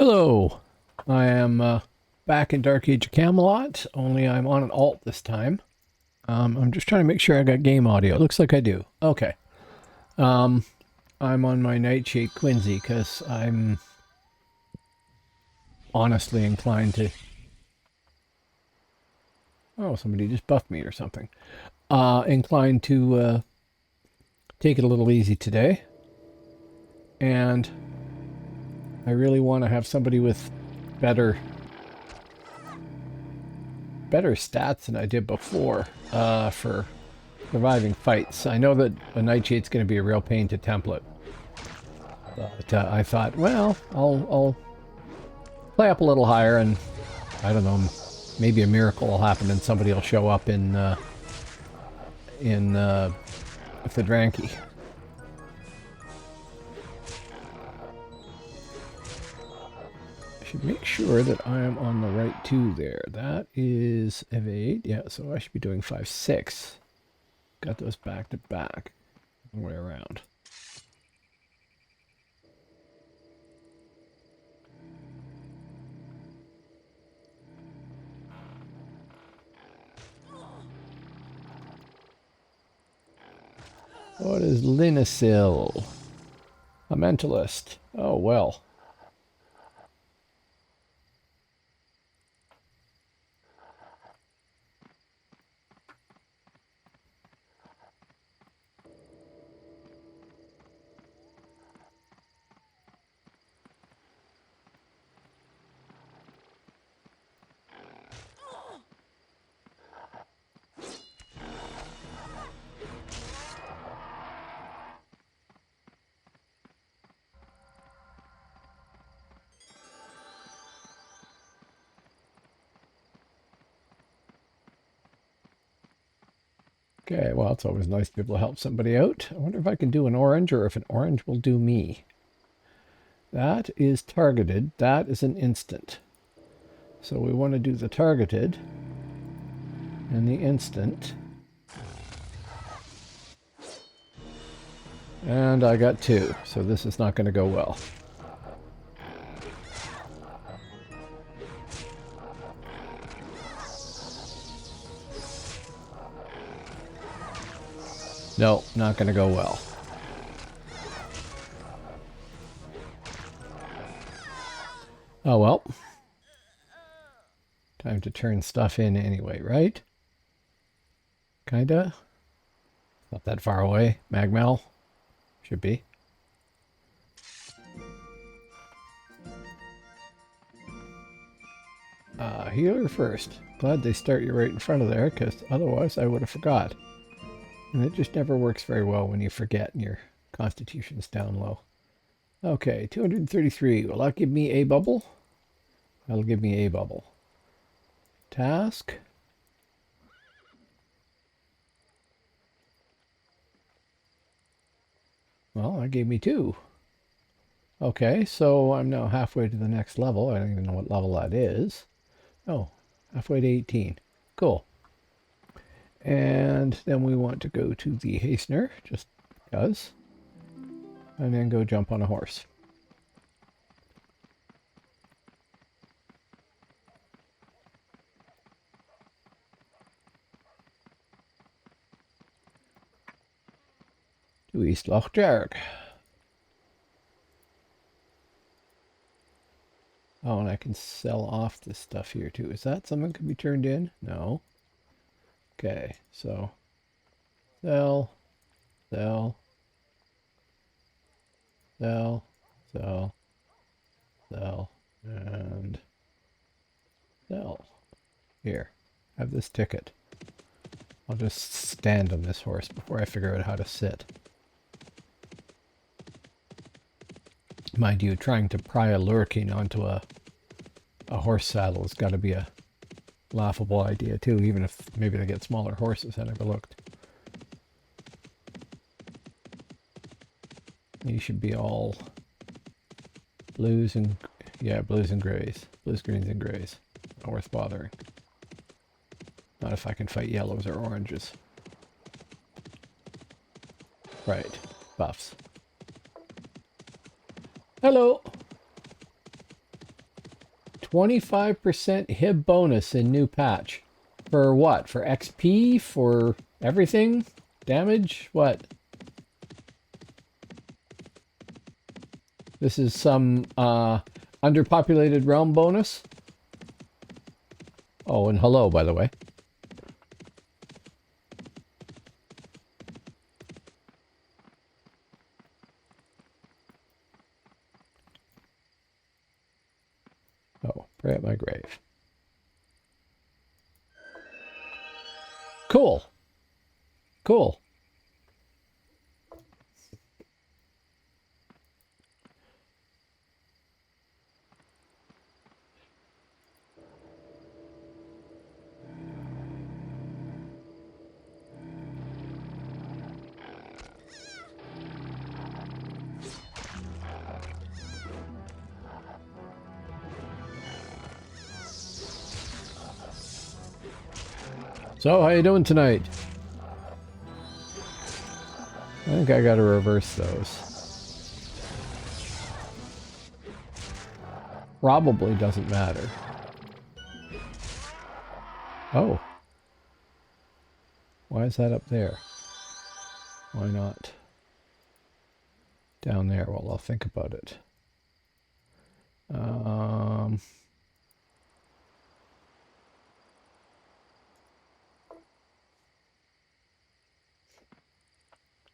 Hello, I am back in Dark Age of Camelot, only I'm on an alt this time. I'm just trying to make sure I got game audio. It looks like I do. Okay. I'm on my Nightshade Quincy because I'm honestly inclined to... Oh, somebody just buffed me or something. Inclined to take it a little easy today. And I really want to have somebody with better stats than I did before for surviving fights. I know that a Nightshade's going to be a real pain to template, but I thought, well, I'll play up a little higher, and I don't know, maybe a miracle will happen and somebody will show up in Fidranki. Make sure that I am on the right two there. That is evade. Yeah, so I should be doing 5, 6. Got those back to back. All the way around. What is Linasil? A mentalist. Oh, well. Okay, well, it's always nice to be able to help somebody out. I wonder if I can do an orange or if an orange will do me. That is targeted. That is an instant. So we want to do the targeted and the instant. And I got 2, so this is not going to go well. No, not going to go well. Oh well. Time to turn stuff in anyway, right? Kinda. Not that far away. Magmel. Should be. Healer first. Glad they start you right in front of there, because otherwise I would have forgot. And it just never works very well when you forget and your constitution's down low. Okay, 233. Will that give me a bubble? That'll give me a bubble. Task. Well, that gave me 2. Okay, so I'm now halfway to the next level. I don't even know what level that is. Oh, halfway to 18. Cool. And then we want to go to the hastener, just because. And then go jump on a horse. To East Loch Jarg. Oh, and I can sell off this stuff here too. Is that something that can be turned in? No. Okay, so sell, sell, sell, sell, sell, and sell. Here, have this ticket. I'll just stand on this horse before I figure out how to sit. Mind you, trying to pry a lurking onto a horse saddle has got to be a laughable idea too, even if maybe they get smaller horses. I never looked. These should be all blues and, yeah, blues and grays. Blues, greens, and grays. Not worth bothering. Not if I can fight yellows or oranges. Right. Buffs. Hello. 25% Hib bonus in new patch. For what? For XP? For everything? Damage? What? This is some underpopulated realm bonus. Oh, and hello, by the way. Oh, pray at my grave. Cool. Cool. So, how you doing tonight? I think I gotta reverse those. Probably doesn't matter. Oh. Why is that up there? Why not down there? Well, I'll think about it.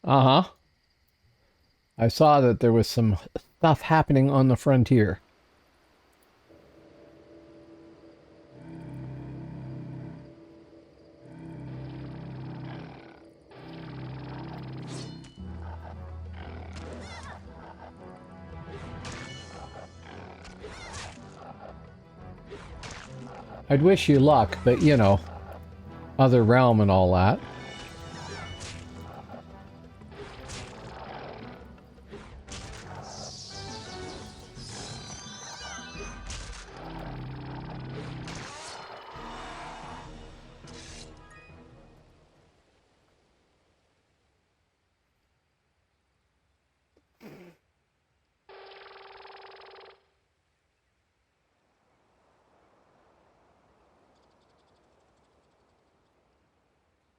Uh-huh. I saw that there was some stuff happening on the frontier. I'd wish you luck, but you know, other realm and all that.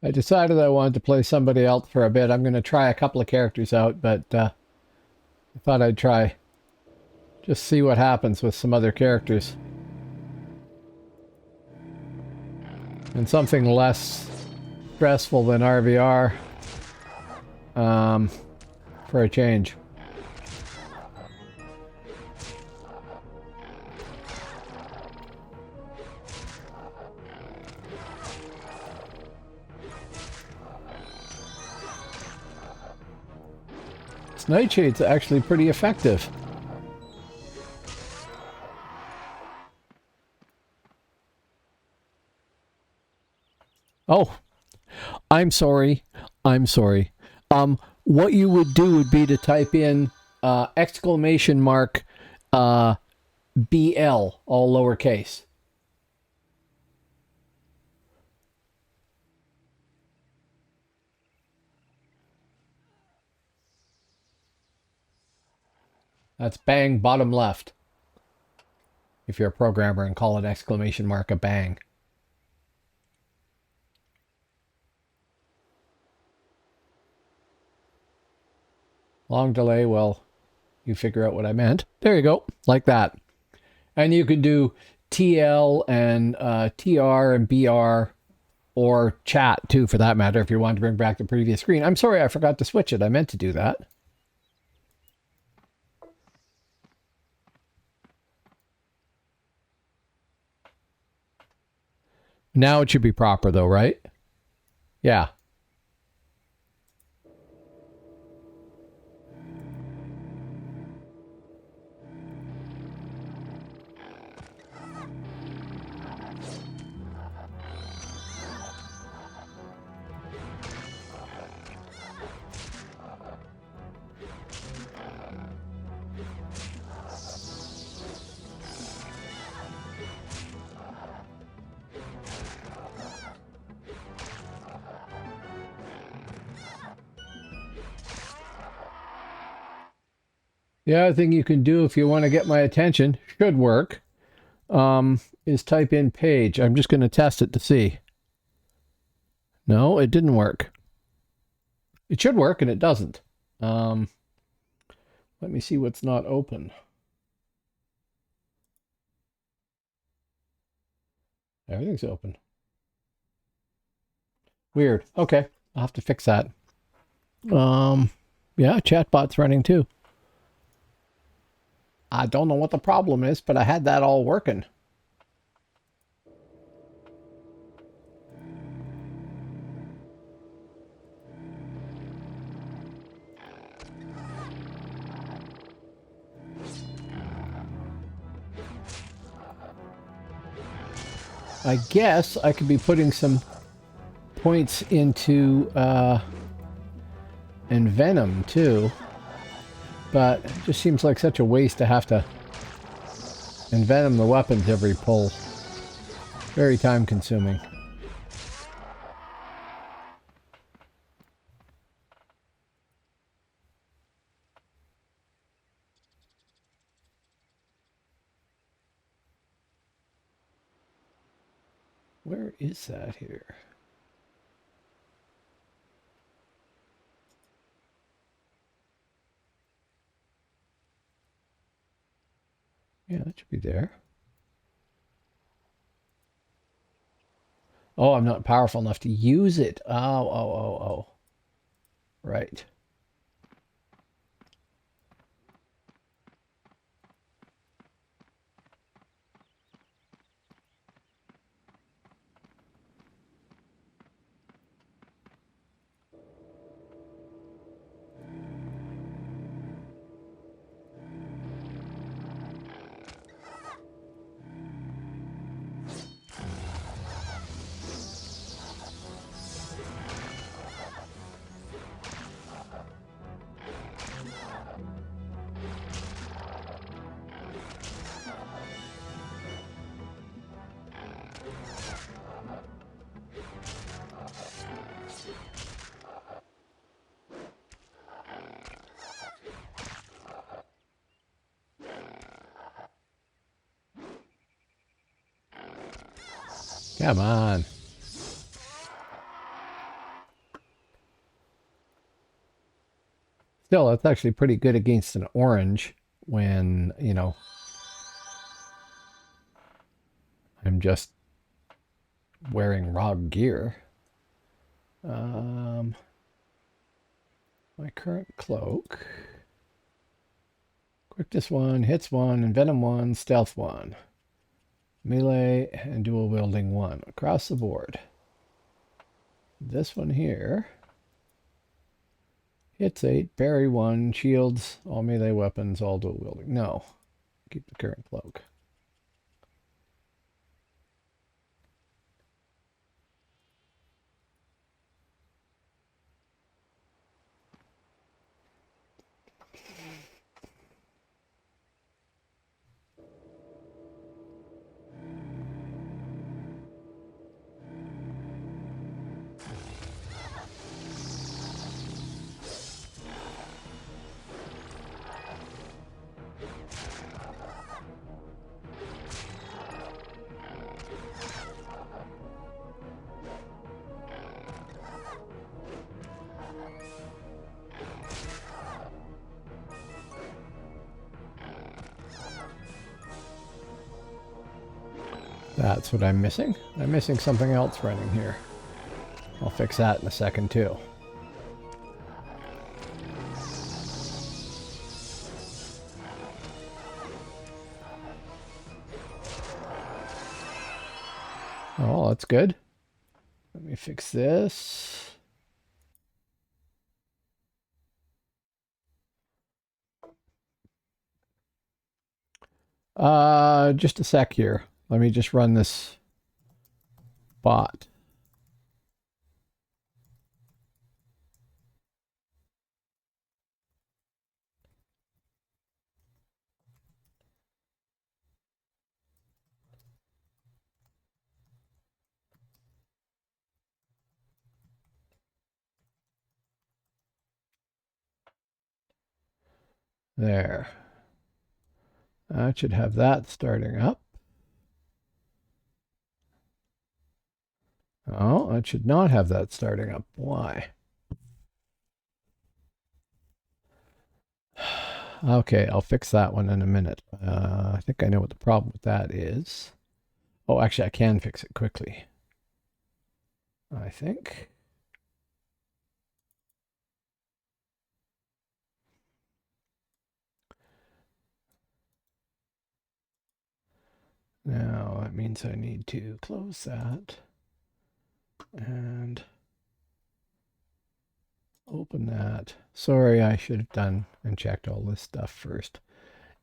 I decided I wanted to play somebody else for a bit. I'm going to try a couple of characters out, but I thought I'd try just see what happens with some other characters. And something less stressful than RVR for a change. Nightshade's actually pretty effective. Oh, I'm sorry. I'm sorry. What you would do would be to type in exclamation mark BL, all lowercase. That's bang bottom left. If you're a programmer and call it exclamation mark a bang. Long delay, well, you figure out what I meant. There you go, like that. And you could do TL and TR and BR or chat too, for that matter, if you want to bring back the previous screen. I'm sorry I forgot to switch it. I meant to do that. Now it should be proper though, right? Yeah. The other thing you can do if you want to get my attention, should work, is type in page. I'm just going to test it to see. No, it didn't work. It should work, and it doesn't. Let me see what's not open. Everything's open. Weird. Okay, I'll have to fix that. Yeah, chatbot's running too. I don't know what the problem is, but I had that all working. I guess I could be putting some points into Envenom too, but it just seems like such a waste to have to Envenom the weapons every pull. Very time consuming. Where is that here? Yeah, that should be there. Oh, I'm not powerful enough to use it. Oh. Right. Come on. Still, that's actually pretty good against an orange when, you know, I'm just wearing raw gear. My current cloak. Quickness 1, hits 1, and venom 1, stealth 1. Melee and dual wielding 1 across the board. This one here. Hits 8, parry 1, shields, all melee weapons, all dual wielding. No. Keep the current cloak. That's what I'm missing. I'm missing something else running here. I'll fix that in a second too. Oh, that's good. Let me fix this. Just a sec here. Let me just run this bot. There. I should have that starting up. Oh, it should not have that starting up. Why? Okay, I'll fix that one in a minute. I think I know what the problem with that is. Oh, actually, I can fix it quickly. I think. Now, that means I need to close that and open that. Sorry, I should have done and checked all this stuff first.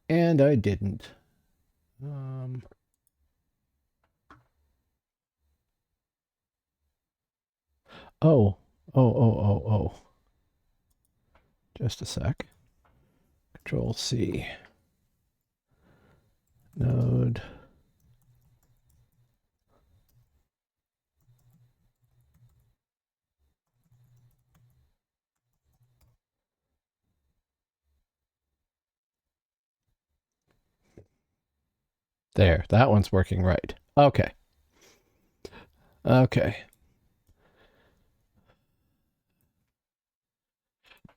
And I didn't. Oh, oh. Just a sec. Control C. Node. There, that one's working right. Okay. Okay.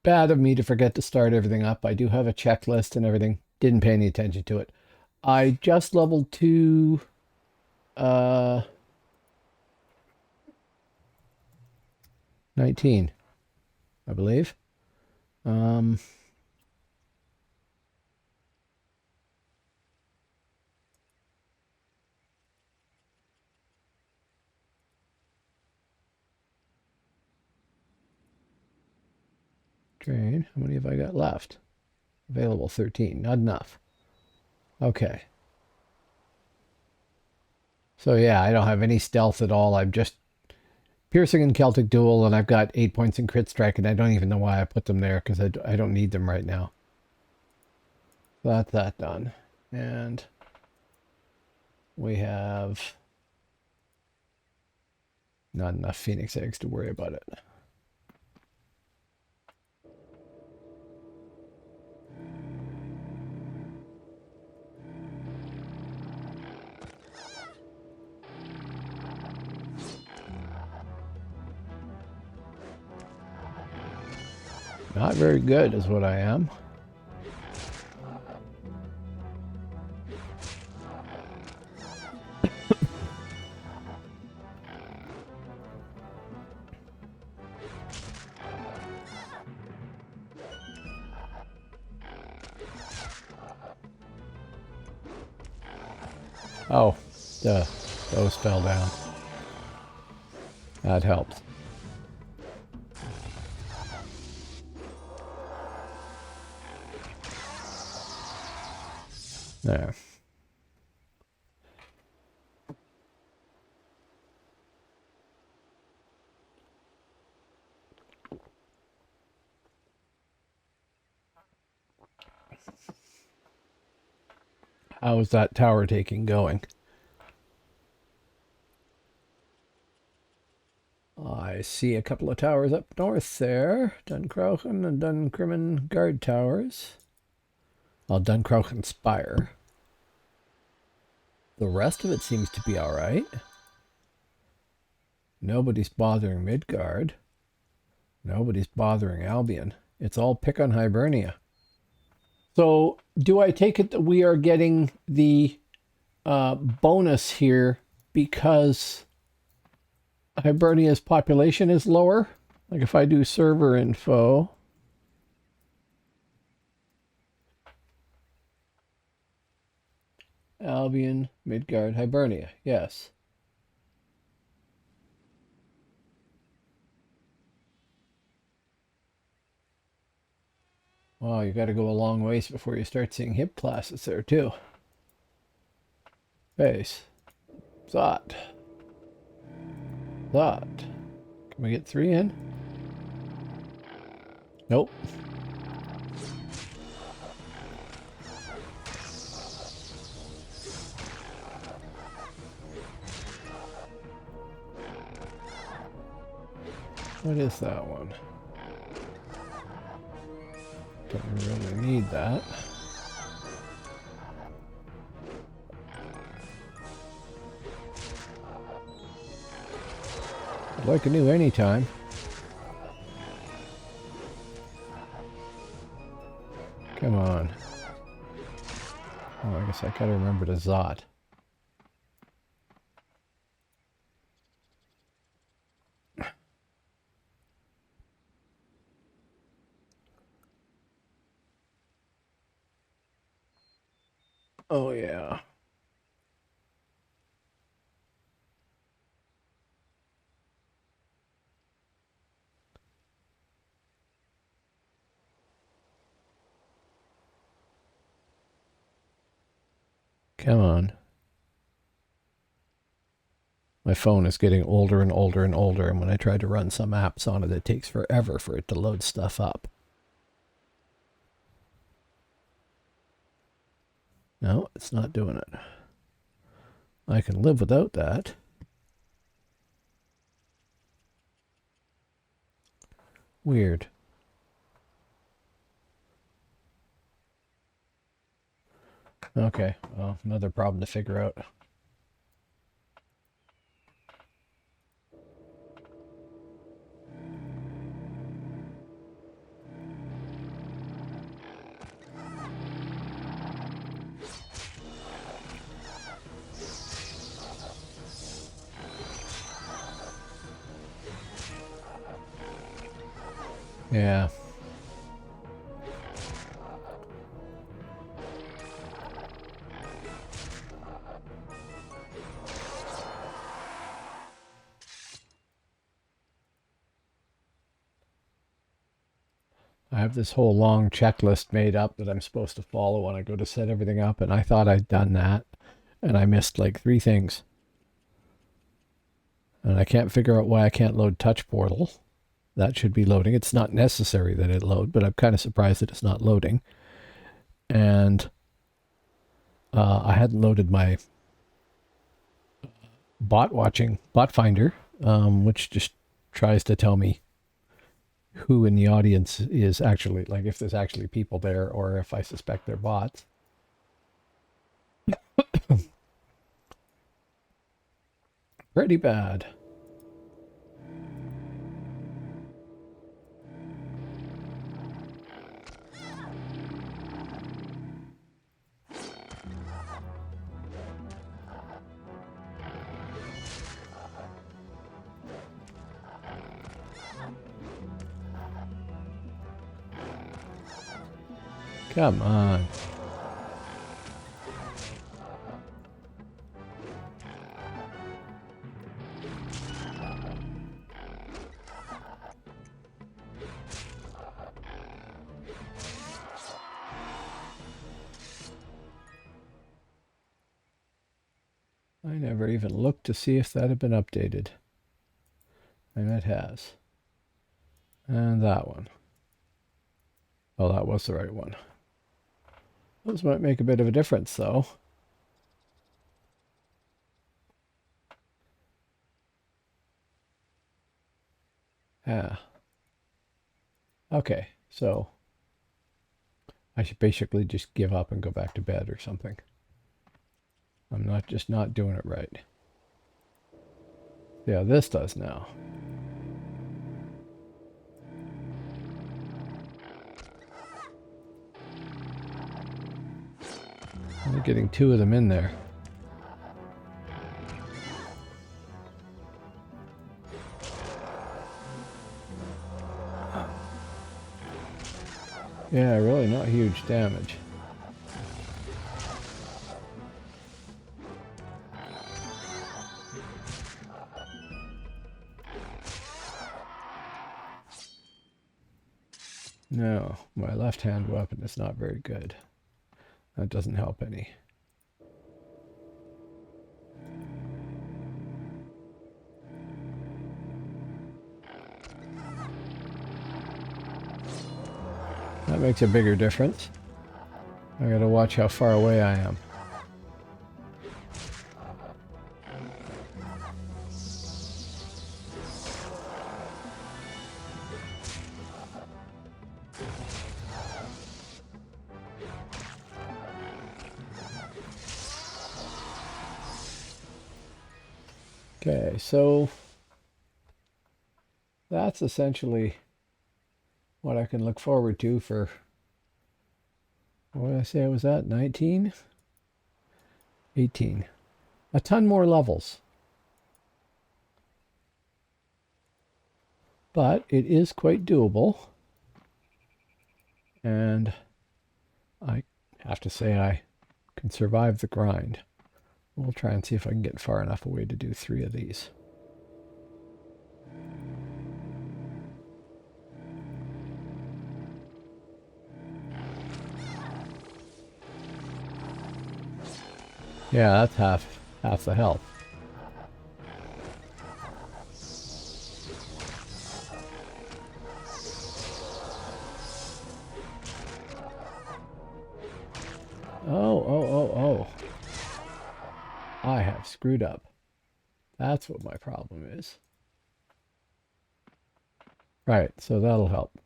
Bad of me to forget to start everything up. I do have a checklist and everything. Didn't pay any attention to it. I just leveled to 19, I believe. Train. How many have I got left? Available 13. Not enough. Okay. So yeah, I don't have any stealth at all. I'm just piercing and Celtic duel, and I've got 8 points in crit strike, and I don't even know why I put them there because I don't need them right now. So that's that done. And we have not enough Phoenix eggs to worry about it. Not very good is what I am. Oh, those fell down. That helps. There. How's that tower taking going? I see a couple of towers up north there. Duncrauchen and Duncrimmen guard towers. Well, Duncrauchen Spire. The rest of it seems to be all right. Nobody's bothering Midgard. Nobody's bothering Albion. It's all pick on Hibernia. So, do I take it that we are getting the bonus here because Hibernia's population is lower? Like if I do server info. Albion, Midgard, Hibernia. Yes. Wow, you got to go a long ways before you start seeing hip classes there too. Base. Thought. Can we get 3 in? Nope. What is that one? Don't really need that. I'd like a new anytime. Come on. Oh, I guess I gotta remember to Zot. Oh, yeah. Come on. My phone is getting older and older and older, and when I try to run some apps on it, it takes forever for it to load stuff up. No, it's not doing it. I can live without that. Weird. Okay, well, another problem to figure out. Yeah. I have this whole long checklist made up that I'm supposed to follow when I go to set everything up, and I thought I'd done that, and I missed like 3 things. And I can't figure out why I can't load Touch Portal. That should be loading. It's not necessary that it load, but I'm kind of surprised that it's not loading. And I hadn't loaded my bot finder, which just tries to tell me who in the audience is actually, like if there's actually people there or if I suspect they're bots. Pretty bad. Come on. I never even looked to see if that had been updated. And it has. And that one. Oh, that was the right one. Those might make a bit of a difference, though. Yeah. Okay, so I should basically just give up and go back to bed or something. I'm not doing it right. Yeah, this does now. I'm getting 2 of them in there. Yeah, really not huge damage. No, my left-hand weapon is not very good. That doesn't help any. That makes a bigger difference. I gotta watch how far away I am. Okay, so that's essentially what I can look forward to for, what did I say I was at? 19? 18. A ton more levels. But it is quite doable. And I have to say I can survive the grind. We'll try and see if I can get far enough away to do 3 of these. Yeah, that's half the health. Oh. I have screwed up. That's what my problem is. Right, so that'll help.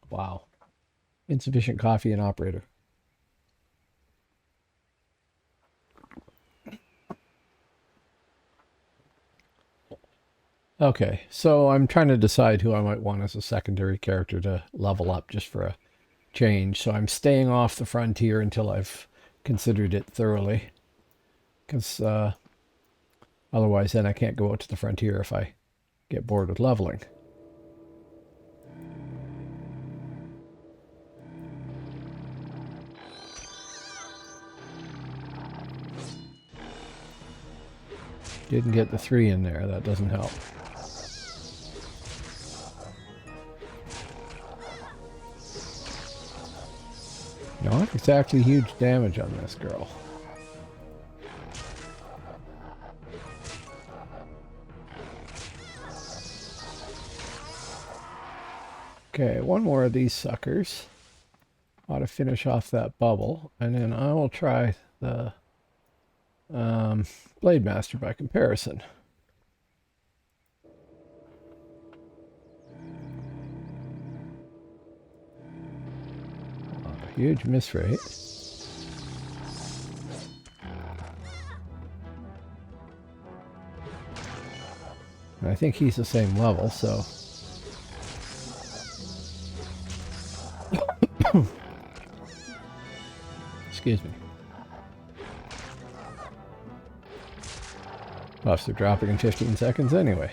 Wow. Insufficient coffee and operator. Okay, so I'm trying to decide who I might want as a secondary character to level up just for a change. So I'm staying off the frontier until I've considered it thoroughly. Because otherwise then I can't go out to the frontier if I get bored with leveling. Didn't get the 3 in there, that doesn't help. Not exactly huge damage on this girl. Okay, one more of these suckers. Ought to finish off that bubble, and then I will try the Blade Master by comparison. Huge miss rate. And I think he's the same level, so... Excuse me. Buffs are dropping in 15 seconds anyway.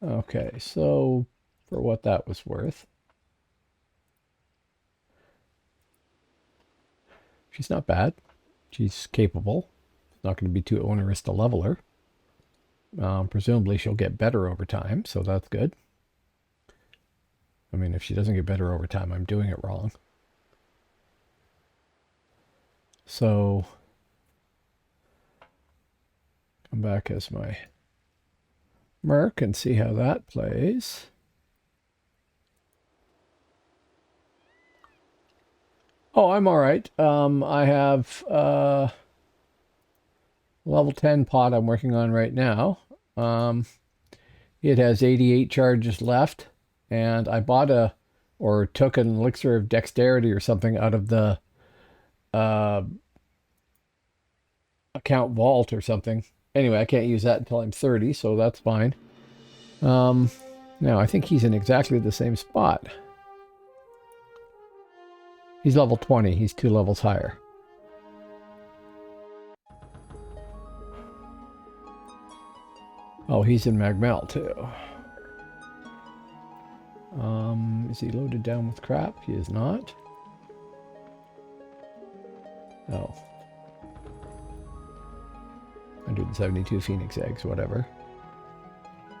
Okay, so for what that was worth, she's not bad. She's capable. It's not going to be too onerous to level her. Presumably she'll get better over time, so that's good. I mean, if she doesn't get better over time, I'm doing it wrong. So, come back as my Merc and see how that plays. Oh, I'm all right. I have level 10 pot I'm working on right now. It has 88 charges left, and I bought or took an elixir of dexterity or something out of the account vault or something. Anyway, I can't use that until I'm 30, so that's fine. Now, I think he's in exactly the same spot. He's level 20. He's 2 levels higher. Oh, he's in Magmel, too. Is he loaded down with crap? He is not. Oh. 172 Phoenix eggs, whatever.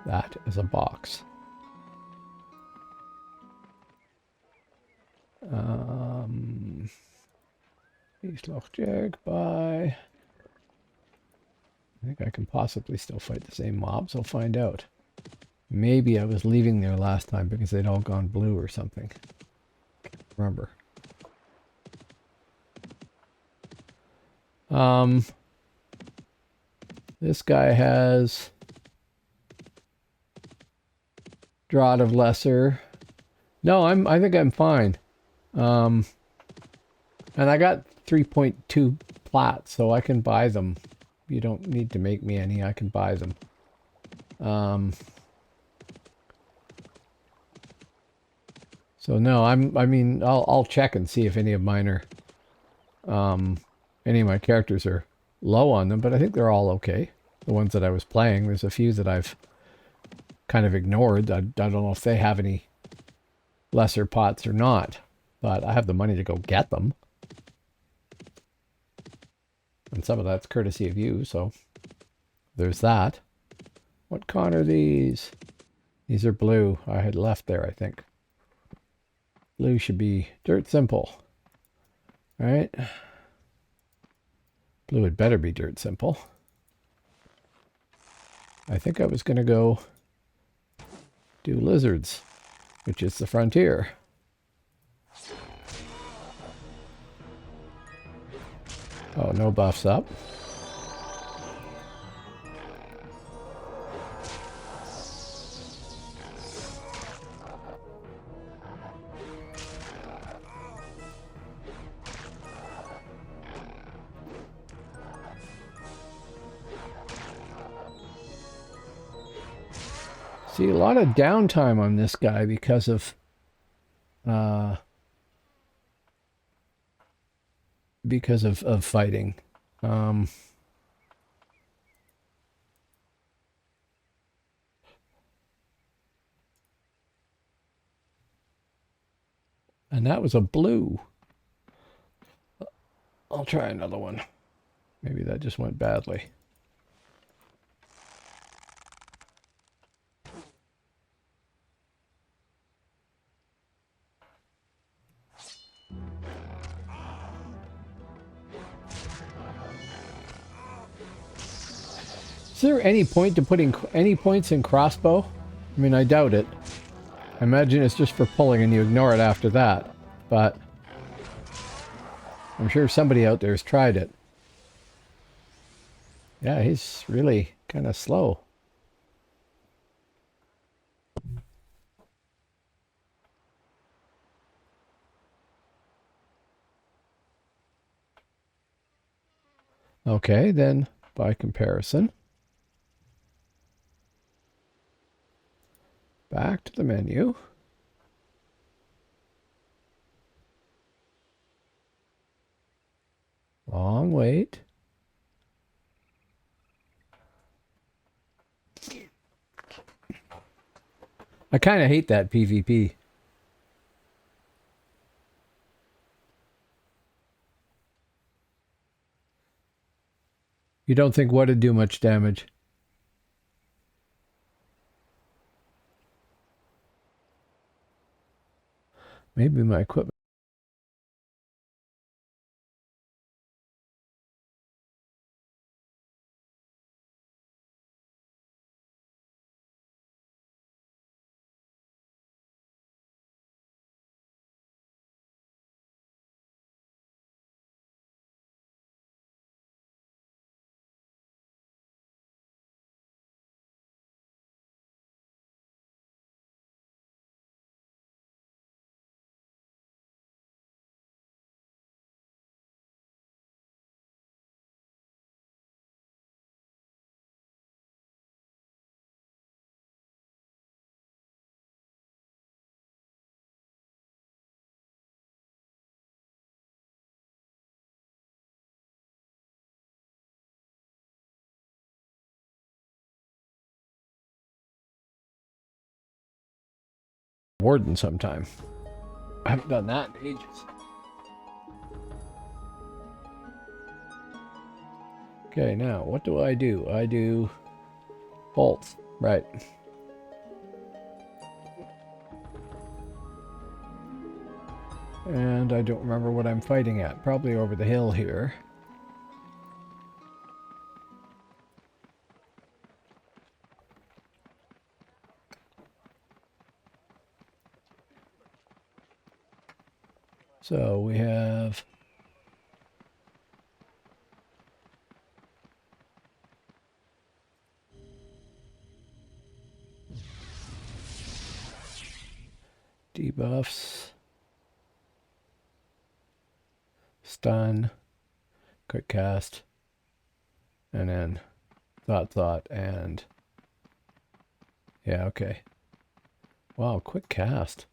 That is a box. East Lochjerg by... I think I can possibly still fight the same mobs. I'll find out. Maybe I was leaving there last time because they'd all gone blue or something. Can't remember. This guy has Draught of Lesser. No, I think I'm fine. And I got 3.2 plats, so I can buy them, you don't need to make me any. I can buy them. So no, I mean, I'll check and see if any of mine are, any of my characters are low on them, but I think they're all okay. The ones that I was playing, there's a few that I've kind of ignored. I don't know if they have any lesser pots or not, but I have the money to go get them. And some of that's courtesy of you, so there's that. What con are these? These are blue. I had left there, I think. Blue should be dirt simple. All right. Blue had better be dirt simple. I think I was going to go do lizards, which is the frontier. Oh, no buffs up. See, a lot of downtime on this guy because of fighting. And that was a blue. I'll try another one. Maybe that just went badly. Is there any point to putting any points in crossbow? I mean, I doubt it. I imagine it's just for pulling and you ignore it after that. But I'm sure somebody out there has tried it. Yeah, he's really kind of slow. Okay, then by comparison, back to the menu. Long wait. I kind of hate that PvP. You don't think what would do much damage? Maybe my equipment. Warden sometime. I haven't done that in ages. Okay, now what do? I do bolts, right. And I don't remember what I'm fighting at. Probably over the hill here. So we have debuffs, stun, quick cast, And then thought, and yeah, okay. Wow, quick cast.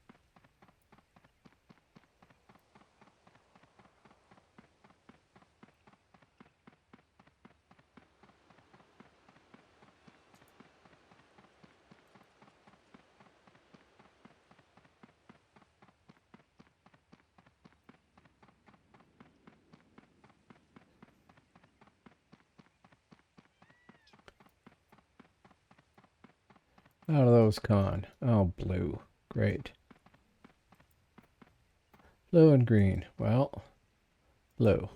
Out of those con. Oh, blue. Great. Blue and green. Well, blue.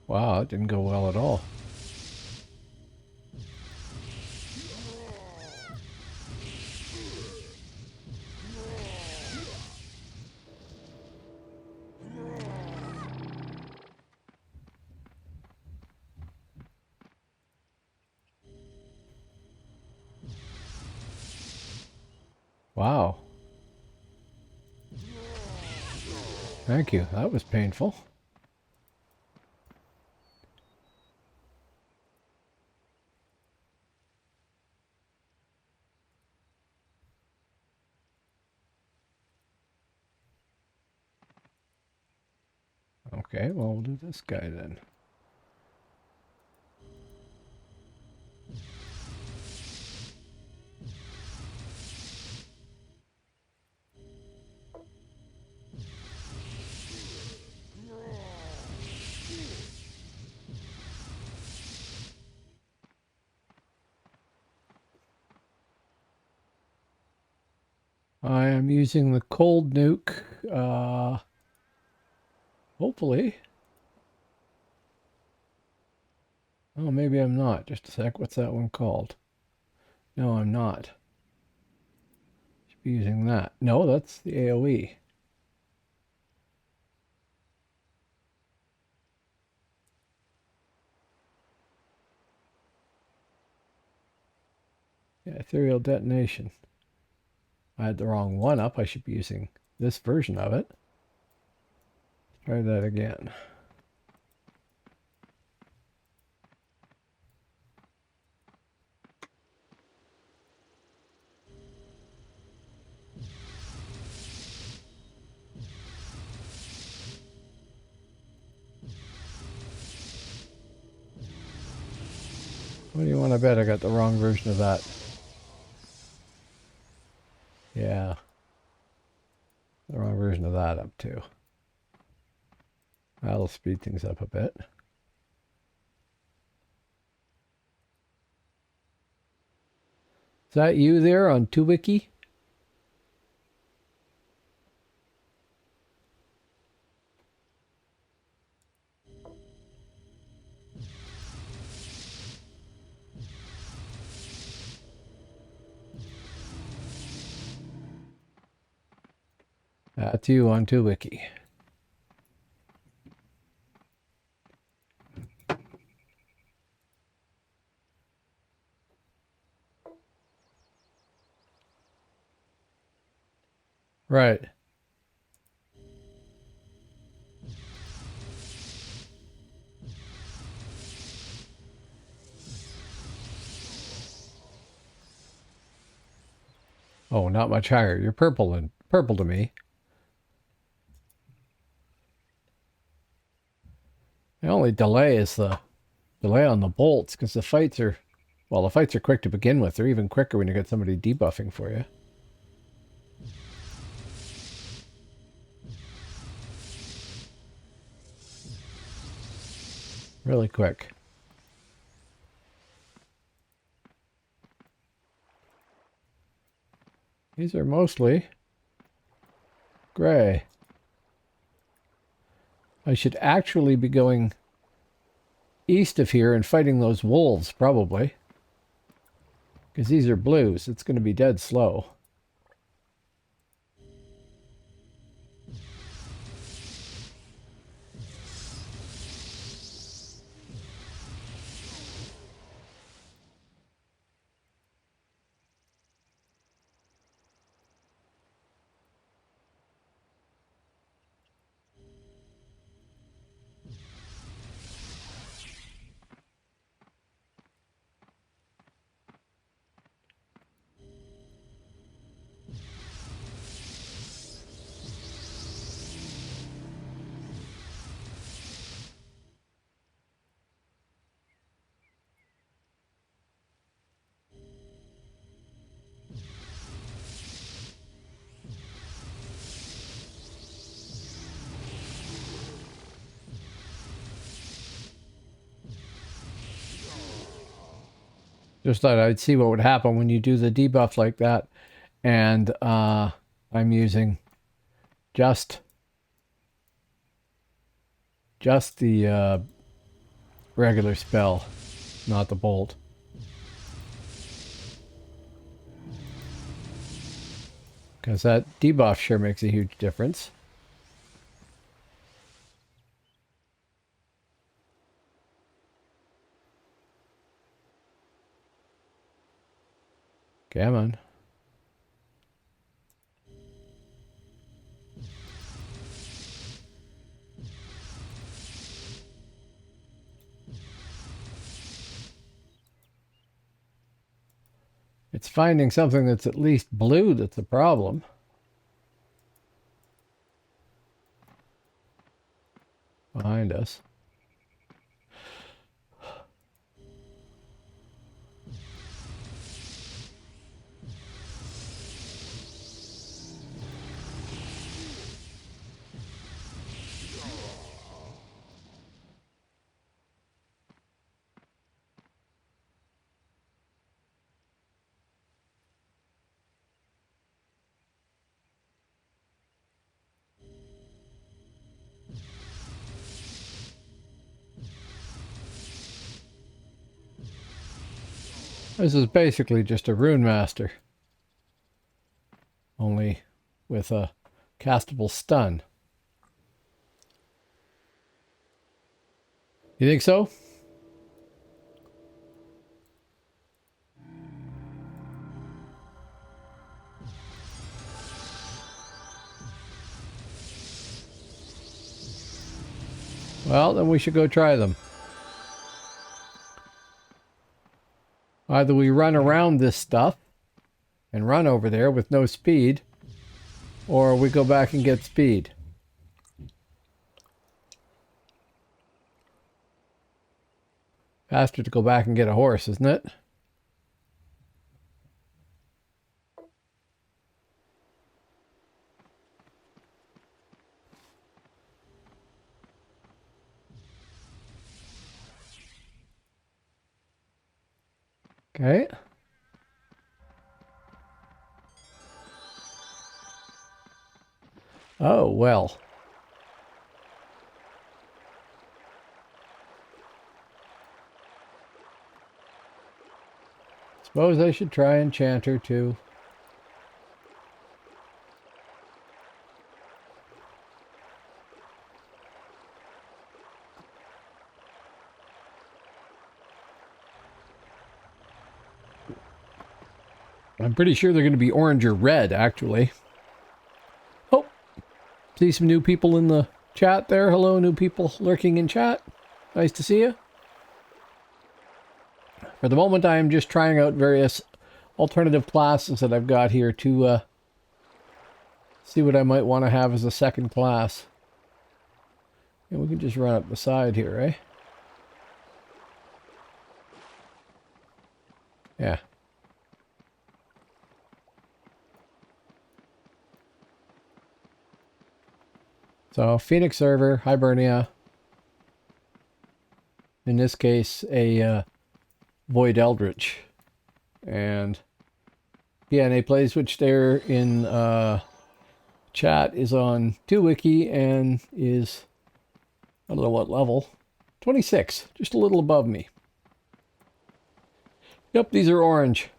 Wow, it didn't go well at all. Wow. Thank you. That was painful. Okay, well, we'll do this guy then. I am using the cold nuke, hopefully. Oh, maybe I'm not. Just a sec. What's that one called? No, I'm not. Should be using that. No, that's the AoE. Yeah, ethereal detonation. I had the wrong one up. I should be using this version of it. Try that again. What do you want to bet I got the wrong version of that? Yeah. The wrong version of that up too. That'll speed things up a bit. Is that you there on 2wiki? That's you on 2wiki. Right. Oh, not much higher. You're purple and purple to me. The only delay is the delay on the bolts because the fights are, well, the fights are quick to begin with. They're even quicker when you get somebody debuffing for you. Really quick. These are mostly gray. I should actually be going east of here and fighting those wolves, probably. Because these are blues. It's going to be dead slow. Just thought I'd see what would happen when you do the debuff like that. And I'm using just the regular spell, not the bolt. Because that debuff sure makes a huge difference. Come on. It's finding something that's at least blue that's a problem. Behind us. This is basically just a Rune Master. Only with a castable stun. You think so? Well, then we should go try them. Either we run around this stuff and run over there with no speed, or we go back and get speed. Faster to go back and get a horse, isn't it? Okay. Oh, well. Suppose I should try Enchanter too. I'm pretty sure they're going to be orange or red, actually. Oh, see some new people in the chat there. Hello, new people lurking in chat. Nice to see you. For the moment, I am just trying out various alternative classes that I've got here to see what I might want to have as a second class. And we can just run up the side here, eh? Yeah. So, Phoenix server, Hibernia. In this case, a Void Eldritch. And PNA Plays, which there in chat is on 2wiki and is, I don't know what level, 26, just a little above me. Yep, these are orange.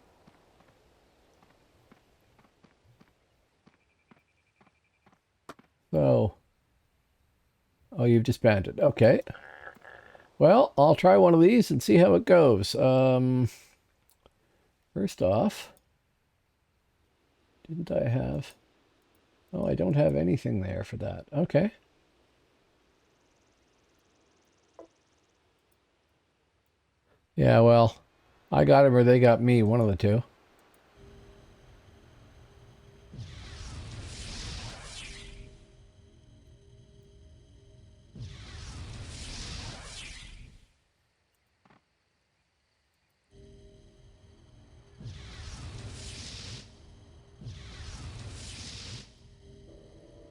So, oh, you've disbanded. Okay. Well, I'll try one of these and see how it goes. First off, didn't I have... Oh, I don't have anything there for that. Okay. Yeah, well, I got it or they got me, one of the two.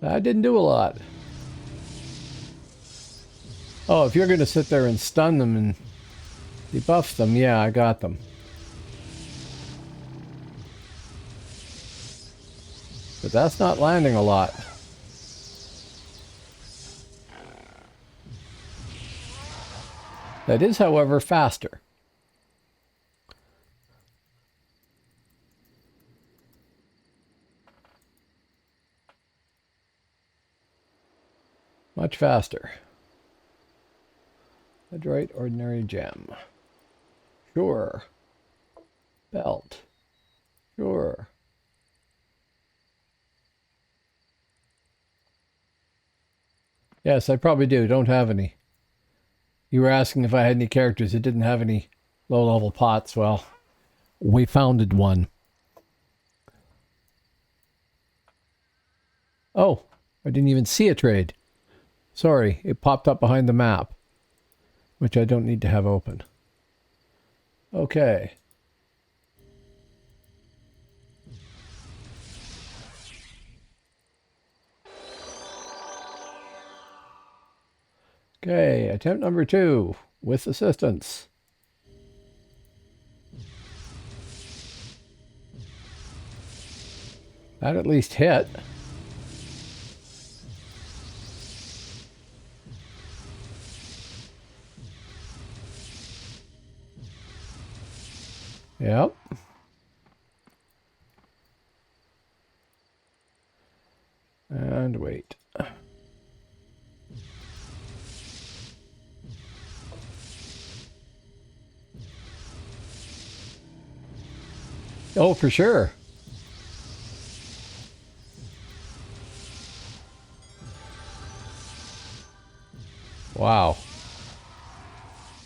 That didn't do a lot. Oh, if you're going to sit there and stun them and debuff them, yeah, I got them. but that's not landing a lot. That is, however, faster. Much faster. Adroit ordinary gem. Sure. Belt. Sure. Yes, I probably do. Don't have any. You were asking if I had any characters that didn't have any low-level pots. Well, we founded one. Oh, I didn't even see a trade. Sorry, it popped up behind the map, which I don't need to have open. Okay. Okay, attempt number 2 with assistance. That at least hit. Yep. And wait. Oh, for sure. Wow.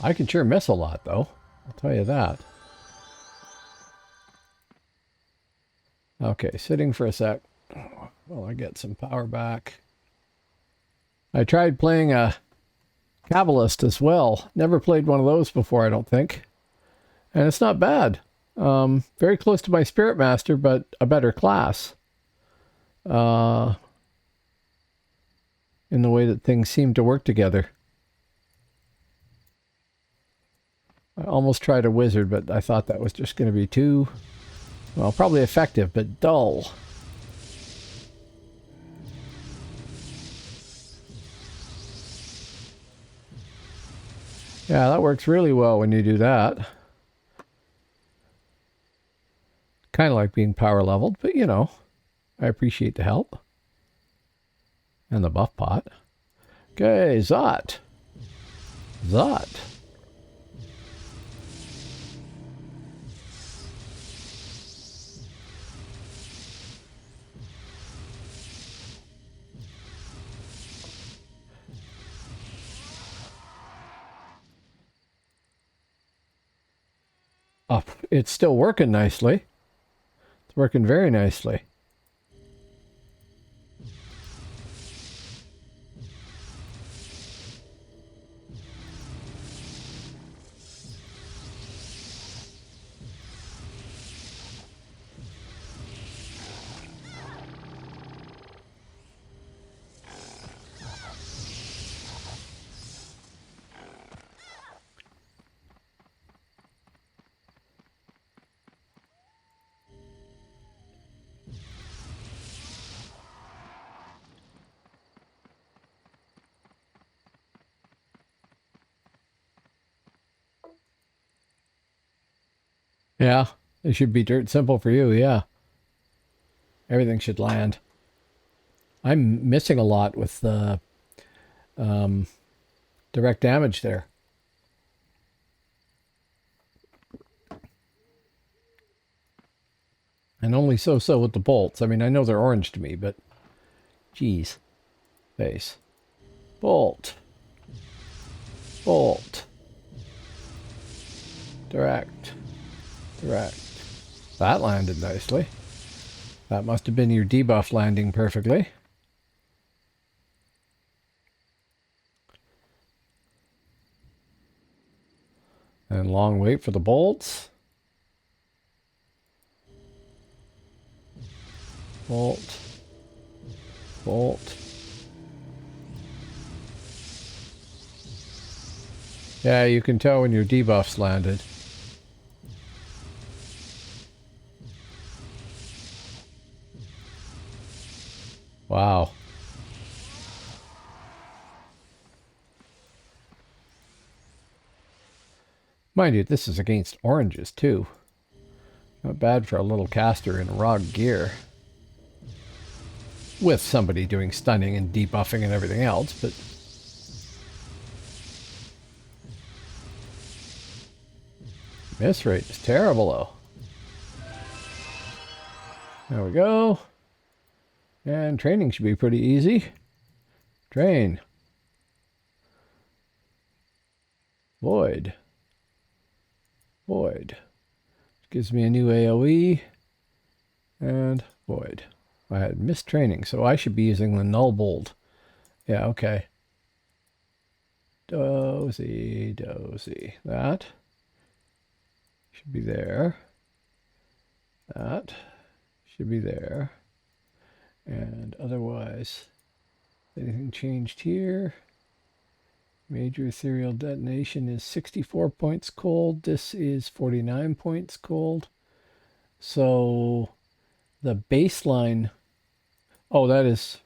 I can sure miss a lot, though. I'll tell you that. Okay, sitting for a sec. Well, I get some power back. I tried playing a Cabalist as well. Never played one of those before, I don't think. And it's not bad. Very close to my Spirit Master, but a better class. In the way that things seem to work together. I almost tried a wizard, but I thought that was just going to be too, well, probably effective, but dull. Yeah, that works really well when you do that. Kind of like being power leveled, but you know, I appreciate the help. And the buff pot. Okay, Zot. Zot. Oh, it's still working nicely. It's working very nicely. Yeah, it should be dirt simple for you, yeah. Everything should land. I'm missing a lot with the direct damage there. And only so-so with the bolts. I mean, I know they're orange to me, but geez. Face. Bolt. Bolt. Direct. Direct. That landed nicely. That must have been your debuff landing perfectly. And long wait for the bolts. Bolt. Bolt. Yeah, you can tell when your debuffs landed. Wow. Mind you, this is against oranges, too. Not bad for a little caster in raw gear. With somebody doing stunning and debuffing and everything else, but... Miss rate is terrible, though. There we go. And training should be pretty easy. Train. Void. Void. Gives me a new AoE. And void. I had missed training, so I should be using the null bolt. Yeah, okay. Dozy, dozy. That should be there. That should be there. And otherwise, anything changed here? Major ethereal detonation is 64 points cold. This is 49 points cold. So the baseline... Oh, that is...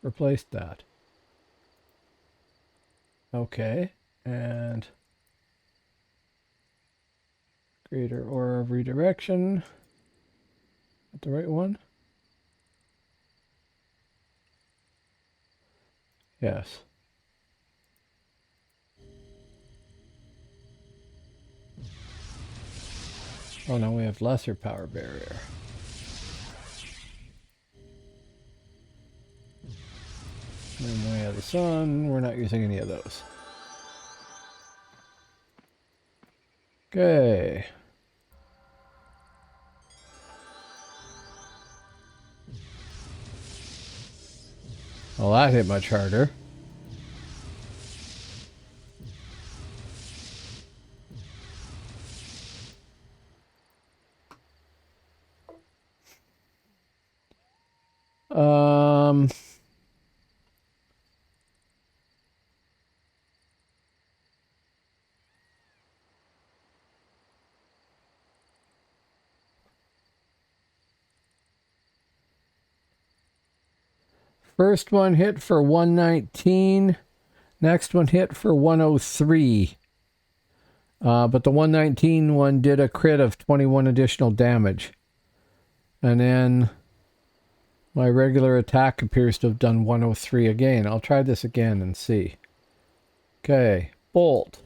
Replaced that. Okay. And... Greater aura of redirection. Is that the right one? Yes. Oh, no, we have lesser power barrier. And we have the sun. We're not using any of those. Okay. Well, that hit much harder. First one hit for 119. Next one hit for 103. But the 119 one did a crit of 21 additional damage. And then my regular attack appears to have done 103 again. I'll try this again and see. Okay, bolt.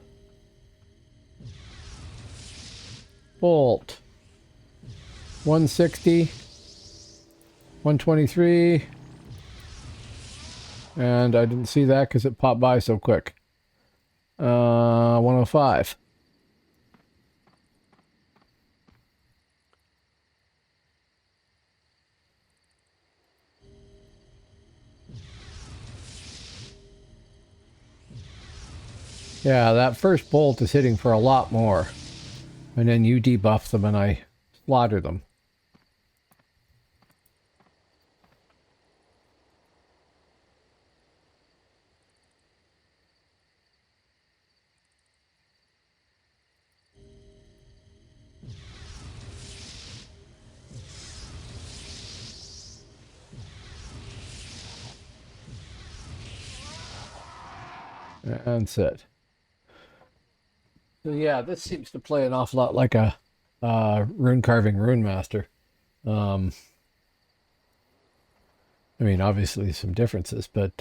Bolt. 160. 123. And I didn't see that because it popped by so quick. 105. Yeah, that first bolt is hitting for a lot more. And then you debuff them and I slaughter them. And sit. So yeah, this seems to play an awful lot like a rune carving rune master. I mean, obviously some differences, but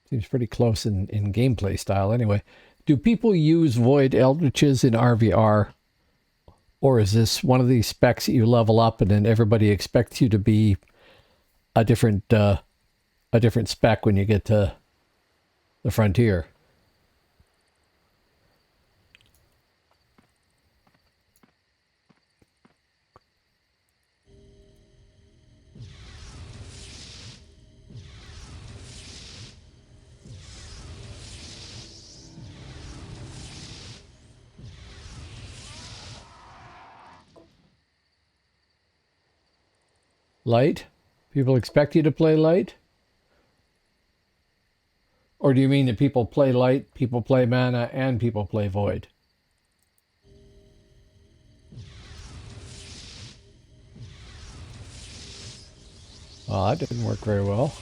seems pretty close in gameplay style anyway. Do people use Void Eldritches in RVR? Or is this one of these specs that you level up and then everybody expects you to be a different spec when you get to the frontier? Light? People expect you to play light? Or do you mean that people play light, people play mana, and people play void? Well, that didn't work very well.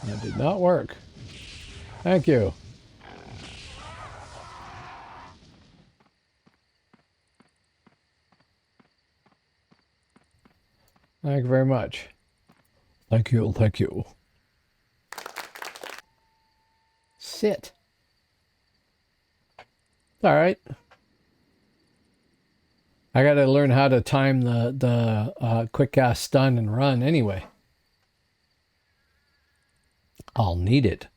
That did not work. Thank you. Thank you very much. Thank you, thank you. Sit. All right. I got to learn how to time the quick cast stun and run anyway. I'll need it.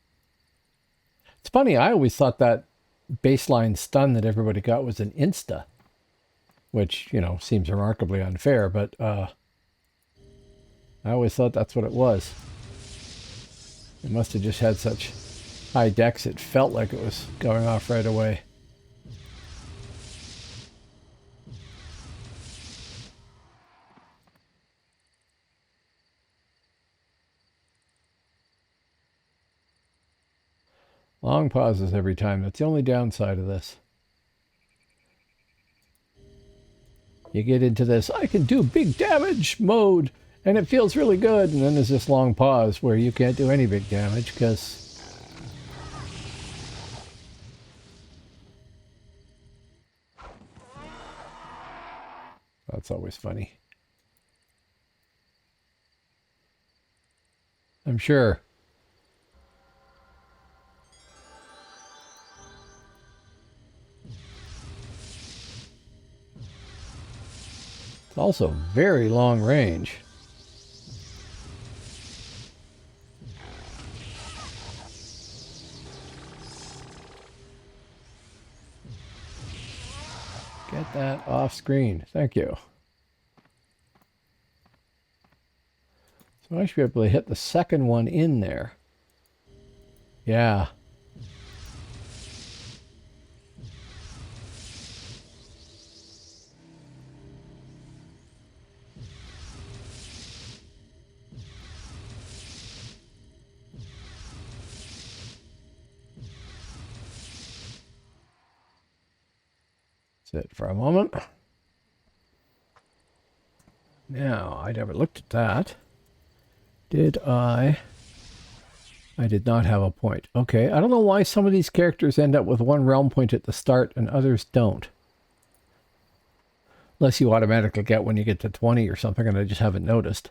It's funny, I always thought that baseline stun that everybody got was an insta, which, you know, seems remarkably unfair, but I always thought that's what it was. It must have just had such high dex it felt like it was going off right away. Long pauses every time. That's the only downside of this. You get into this, I can do big damage mode, and it feels really good. And then there's this long pause where you can't do any big damage because... That's always funny. I'm sure. It's also very long range. Get that off screen. Thank you. So I should be able to hit the second one in there. Yeah. Sit for a moment. Now, I never looked at that. Did I? I did not have a point. Okay, I don't know why some of these characters end up with one realm point at the start and others don't. Unless you automatically get when you get to 20 or something and I just haven't noticed.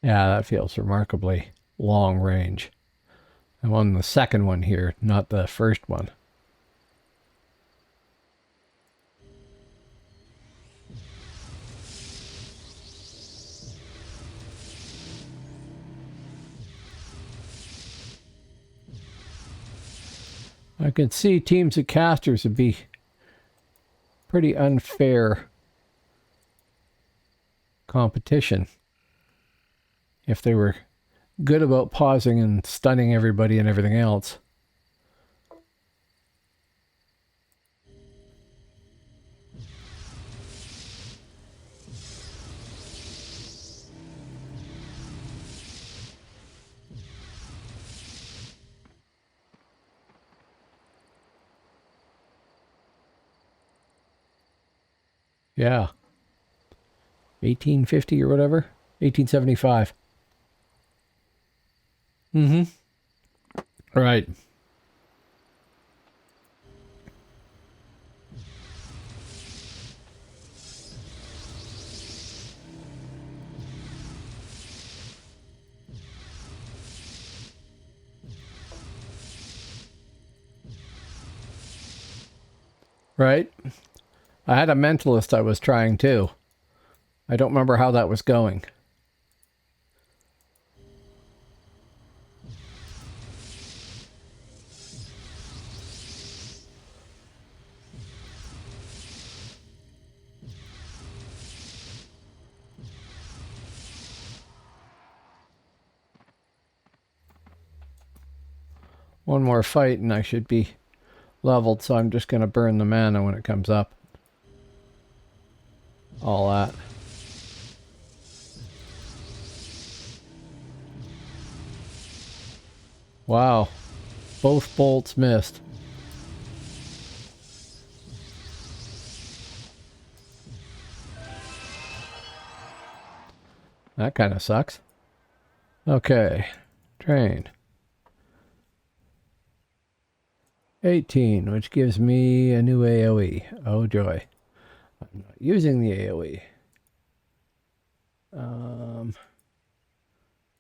Yeah, that feels remarkably long range. I'm on the second one here, not the first one. I can see teams of casters would be pretty unfair competition if they were good about pausing and stunning everybody and everything else. Yeah. 1850 or whatever? 1875. Mm-hmm. Right. Right. I had a mentalist I was trying too. I don't remember how that was going. One more fight and I should be leveled, so I'm just going to burn the mana when it comes up. All that. Wow. Both bolts missed. That kind of sucks. Okay. Train. 18, which gives me a new AoE. Oh joy. I'm not using the AoE.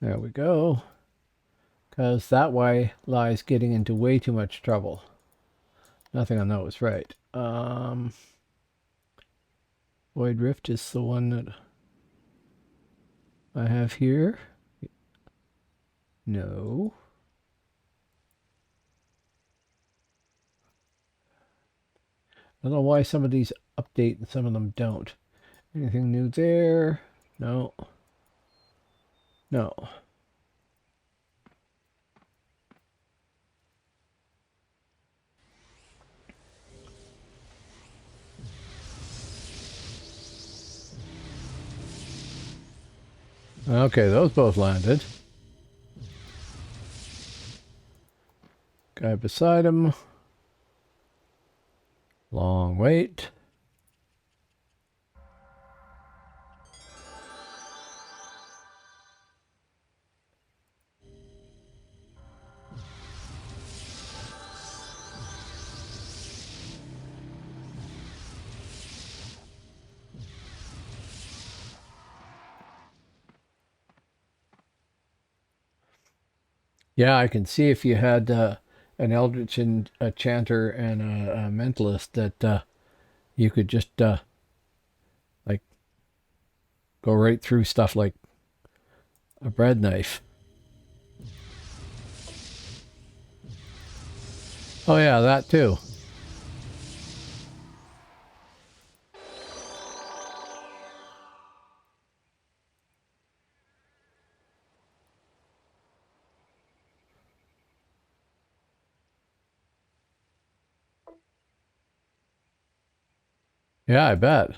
There we go. Because that way lies getting into way too much trouble. Nothing on that was right. Void Rift is the one that I have here. No. I don't know why some of these update and some of them don't. Anything new there? No. No. Okay, those both landed. Guy beside him. Long wait. Yeah, I can see if you had an Eldritch and a Chanter and a Mentalist that you could just like go right through stuff like a bread knife. Oh yeah, that too. Yeah, I bet.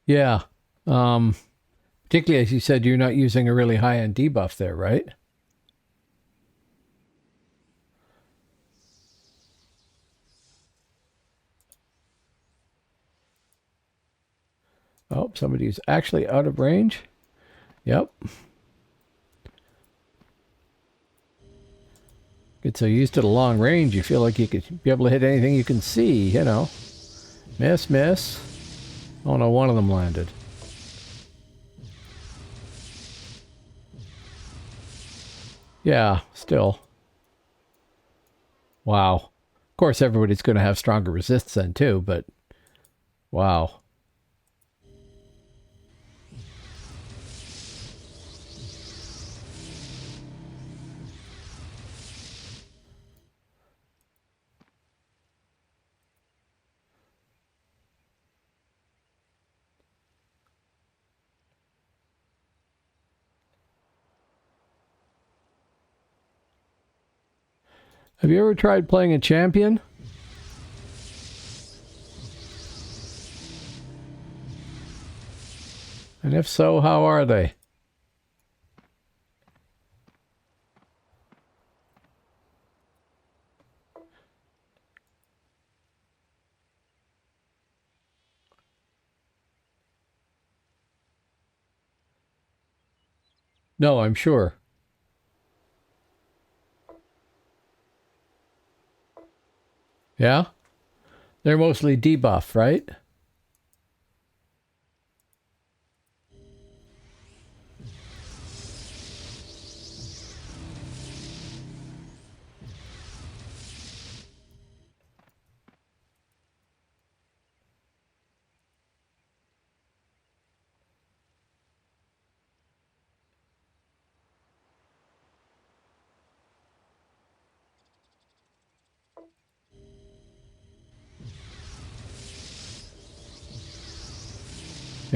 Yeah. Particularly as you said, you're not using a really high-end debuff there, right? Oh, somebody's actually out of range. Yep. Get so used to the long range, you feel like you could be able to hit anything you can see, you know. Miss, miss. Oh no, one of them landed. Yeah, still. Wow. Of course, everybody's going to have stronger resists then too, but wow. Have you ever tried playing a champion? And if so, how are they? No, I'm sure. Yeah? They're mostly debuff, right?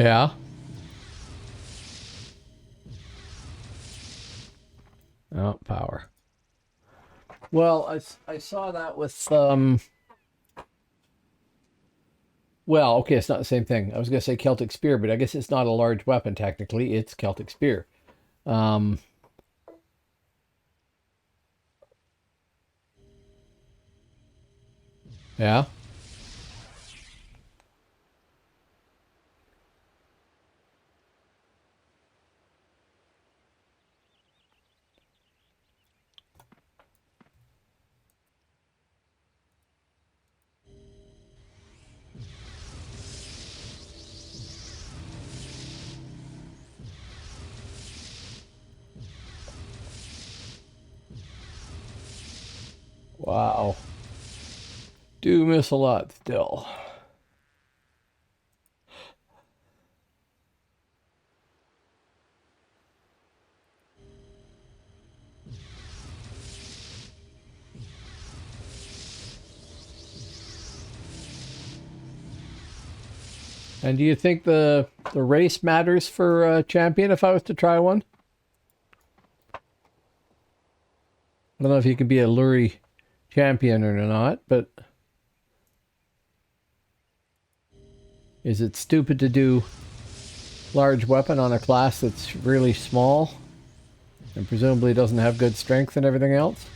Yeah. Oh, power. Well, I saw that with well, okay, it's not the same thing. I was gonna say Celtic Spear, but I guess it's not a large weapon technically. It's Celtic Spear. Um, yeah. Wow. Do miss a lot still. And do you think the race matters for champion if I was to try one? I don't know if you can be a Lurie champion or not, but is it stupid to do large weapon on a class that's really small and presumably doesn't have good strength and everything else?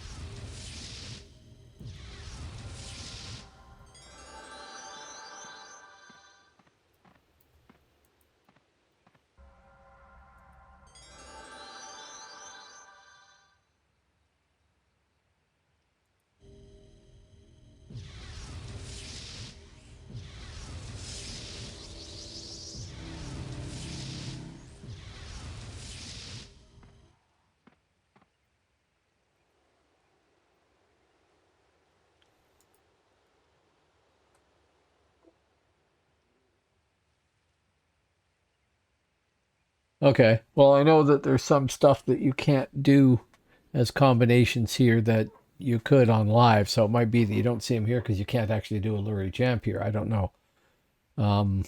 Okay. Well, I know that there's some stuff that you can't do as combinations here that you could on live, so it might be that you don't see them here because you can't actually do a Lurie champ here. I don't know. Um,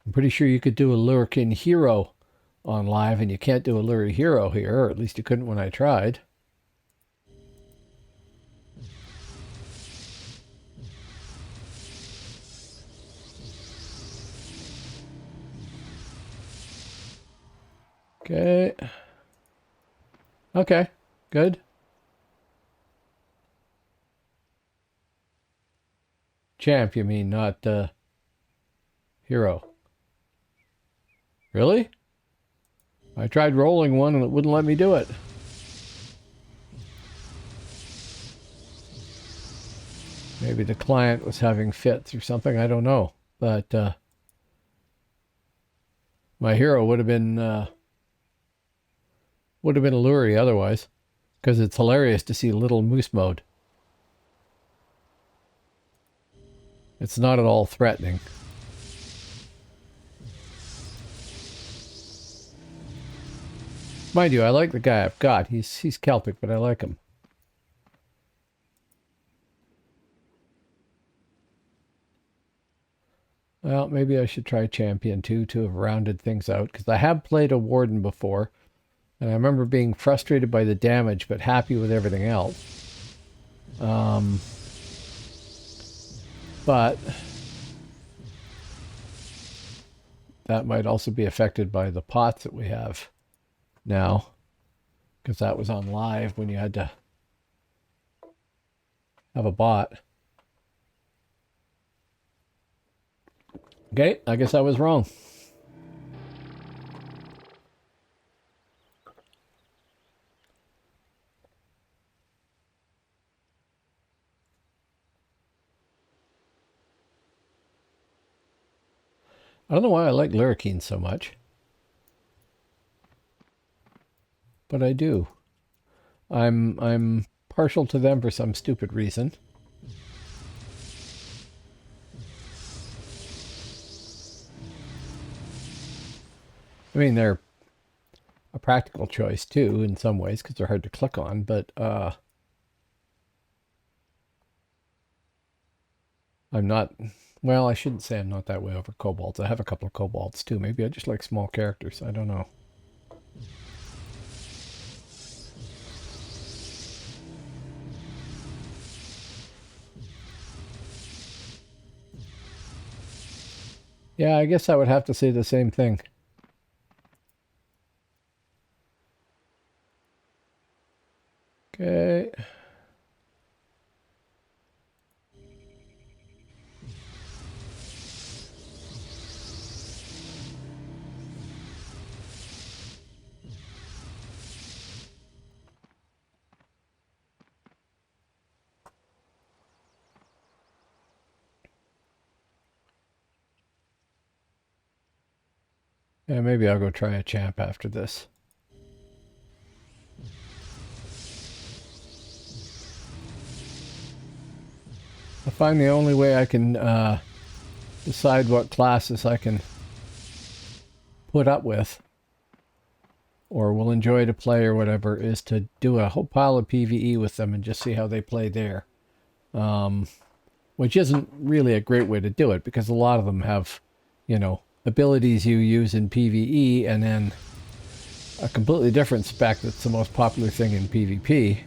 I'm pretty sure you could do a Lurikin hero on live, and you can't do a Lurie hero here, or at least you couldn't when I tried. Okay. Okay. Good. Champ, you mean, not hero. Really? I tried rolling one and it wouldn't let me do it. Maybe the client was having fits or something. I don't know. But my hero would have been a Lurie otherwise, because it's hilarious to see little moose mode. It's not at all threatening. Mind you, I like the guy I've got. He's Celtic, but I like him. Well, maybe I should try Champion too to have rounded things out, because I have played a Warden before, and I remember being frustrated by the damage, but happy with everything else. But that might also be affected by the pots that we have now, because that was on live when you had to have a bot. Okay, I guess I was wrong. I don't know why I like Lurikines so much, but I do. I'm partial to them for some stupid reason. I mean, they're a practical choice too in some ways because they're hard to click on, but I'm not, well, I shouldn't say I'm not that way over kobolds. I have a couple of kobolds too. Maybe I just like small characters. I don't know. Yeah, I guess I would have to say the same thing. Okay. Yeah, maybe I'll go try a champ after this. I find the only way I can decide what classes I can put up with or will enjoy to play or whatever is to do a whole pile of PvE with them and just see how they play there. Which isn't really a great way to do it because a lot of them have, you know, abilities you use in PvE and then a completely different spec that's the most popular thing in PvP.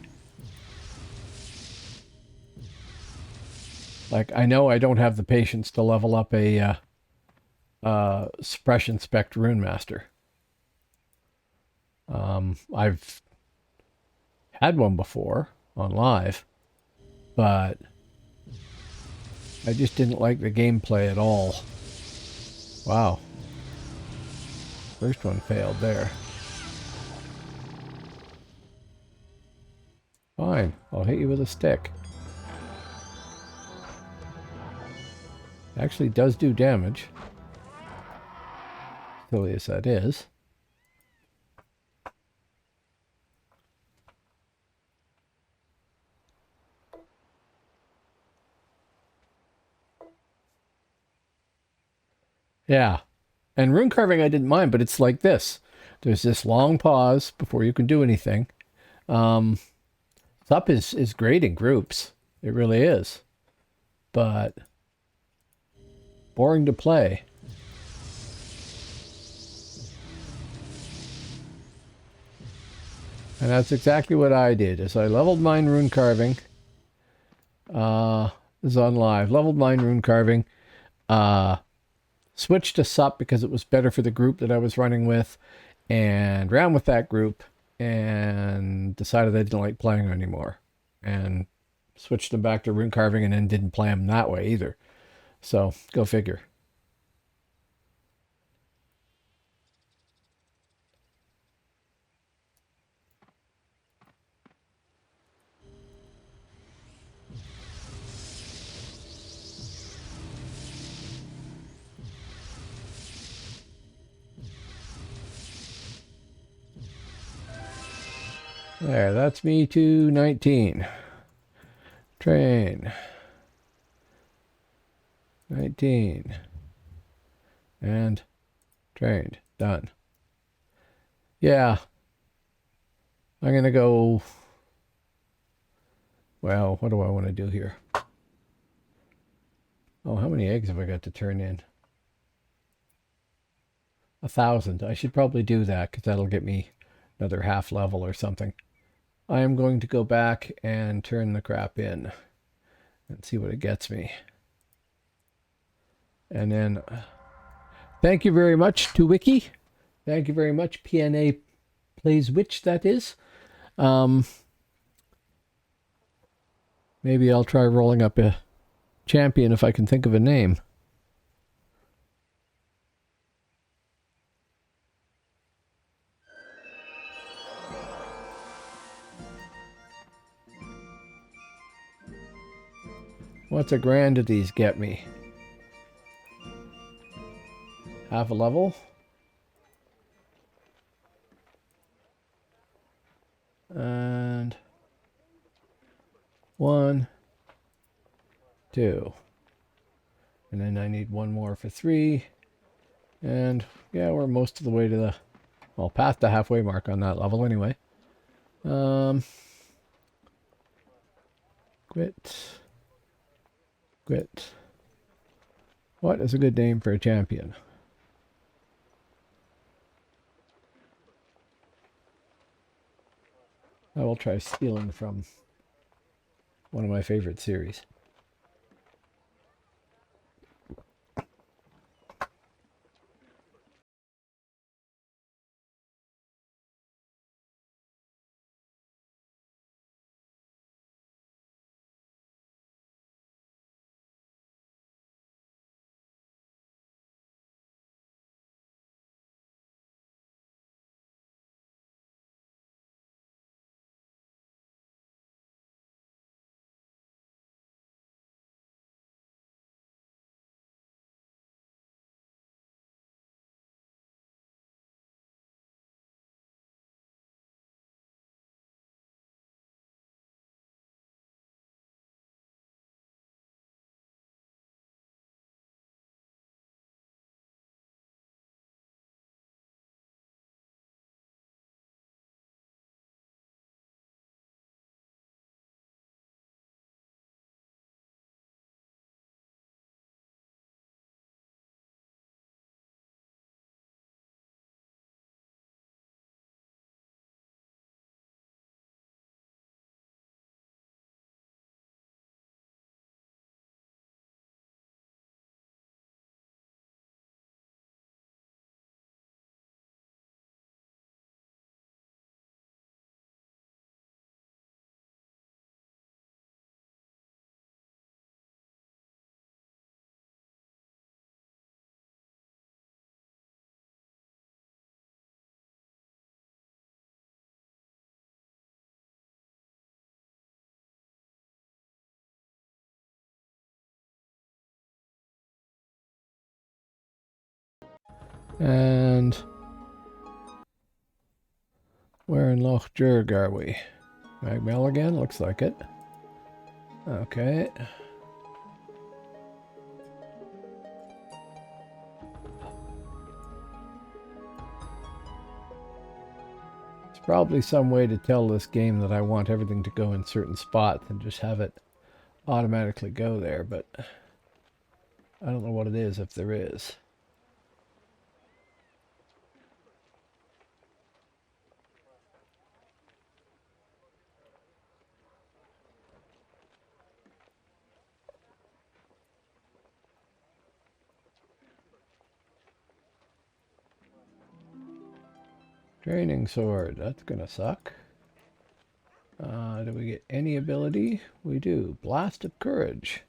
Like, I know I don't have the patience to level up a suppression spec rune master. I've had one before on live, but I just didn't like the gameplay at all. Wow. First one failed there. Fine, I'll hit you with a stick. Actually does do damage. Silly as that is. Yeah. And rune carving I didn't mind, but it's like this. There's this long pause before you can do anything. Sup is great in groups. It really is. But boring to play. And that's exactly what I did, is I leveled mine rune carving. This is on live. Leveled mine rune carving. Switched to sup because it was better for the group that I was running with. And ran with that group. And decided I didn't like playing anymore. And switched them back to rune carving and then didn't play them that way either. So, go figure. There, that's me to 19. Train. 19. And trained. Done. Yeah. I'm going to go... Well, what do I want to do here? Oh, how many eggs have I got to turn in? 1,000. I should probably do that because that'll get me another half level or something. I am going to go back and turn the crap in and see what it gets me. And then thank you very much to Wiki. Thank you very much, PNA Plays Witch, that is. Maybe I'll try rolling up a champion if I can think of a name. What's a grand do these get me? Half a level? And 1, 2. And then I need one more for 3. And yeah, we're most of the way to the, well, past the halfway mark on that level anyway. Quit. Quit. What is a good name for a champion? I will try stealing from one of my favorite series. And where in Loch Jurg are we? Magmel again? Looks like it. Okay. There's probably some way to tell this game that I want everything to go in certain spots and just have it automatically go there, but I don't know what it is if there is. Training sword, that's gonna suck. Do we get any ability? We do. Blast of Courage.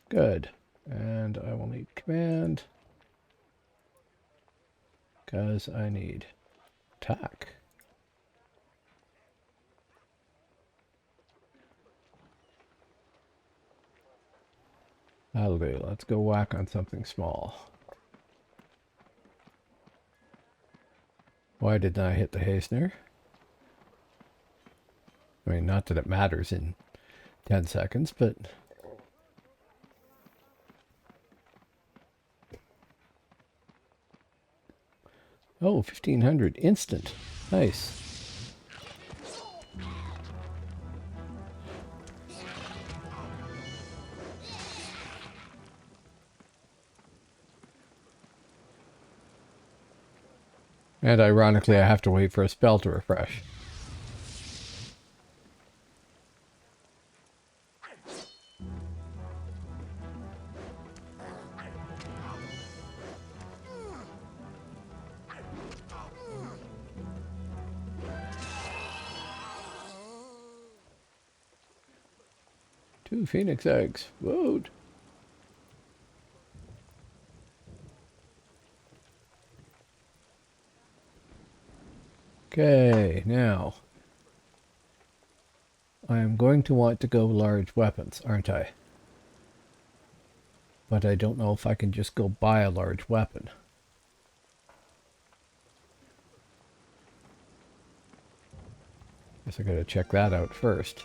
Good. And I will need command, because I need attack. That'll do. Let's go whack on something small. Why didn't I hit the hastener? I mean, not that it matters in 10 seconds, but... Oh, 1500. Instant. Nice. And ironically, I have to wait for a spell to refresh. Two phoenix eggs. Whoa. Okay, now I am going to want to go large weapons, aren't I? But I don't know if I can just go buy a large weapon. Guess I gotta check that out first.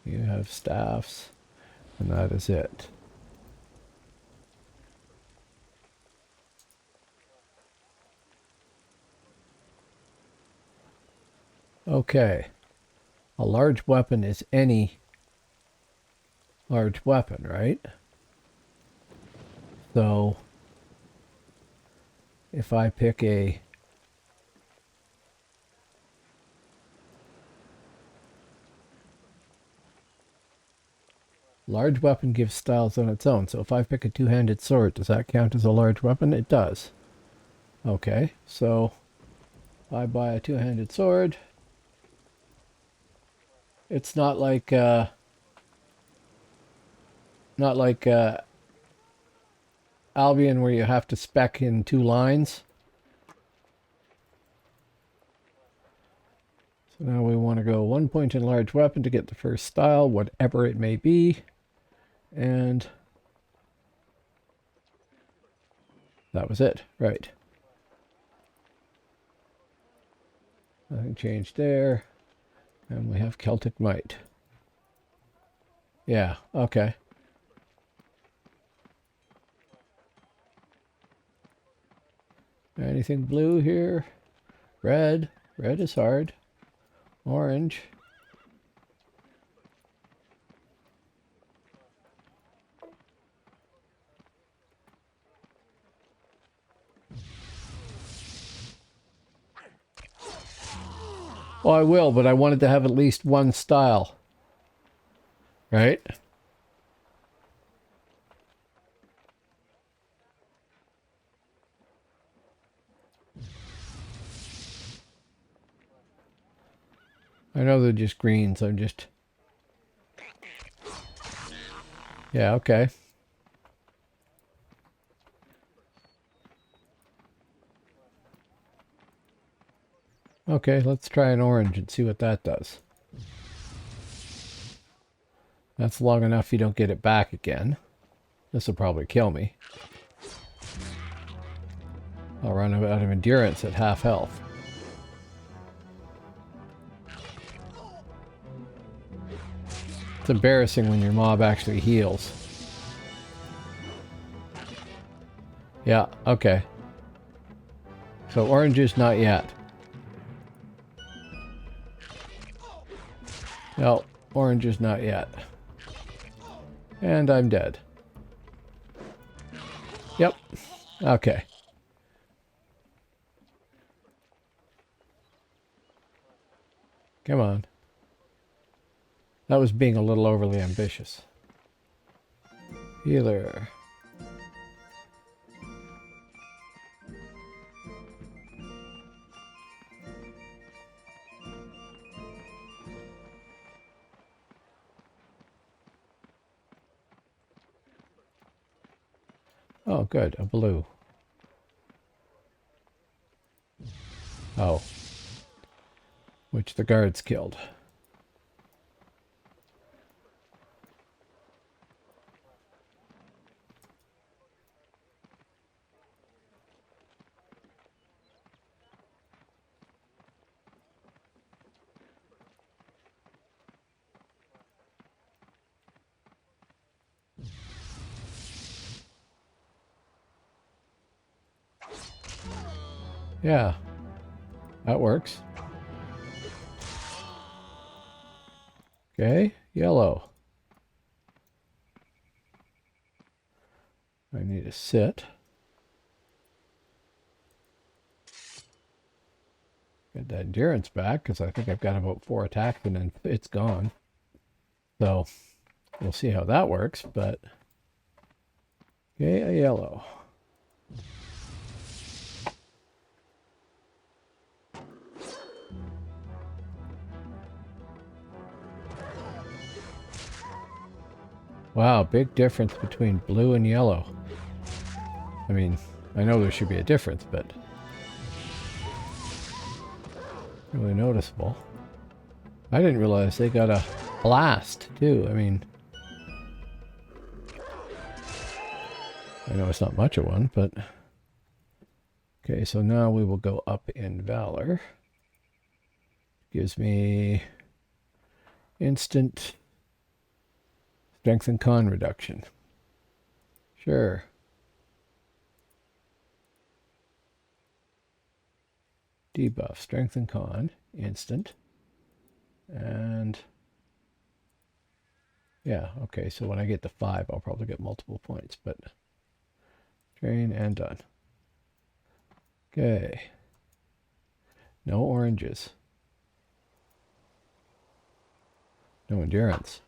You have staffs, and that is it. Okay. A large weapon is any large weapon, right? So if I pick a large weapon gives styles on its own. So if I pick a two-handed sword, does that count as a large weapon? It does. Okay, so I buy a two-handed sword. It's not like Albion where you have to spec in 2 lines. So now we want to go 1 point in large weapon to get the first style, whatever it may be. And that was it, right. Nothing changed there. And we have Celtic Might. Yeah, okay. Anything blue here? Red. Red is hard. Orange. Oh, I will, but I wanted to have at least one style. Right? I know they're just greens. I'm just... Yeah, okay. Okay, let's try an orange and see what that does. That's long enough you don't get it back again. This will probably kill me. I'll run out of endurance at half health. It's embarrassing when your mob actually heals. Yeah, okay. So oranges, not yet. No, oranges, not yet. And I'm dead. Yep. Okay. Come on. That was being a little overly ambitious. Healer. Oh, good. A blue. Oh. Which the guards killed. Yeah. That works. Okay. Yellow. I need to sit. Get that endurance back because I think I've got about 4 attacks and then it's gone. So we'll see how that works, but okay, a yellow. Wow, big difference between blue and yellow. I mean, I know there should be a difference, but really noticeable. I didn't realize they got a blast, too. I mean, I know it's not much of one, but... Okay, so now we will go up in Valor. Gives me instant strength and con reduction. Sure. Debuff, strength and con, instant. And yeah, okay, so when I get to 5, I'll probably get multiple points, but train and done. Okay. No oranges. No endurance.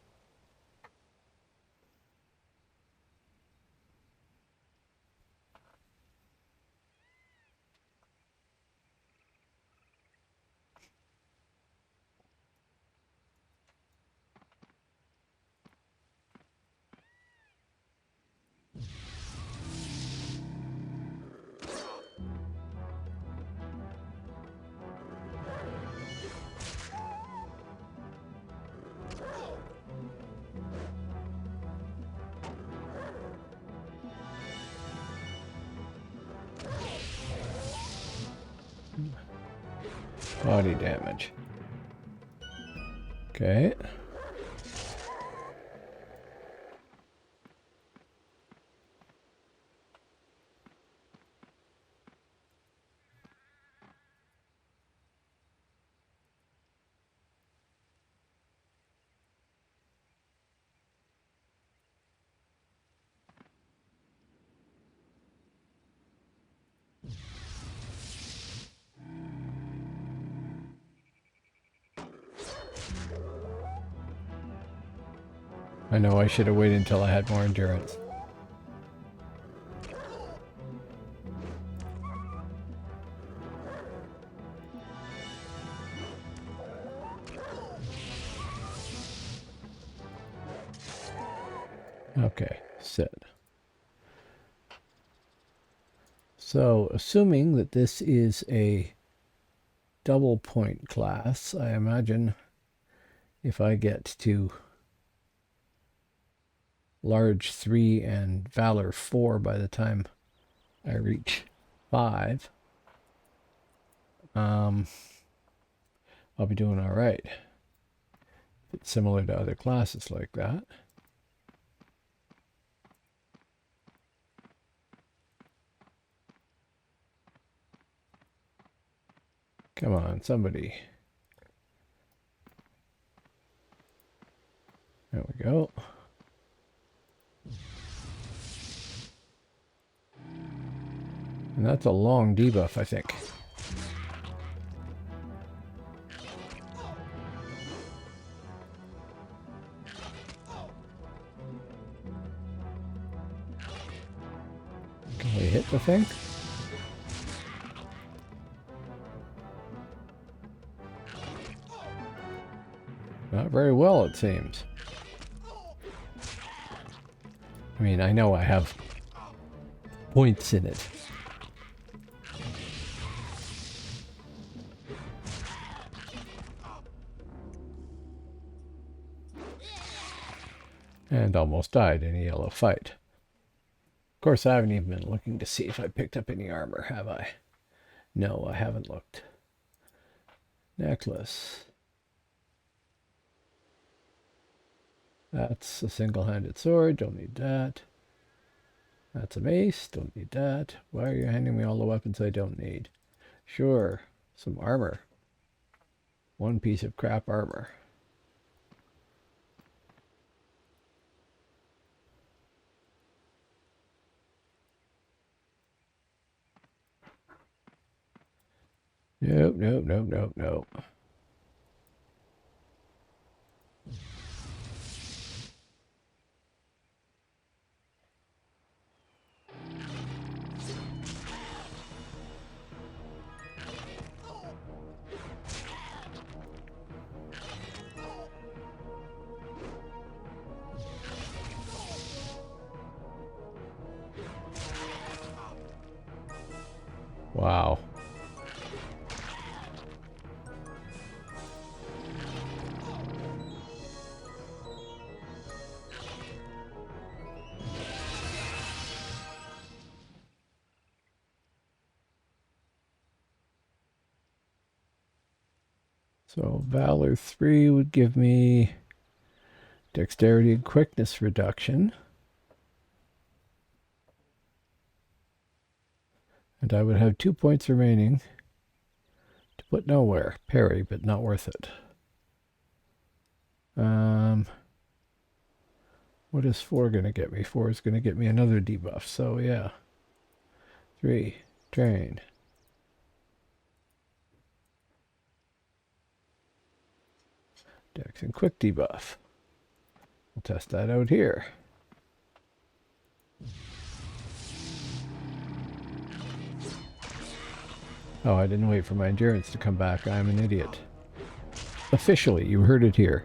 Body damage. Okay. I know I should have waited until I had more endurance. Okay, sit. So, assuming that this is a double point class, I imagine if I get to large 3 and valor 4 by the time I reach 5, I'll be doing all right. It's similar to other classes like that. Come on, somebody. There we go. And that's a long debuff, I think. Can we hit the thing? Not very well, it seems. I mean, I know I have points in it. And almost died in a yellow fight. Of course, I haven't even been looking to see if I picked up any armor, have I? No, I haven't looked. Necklace. That's a single-handed sword, don't need that. That's a mace, don't need that. Why are you handing me all the weapons I don't need? Sure, some armor. One piece of crap armor. Nope, nope, nope, nope, nope. Wow. So Valor 3 would give me dexterity and quickness reduction. And I would have 2 points remaining to put nowhere. Parry, but not worth it. What is 4 going to get me? 4 is going to get me another debuff. So yeah. 3. Train. Dex and quick debuff. We'll test that out here. Oh, I didn't wait for my endurance to come back. I'm an idiot. Officially, you heard it here.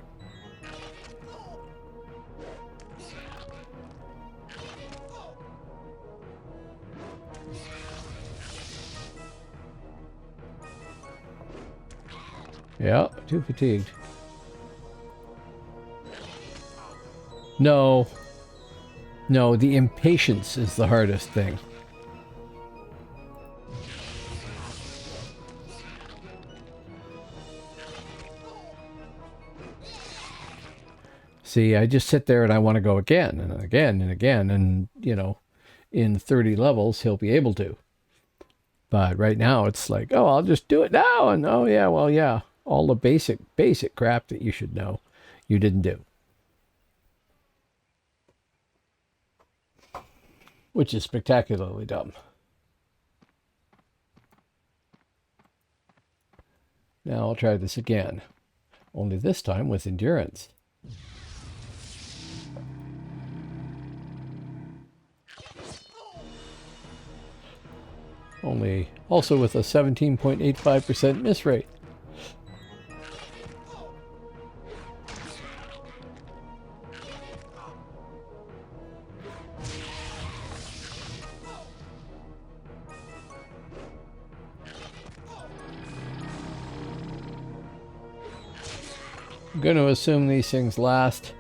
Yeah, too fatigued. No. No, the impatience is the hardest thing. See, I just sit there and I want to go again and again and again. And, you know, in 30 levels, he'll be able to. But right now, it's like, oh, I'll just do it now. And, oh, yeah, well, yeah. All the basic crap that you should know, you didn't do. Which is spectacularly dumb. Now I'll try this again. Only this time with endurance. Only also with a 17.85% miss rate. I'm going to assume these things last.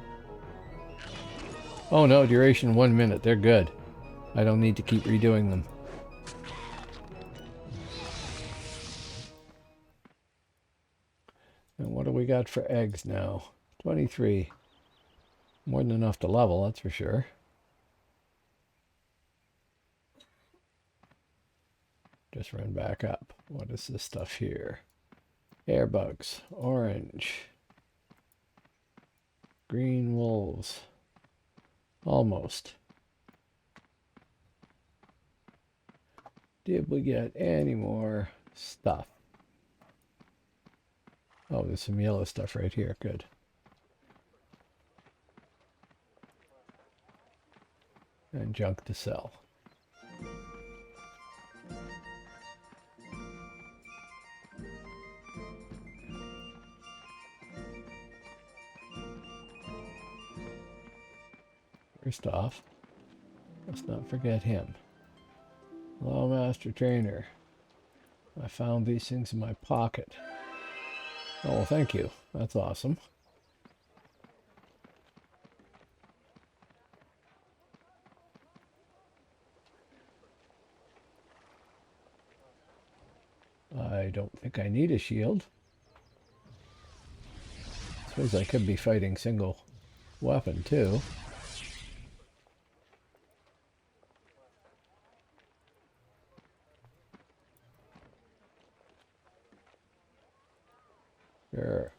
Oh no, duration 1 minute. They're good. I don't need to keep redoing them. And what do we got for eggs now? 23. More than enough to level, that's for sure. Just run back up. What is this stuff here? Air bugs. Orange. Green wolves. Almost. Did we get any more stuff? Oh, there's some yellow stuff right here. Good. And junk to sell. First off, let's not forget him. Hello, Master Trainer. I found these things in my pocket. Oh, well, thank you. That's awesome. I don't think I need a shield. I suppose I could be fighting single weapon, too. Sure.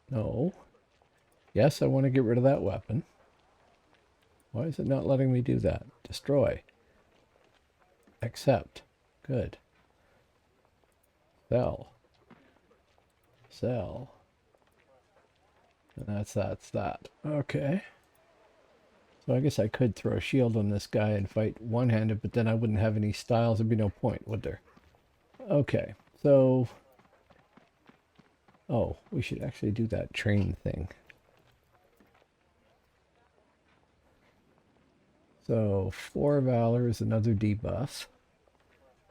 No. Yes, I want to get rid of that weapon. Why is it not letting me do that? Destroy. Accept. Good. Sell. Sell. And that's that. Okay. So I guess I could throw a shield on this guy and fight one-handed, but then I wouldn't have any styles. There'd be no point, would there? Okay, so... Oh, we should actually do that train thing. So 4 Valor is another debuff.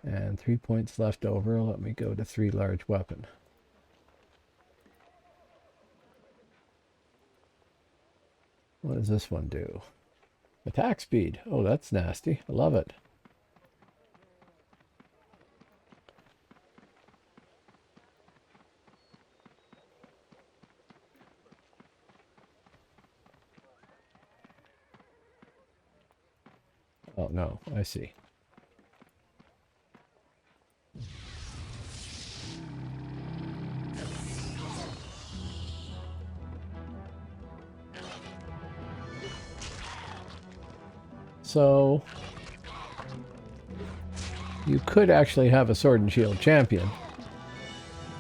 And 3 points left over. Let me go to 3 large weapon. What does this one do? Attack speed. Oh, that's nasty. I love it. Oh, no, I see. So you could actually have a sword and shield champion.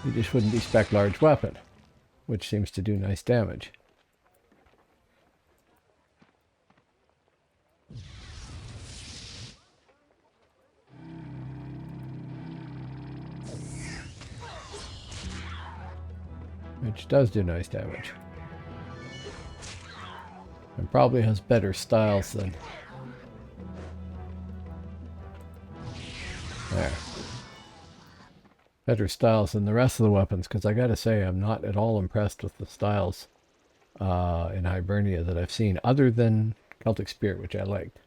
You just wouldn't be spec large weapon, which seems to do nice damage. Which does do nice damage. And probably has better styles than... There. Better styles than the rest of the weapons, because I gotta say, I'm not at all impressed with the styles in Hibernia that I've seen, other than Celtic Spirit, which I liked.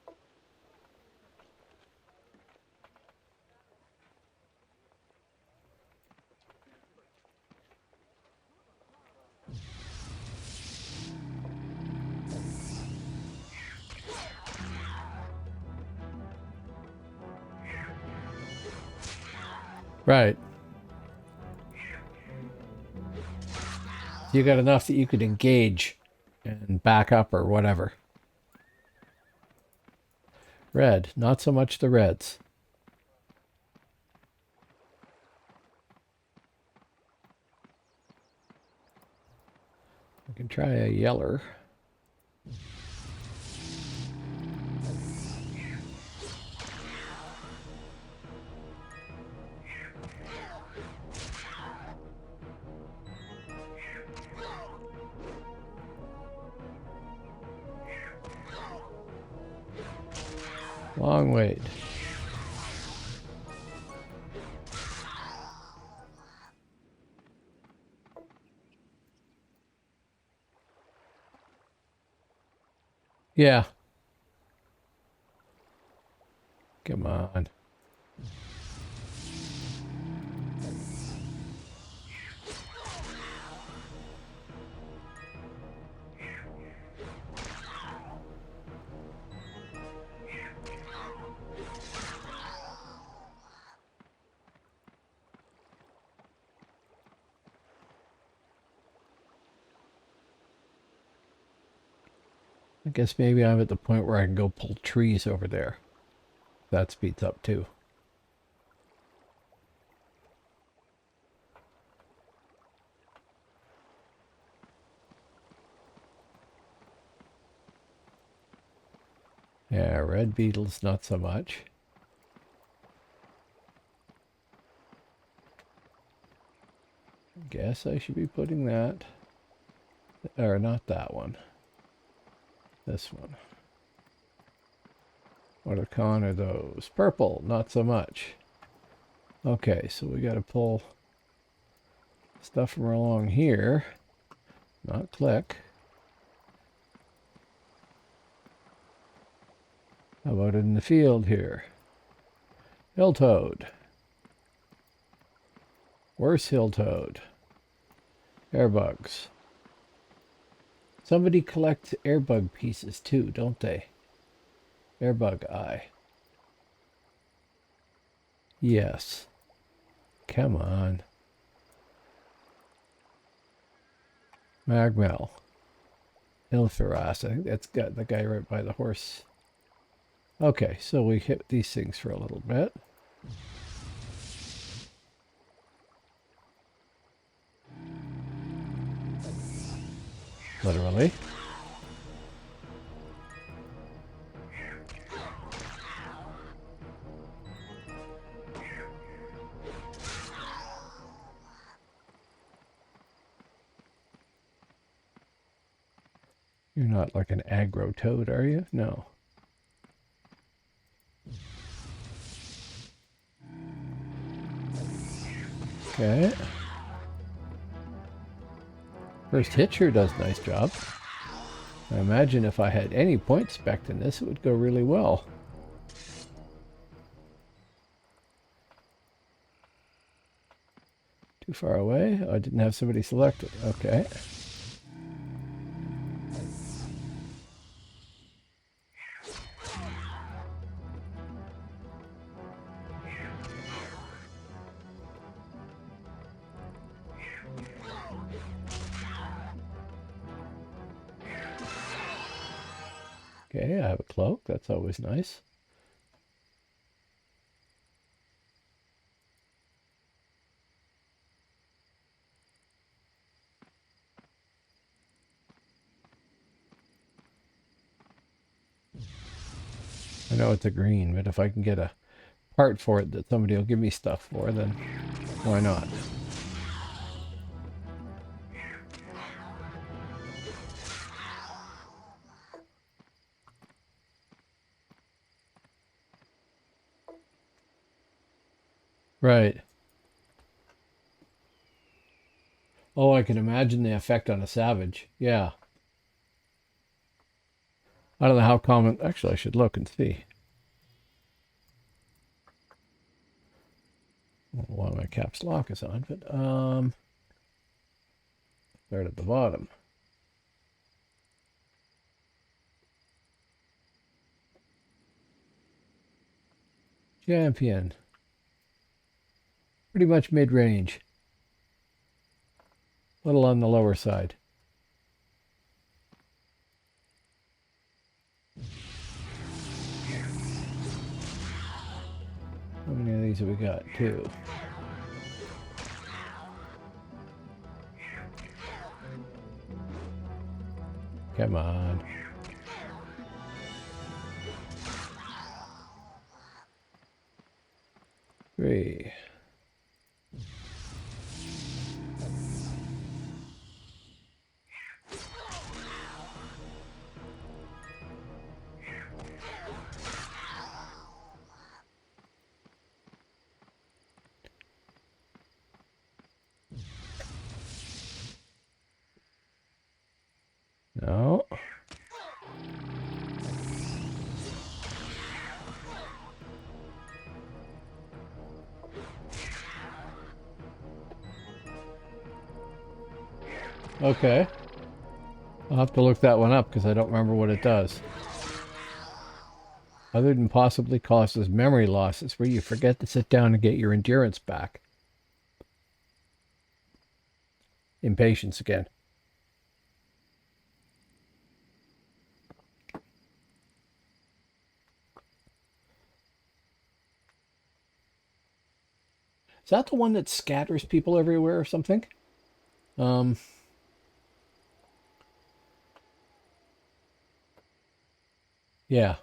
Right. You got enough that you could engage and back up or whatever. Red, not so much the reds. I can try a yeller. Long wait. Yeah. Come on. I guess maybe I'm at the point where I can go pull trees over there. That speeds up too. Yeah, red beetles, not so much. Guess I should be putting that. Or not that one. This one. What a con are those? Purple, not so much. Okay, so we got to pull stuff from along here. Not click. How about in the field here? Hill toad. Worse hill toad. Airbugs. Somebody collects airbug pieces too, don't they? Airbug eye. Yes. Come on. Magmel. Ilferas. I think that's got the guy right by the horse. Okay, so we hit these things for a little bit. Literally. You're not like an aggro toad, are you? No. Okay. First hit sure does a nice job. I imagine if I had any point spec in this, it would go really well. Too far away? Oh, I didn't have somebody selected. Okay. Okay, I have a cloak. That's always nice. I know it's a green, but if I can get a part for it that somebody will give me stuff for, then why not? Right. Oh, I can imagine the effect on a savage. Yeah. I don't know how common. Actually, I should look and see. Well, my caps lock is on, but start at the bottom. Champion. Pretty much mid-range. A little on the lower side. How many of these have we got? 2. Come on. Three. No. Okay. I'll have to look that one up because I don't remember what it does. Other than possibly causes memory losses where you forget to sit down and get your endurance back. Impatience again. Is that the one that scatters people everywhere or something? Yeah.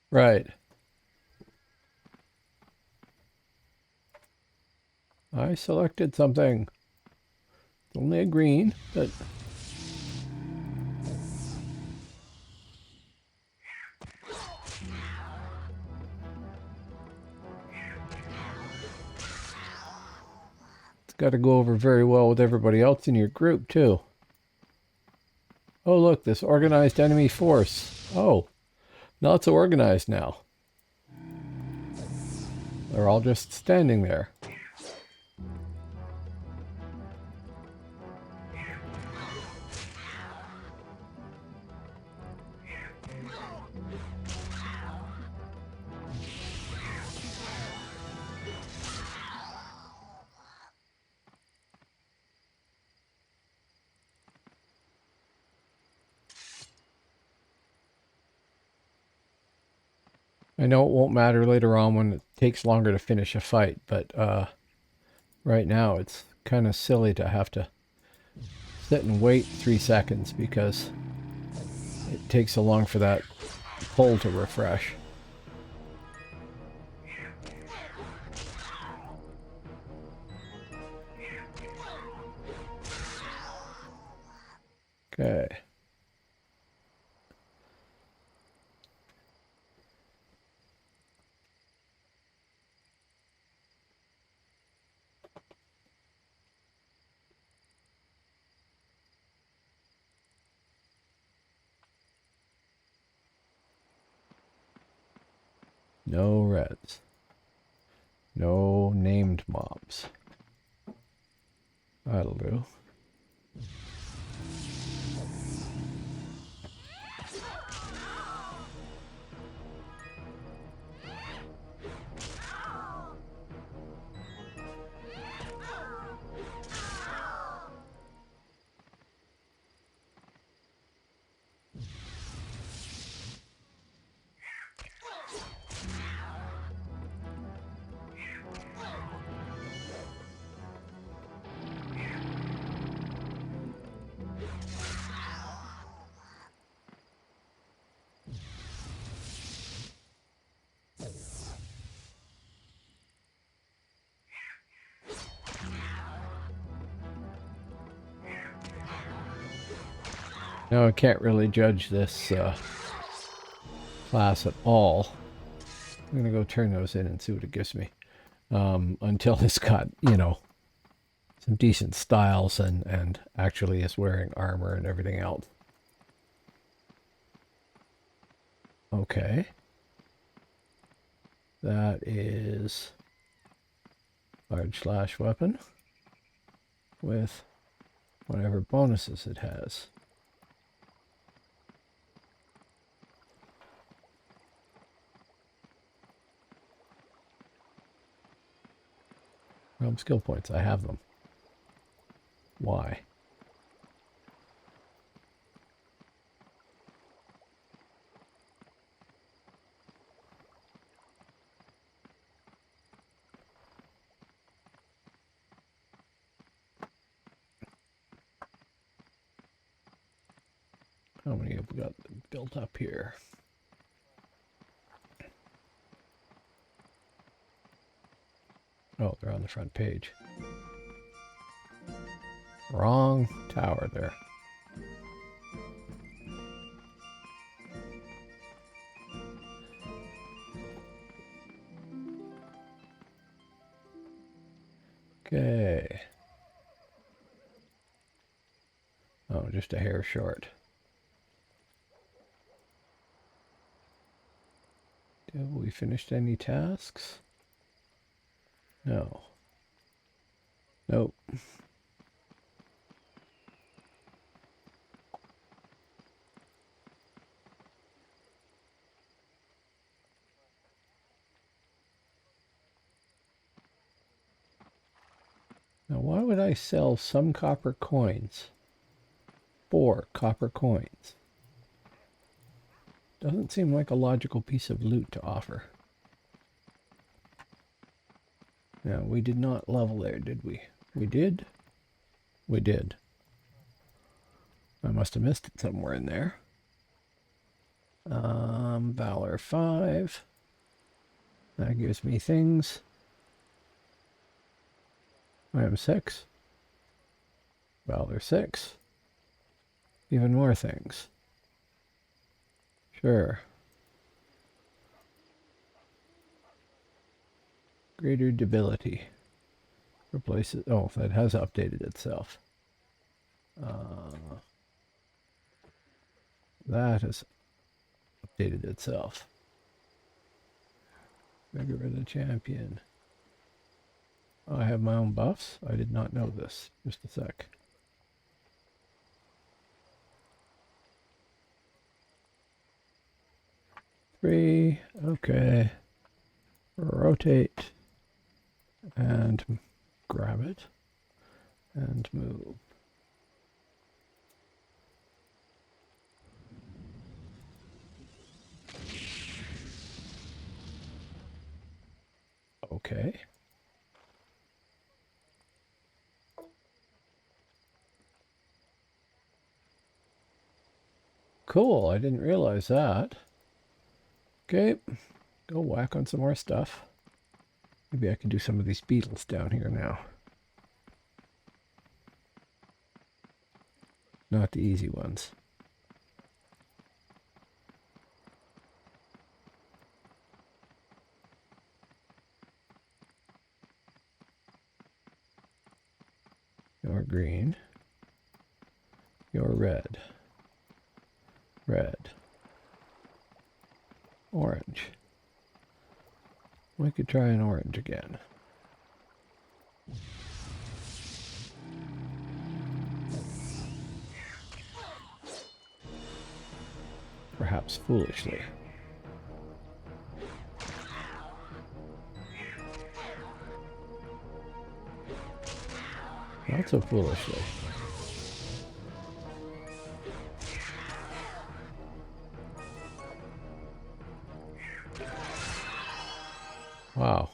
Right. I selected something. Only a green, but... It's got to go over very well with everybody else in your group, too. Oh, look, this organized enemy force. Oh, not so organized now. They're all just standing there. I know it won't matter later on when it takes longer to finish a fight, but right now it's kind of silly to have to sit and wait 3 seconds because it takes so long for that pull to refresh. Okay. No reds. No named mobs. That'll do. Now I can't really judge this class at all. I'm going to go turn those in and see what it gives me. Until it's got, you know, some decent styles and actually is wearing armor and everything else. Okay. That is large slash weapon with whatever bonuses it has. Skill points, I have them. Why? How many have we got built up here? Oh, they're on the front page. Wrong tower there. Okay. Oh, just a hair short. Have we finished any tasks? No. Nope. Now, why would I sell some copper coins? 4 copper coins. Doesn't seem like a logical piece of loot to offer. Now, we did not level there, did we? We did? We did. I must have missed it somewhere in there. Valor 5. That gives me things. I am 6. Valor 6. Even more things. Sure. Greater debility. Replaces. Oh, that has updated itself. That has updated itself. Mega the champion. Oh, I have my own buffs? I did not know this. Just a sec. Three. Okay. Rotate. And grab it. And move. Okay. Cool, I didn't realize that. Okay, go whack on some more stuff. Maybe I can do some of these beetles down here now. Not the easy ones. You're green. You're red. Red. Orange. We could try an orange again. Perhaps foolishly. Not so foolishly. Wow.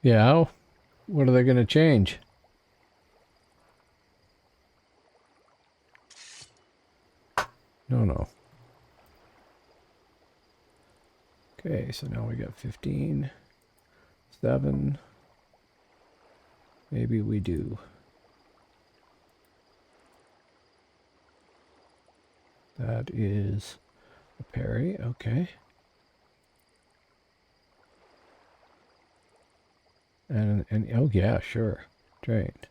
Yeah, what are they going to change? No. Okay, so now we got 15, 7. Maybe we do. That is a parry. Okay. And oh yeah, sure. Trained.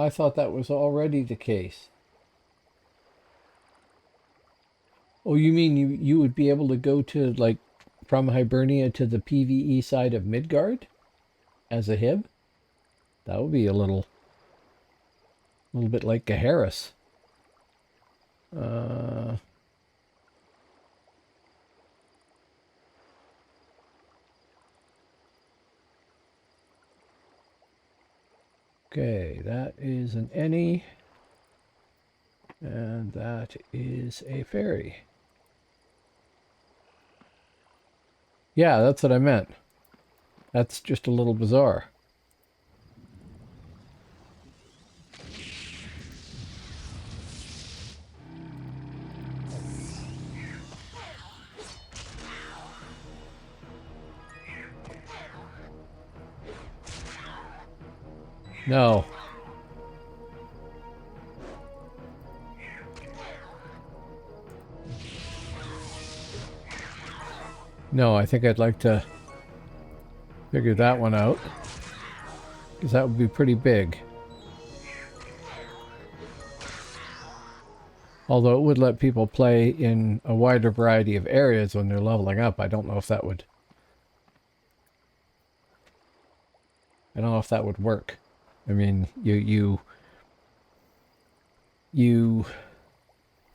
I thought that was already the case. Oh, you mean you would be able to go to like from Hibernia to the PvE side of Midgard as a Hib? That would be a little bit like Gaheris. Uh, okay, that is an any, and that is a fairy. Yeah, that's what I meant. That's just a little bizarre. No. No, I think I'd like to figure that one out, because that would be pretty big. Although it would let people play in a wider variety of areas when they're leveling up. I don't know if that would work. I mean, you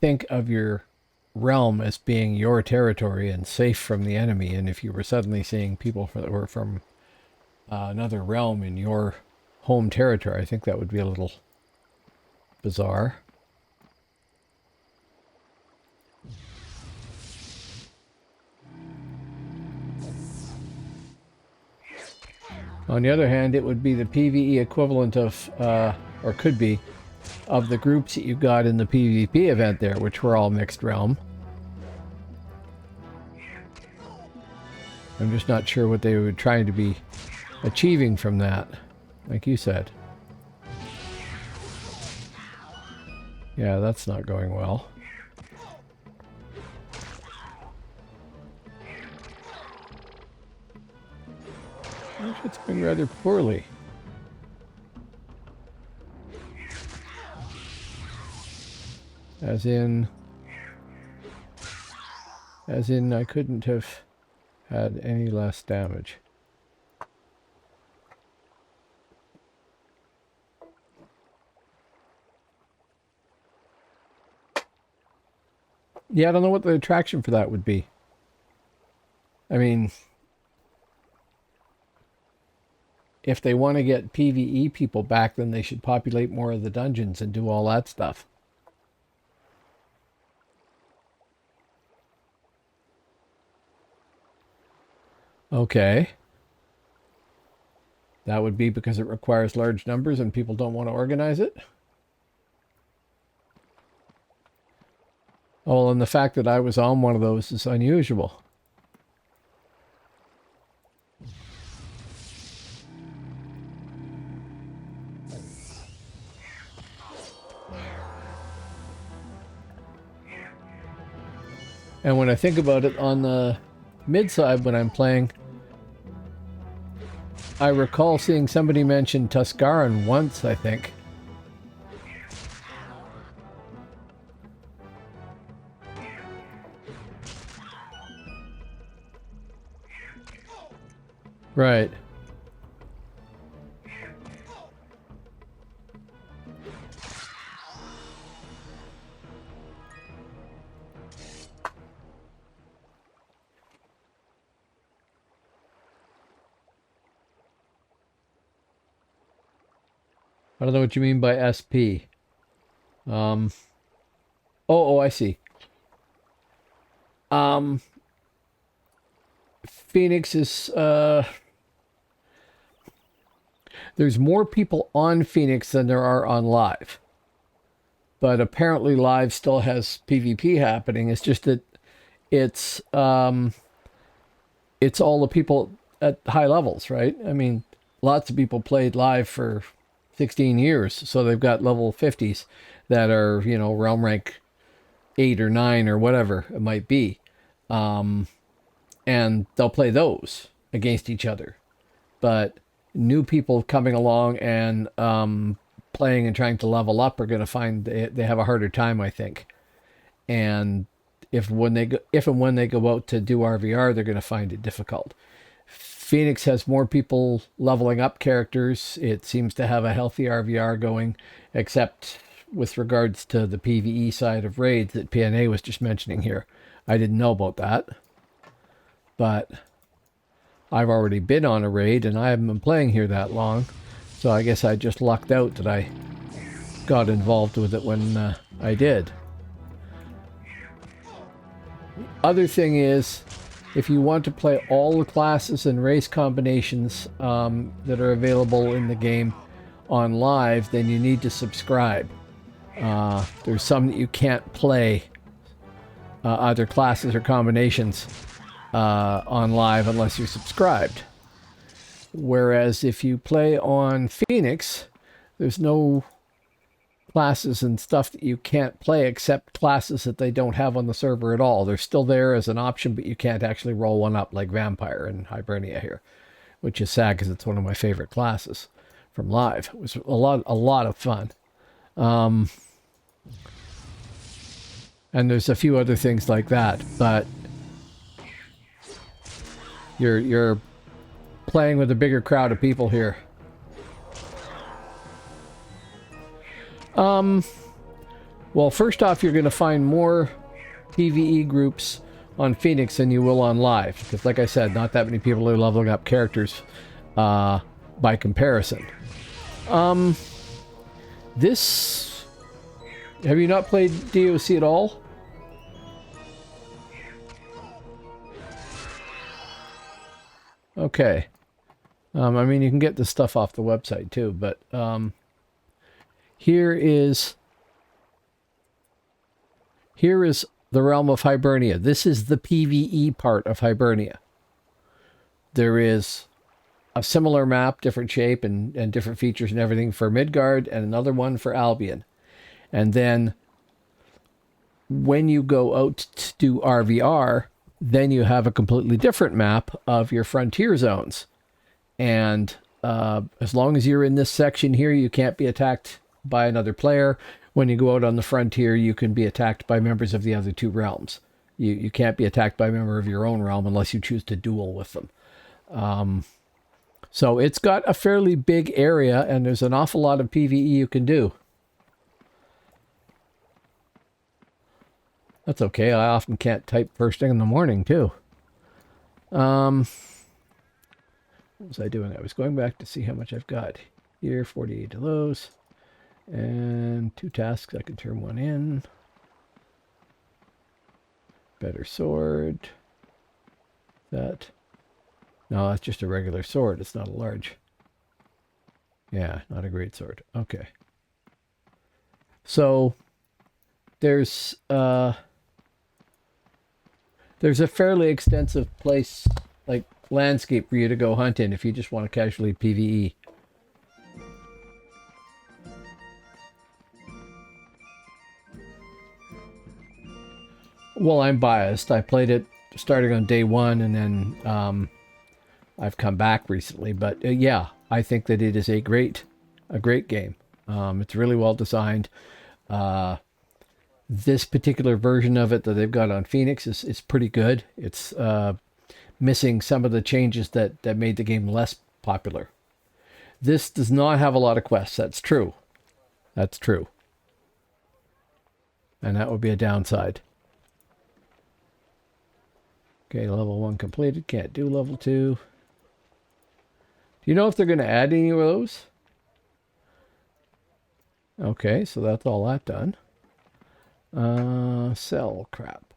think of your realm as being your territory and safe from the enemy, and if you were suddenly seeing people that were from another realm in your home territory, I think that would be a little bizarre. On the other hand, it would be the PvE equivalent of, or could be, of the groups that you got in the PvP event there, which were all mixed realm. I'm just not sure what they were trying to be achieving from that, like you said. Yeah, that's not going well. It's going rather poorly. As in I couldn't have had any less damage. Yeah, I don't know what the attraction for that would be. I mean, if they want to get PvE people back, then they should populate more of the dungeons and do all that stuff. Okay. That would be because it requires large numbers and people don't want to organize it? Oh, and the fact that I was on one of those is unusual. And when I think about it, on the mid side when I'm playing, I recall seeing somebody mention Tuscaran once, I think. Right. I don't know what you mean by SP. Oh, I see. Um, Phoenix is there's more people on Phoenix than there are on Live. But apparently Live still has PvP happening. It's just that it's all the people at high levels, right? I mean, lots of people played Live for 16 years, so they've got level 50s that are, you know, realm rank 8 or 9 or whatever it might be. And they'll play those against each other. But new people coming along and playing and trying to level up are going to find they have a harder time, I think. And if and when they go out to do RVR, they're going to find it difficult. Phoenix has more people leveling up characters. It seems to have a healthy RVR going, except with regards to the PvE side of raids that PNA was just mentioning here. I didn't know about that. But I've already been on a raid and I haven't been playing here that long. So I guess I just lucked out that I got involved with it when I did. Other thing is, if you want to play all the classes and race combinations that are available in the game on Live, then you need to subscribe. There's some that you can't play, either classes or combinations, on Live unless you're subscribed. Whereas if you play on Phoenix, there's no classes and stuff that you can't play except classes that they don't have on the server at all. They're still there as an option, but you can't actually roll one up like Vampire and Hibernia here, which is sad because it's one of my favorite classes from Live. It was a lot of fun. And there's a few other things like that, but you're playing with a bigger crowd of people here. Well, first off, you're going to find more PvE groups on Phoenix than you will on Live, because like I said, not that many people are leveling up characters by comparison. This... Have you not played DAOC at all? Okay. I mean, you can get this stuff off the website too, but here is the realm of Hibernia. This is the PvE part of Hibernia. There is a similar map, different shape and different features and everything for Midgard, and another one for Albion. And then when you go out to do RVR, then you have a completely different map of your frontier zones. And as long as you're in this section here, you can't be attacked by another player. When you go out on the frontier, you can be attacked by members of the other two realms. You can't be attacked by a member of your own realm unless you choose to duel with them. So it's got a fairly big area, and there's an awful lot of PvE you can do. That's okay. I often can't type first thing in the morning, too. What was I doing? I was going back to see how much I've got. Here, 48 of those. And 2 tasks. I can turn one in. Better sword. That. No, that's just a regular sword. It's not a large. Yeah, not a great sword. Okay. So, there's a fairly extensive place, like landscape, for you to go hunt in if you just want to casually PvE. Well, I'm biased. I played it starting on day 1, and then I've come back recently. But yeah, I think that it is a great game. It's really well designed. This particular version of it that they've got on Phoenix is pretty good. It's missing some of the changes that made the game less popular. This does not have a lot of quests. That's true. That's true. And that would be a downside. Okay, level 1 completed. Can't do level 2. Do you know if they're going to add any of those? Okay, so that's all that done. Sell crap.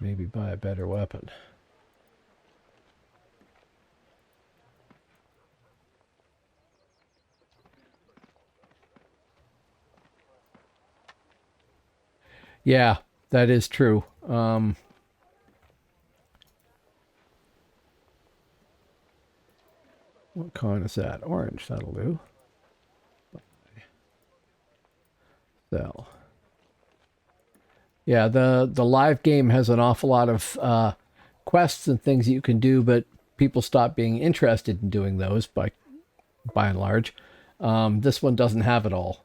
maybe buy a better weapon. Yeah, that is true. What con is that? Orange, that'll do. Sell. Yeah, the live game has an awful lot of quests and things that you can do, but people stop being interested in doing those by and large. This one doesn't have it all.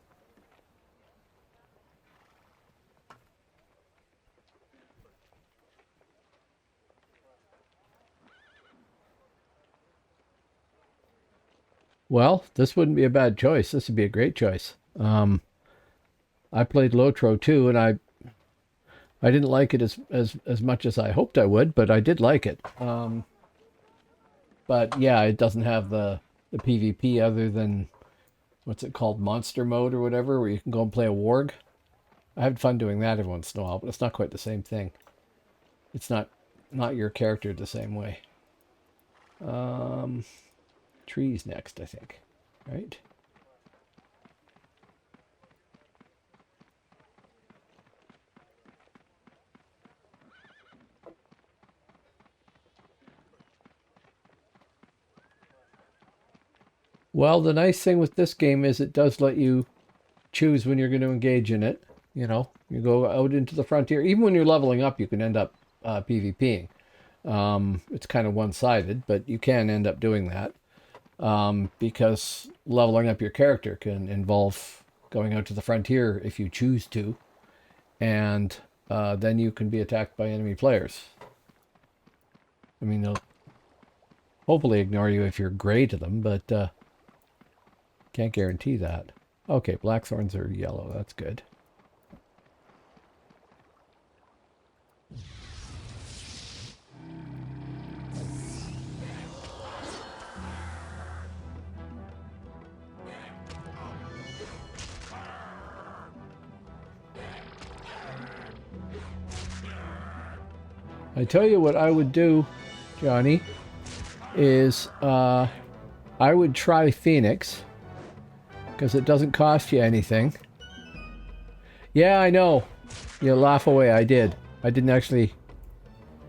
Well, this wouldn't be a bad choice. This would be a great choice. I played Lotro too, and I didn't like it as much as I hoped I would, but I did like it. But yeah, it doesn't have the PvP other than what's it called, monster mode or whatever, where you can go and play a warg. I had fun doing that every once in a while, but it's not quite the same thing. It's not your character the same way. Trees next, I think. Right? Well, the nice thing with this game is it does let you choose when you're going to engage in it. You know, you go out into the frontier. Even when you're leveling up, you can end up PvPing. It's kind of one-sided, but you can end up doing that because leveling up your character can involve going out to the frontier if you choose to, and then you can be attacked by enemy players. I mean, they'll hopefully ignore you if you're gray to them, but can't guarantee that. Okay, blackthorns are yellow. That's good. I tell you what I would do, Johnny, is I would try Phoenix because it doesn't cost you anything. Yeah, I know. You laugh away. I did. I didn't actually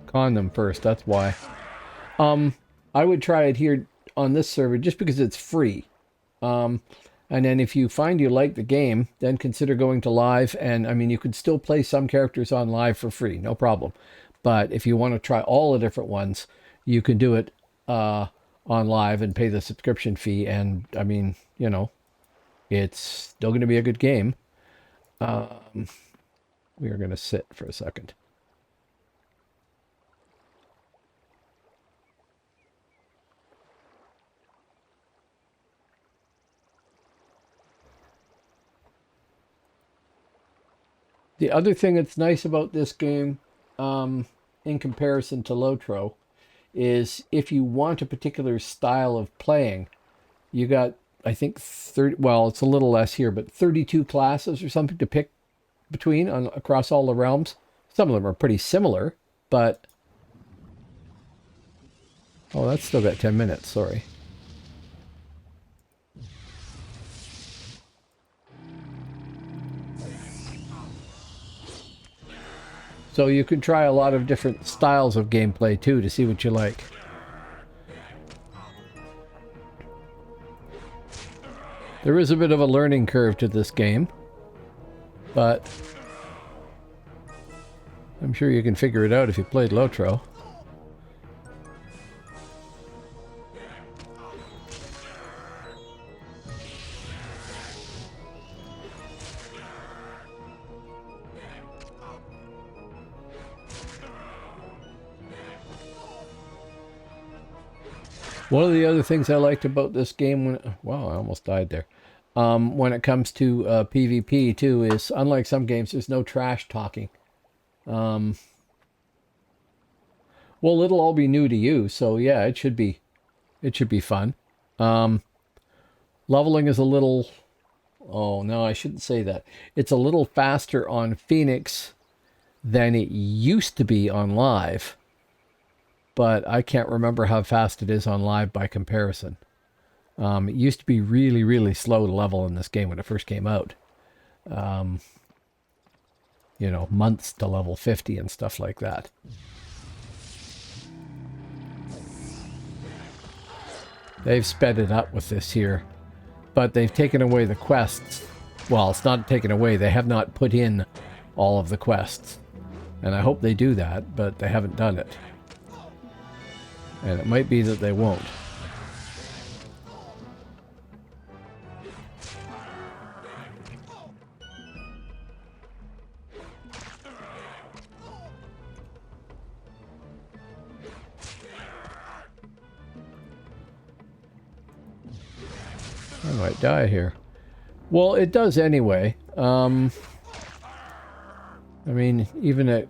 con them first. That's why. I would try it here on this server just because it's free. And then if you find you like the game, then consider going to live. And I mean, you could still play some characters on live for free, no problem. But if you want to try all the different ones, you can do it on live and pay the subscription fee. And I mean, you know, it's still going to be a good game. We are going to sit for a second. The other thing that's nice about this game, in comparison to Lotro, is if you want a particular style of playing, you got, I think, 30, well, it's a little less here, but 32 classes or something to pick between across all the realms. Some of them are pretty similar, but... Oh, that's still got 10 minutes, sorry. So you can try a lot of different styles of gameplay too to see what you like. There is a bit of a learning curve to this game, but I'm sure you can figure it out if you played Lotro. One of the other things I liked about this game, wow, I almost died there. When it comes to PvP too, is unlike some games, there's no trash talking. Well, it'll all be new to you, so yeah, it should be fun. Leveling is a little, oh no, I shouldn't say that. It's a little faster on Phoenix than it used to be on live, but I can't remember how fast it is on live by comparison. It used to be really, really slow to level in this game when it first came out. You know, months to level 50 and stuff like that. They've sped it up with this here, but they've taken away the quests. Well, it's not taken away. They have not put in all of the quests. And I hope they do that, but they haven't done it. And it might be that they won't. I might die here. Well, it does anyway. I mean, even at...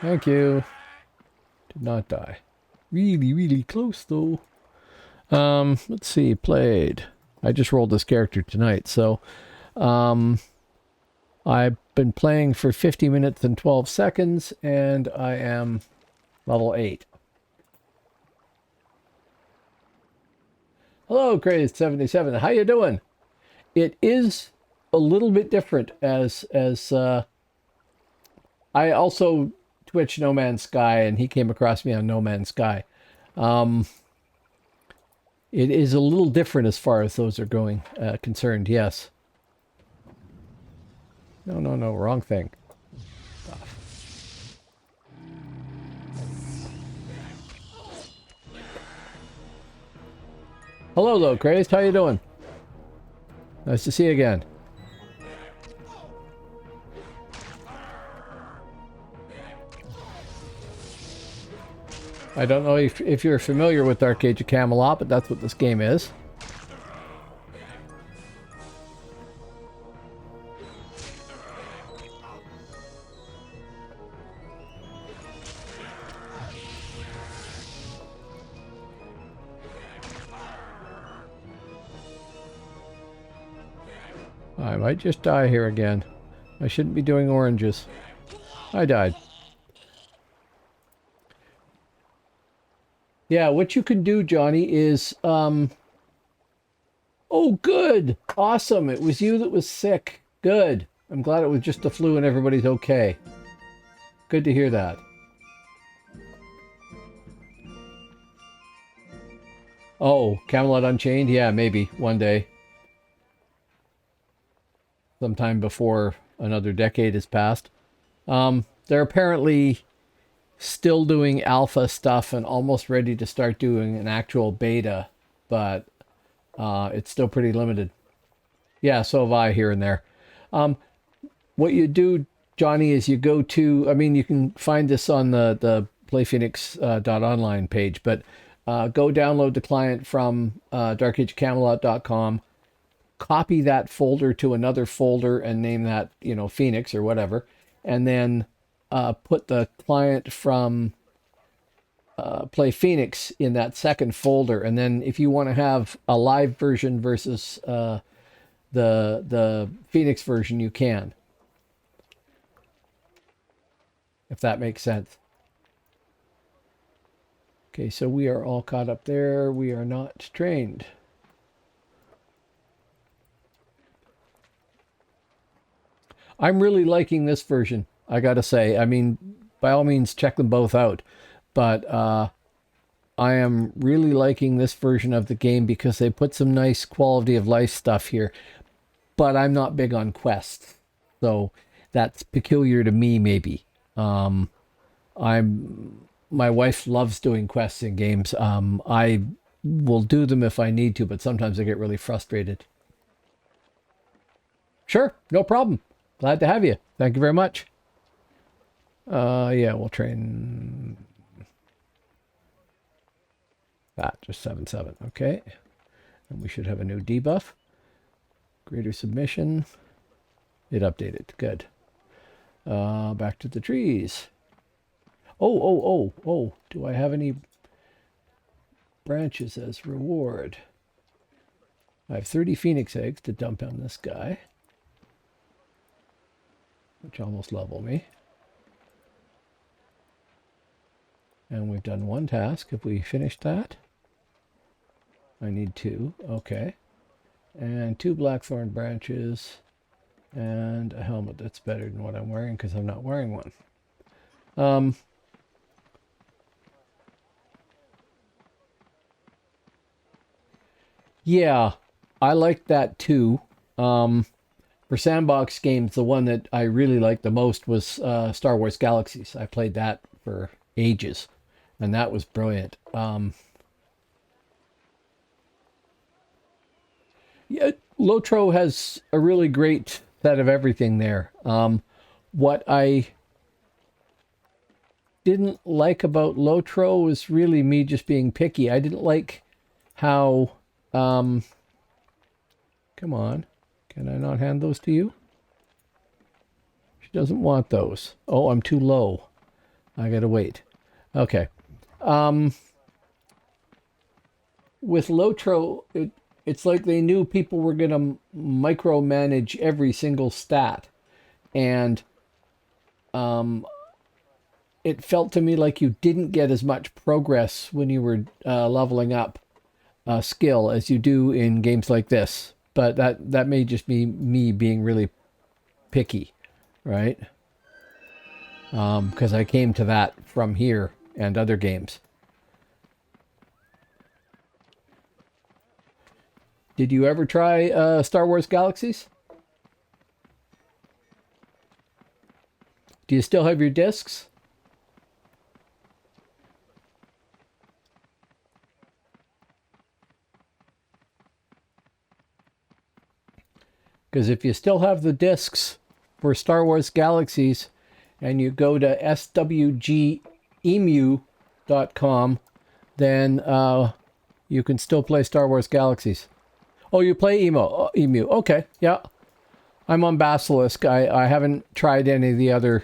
Thank you. Did not die. Really, really close, though. Let's see. Played. I just rolled this character tonight, so... I've been playing for 50 minutes and 12 seconds, and I am level 8. Hello, Crazed77. How you doing? It is a little bit different as I also Twitch No Man's Sky, and he came across me on No Man's Sky. It is a little different as far as those are going concerned, yes. No, wrong thing. Hello, though, Crazed. How you doing? Nice to see you again. I don't know if you're familiar with Dark Age of Camelot, but that's what this game is. I might just die here again. I shouldn't be doing oranges. I died. Yeah, what you can do, Johnny, is... Oh, good! Awesome! It was you that was sick. Good. I'm glad it was just the flu and everybody's okay. Good to hear that. Oh, Camelot Unchained? Yeah, maybe. One day. Sometime before another decade has passed. They're apparently still doing alpha stuff and almost ready to start doing an actual beta, but it's still pretty limited. Yeah, so have I here and there. What you do, Johnny, is you go to, I mean, you can find this on the playphoenix.online page, but go download the client from darkagecamelot.com. Copy that folder to another folder and name that, you know, Phoenix or whatever. And then put the client from Play Phoenix in that second folder. And then if you want to have a live version versus the Phoenix version, you can. If that makes sense. Okay, so we are all caught up there. We are not trained. I'm really liking this version, I gotta say. I mean, by all means, check them both out. But I am really liking this version of the game because they put some nice quality of life stuff here. But I'm not big on quests. So that's peculiar to me, maybe. My wife loves doing quests in games. I will do them if I need to, but sometimes I get really frustrated. Sure, no problem. Glad to have you. Thank you very much. Yeah, we'll train that, just 7/7. Okay. And we should have a new debuff. Greater submission. It updated. Good. Back to the trees. Oh. Do I have any branches as reward? I have 30 phoenix eggs to dump on this guy. which almost level me. And we've done one task. If we finish that, I need 2. Okay. And 2 blackthorn branches and a helmet that's better than what I'm wearing because I'm not wearing one. Yeah, I liked that too. For sandbox games, the one that I really liked the most was Star Wars Galaxies. I played that for ages, and that was brilliant. Yeah, Lotro has a really great set of everything there. What I didn't like about Lotro was really me just being picky. I didn't like how... come on. Can I not hand those to you? She doesn't want those. Oh, I'm too low. I gotta wait. Okay. With Lotro, it's like they knew people were gonna micromanage every single stat. And it felt to me like you didn't get as much progress when you were leveling up skill as you do in games like this. But that may just be me being really picky, right? Because I came to that from here and other games. Did you ever try Star Wars Galaxies? Do you still have your discs? Because if you still have the discs for Star Wars Galaxies and you go to swgemu.com, then you can still play Star Wars Galaxies. Oh, you play Emu. Okay, yeah. I'm on Basilisk. I haven't tried any of the other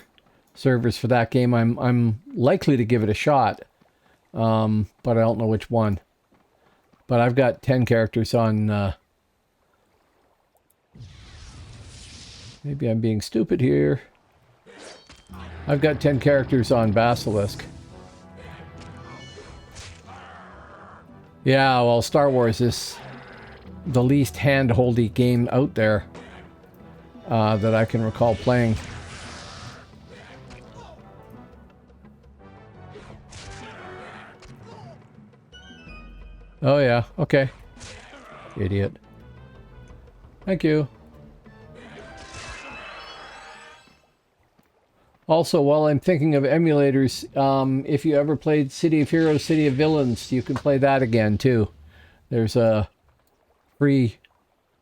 servers for that game. I'm likely to give it a shot, but I don't know which one. But I've got 10 characters on... maybe I'm being stupid here. I've got 10 characters on Basilisk. Yeah, well, Star Wars is the least hand-holdy game out there that I can recall playing. Oh yeah, okay. Idiot. Thank you. Also, while I'm thinking of emulators, if you ever played City of Heroes, City of Villains, you can play that again too. There's a free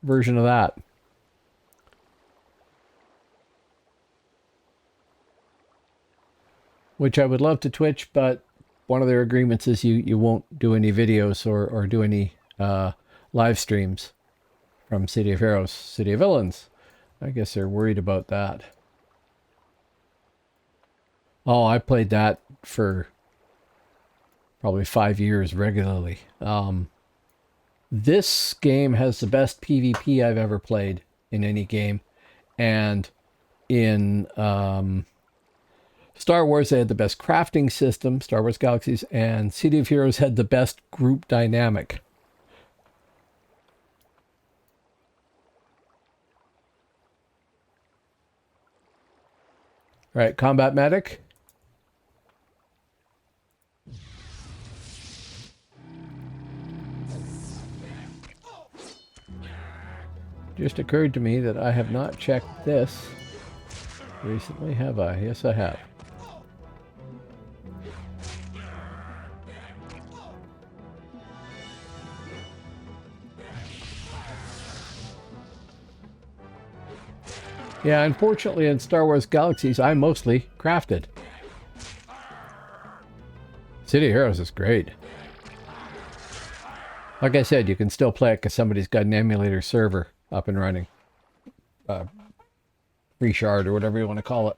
version of that. Which I would love to Twitch, but one of their agreements is you won't do any videos or do any live streams from City of Heroes, City of Villains. I guess they're worried about that. Oh, I played that for probably 5 years regularly. This game has the best PvP I've ever played in any game. And in Star Wars, they had the best crafting system, Star Wars Galaxies, and City of Heroes had the best group dynamic. All right, Combat Medic. Just occurred to me that I have not checked this recently, have I? Yes, I have. Yeah, unfortunately in Star Wars Galaxies, I mostly crafted. City of Heroes is great. Like I said, you can still play it because somebody's got an emulator server up and running. Free shard or whatever you want to call it.